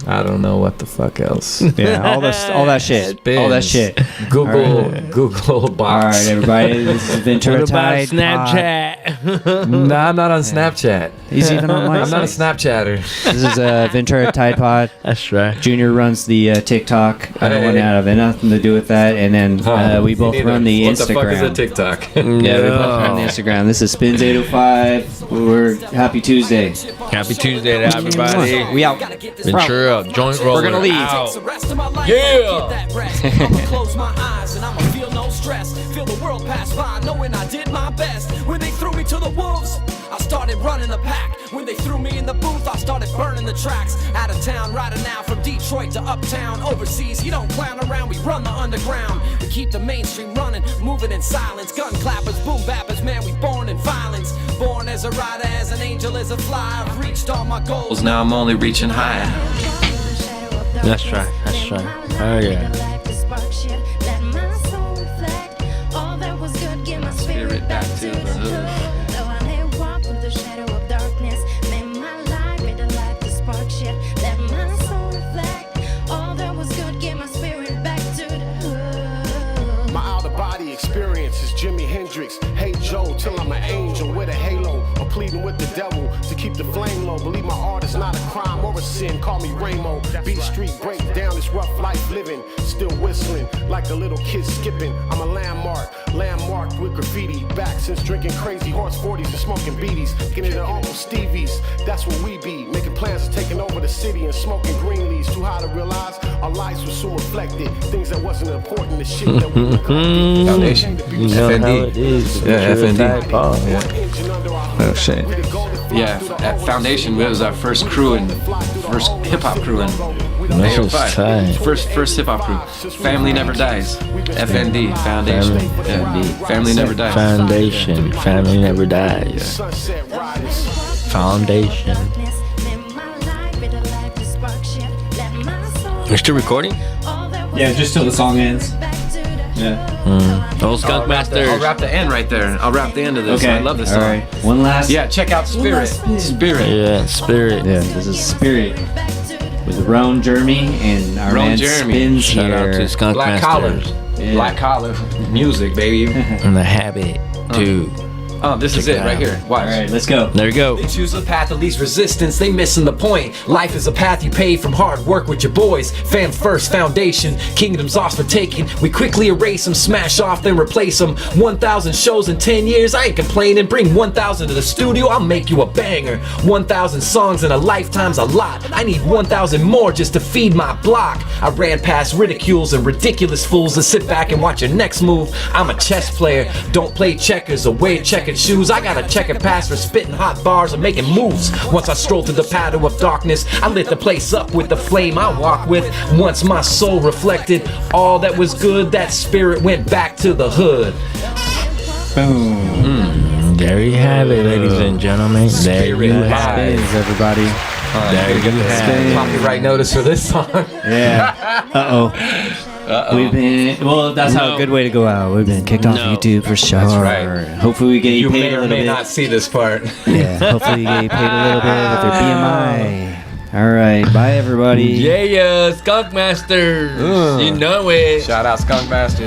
I don't know what the fuck else. Yeah, all that shit. Spins. All that shit. Google Box. All right, everybody. This is Ventura What about Tide Snapchat? No, I'm not on Snapchat. He's even on my I'm not a site. Snapchatter. This is Ventura Tide Pod. That's right. Junior runs the TikTok. I don't want to have nothing to do with that. And then we both run the What Instagram. the fuck is a TikTok? Yeah, we both run the Instagram. This is Spins 805. We're Happy Tuesday. Happy Tuesday to everybody. We out. Ventura, joint roller. We're gonna leave. Out. Yeah. I'ma close my eyes and I'ma feel no stress. Feel the world pass by, knowing I did my best. When they threw me to the wolves, I started running the pack. When they threw me in the booth, I started burning the tracks. Out of town, riding now from Detroit to uptown. Overseas, you don't clown around, we run the underground. We keep the mainstream running, moving in silence. Gun clappers, boom bappers, man, we born in violence. Born as a rider, as an angel, as a fly. I've reached all my goals. Now I'm only reaching higher. That's right. Oh yeah. Spirit back to the hood. Hendrix. Hey Joe, till I'm an angel with a halo. Or pleading with the devil to keep the flame low. Believe my art is not a crime or a sin. Call me Ramo. Beat street, break down this rough life living. Still whistling like a little kid skipping. I'm a landmarked with graffiti. Back since drinking crazy horse 40s and smoking beaties. Getting it at Uncle Stevie's. That's what we be. Making plans of taking over the city and smoking green leaves. Too high to realize our lives were so reflected. Things that wasn't important, the shit that we were collecting. Foundation. You know FND. how it is. Yeah, FND. Oh shit. Yeah, at Foundation, it was our first crew and first hip hop crew in That's just 805. tight. First hip hop crew. Family Never Dies. FND. Foundation. Family. Yeah. Family Never Dies. Foundation. Family never dies. Foundation. You're still recording? Yeah, just till the song ends. Yeah. Old Skunk Masters. I'll wrap the end right there. I'll wrap the end of this. Okay. I love this song. All right. One last. Yeah, check out Spirit. Spirit. Yeah, Spirit. Yeah, this is Spirit with Roan Jeremy and our Roan man Jeremy. Spins Shout out here. to Skunk Black Masters. collar. Yeah. Black collar music, baby. And the habit, too. Oh, this is Check it it right out. here. Watch. All right, let's go. There you go. They choose the path of least resistance, they missing the point. Life is a path you pave from hard work with your boys. Fam first, foundation, kingdoms ours for taking. We quickly erase them, smash off, then replace them. 1,000 shows in 10 years, I ain't complaining. Bring 1,000 to the studio, I'll make you a banger. 1,000 songs in a lifetime's a lot. I need 1,000 more just to feed my block. I ran past ridicules and ridiculous fools to sit back and watch your next move. I'm a chess player, don't play checkers or wear checkered shoes. I got a checkered past for spitting hot bars and making moves. Once I strolled through the paddle of darkness, I lit the place up with the flame I walk with. Once my soul reflected all that was good, that spirit went back to the hood. Boom. There you have it, ladies and gentlemen. There you have it. Spins, everybody. There you have it. Copyright notice for this song. Yeah. We've been, well, that's how a good way to go out. We've been kicked off No. YouTube for sure. right. Hopefully we get you You paid may a or little may bit. not see this part. Yeah, hopefully you get paid a little bit with your BMI. All right, bye everybody. Yeah, Skunk Masters. You know it. Shout out Skunk Master.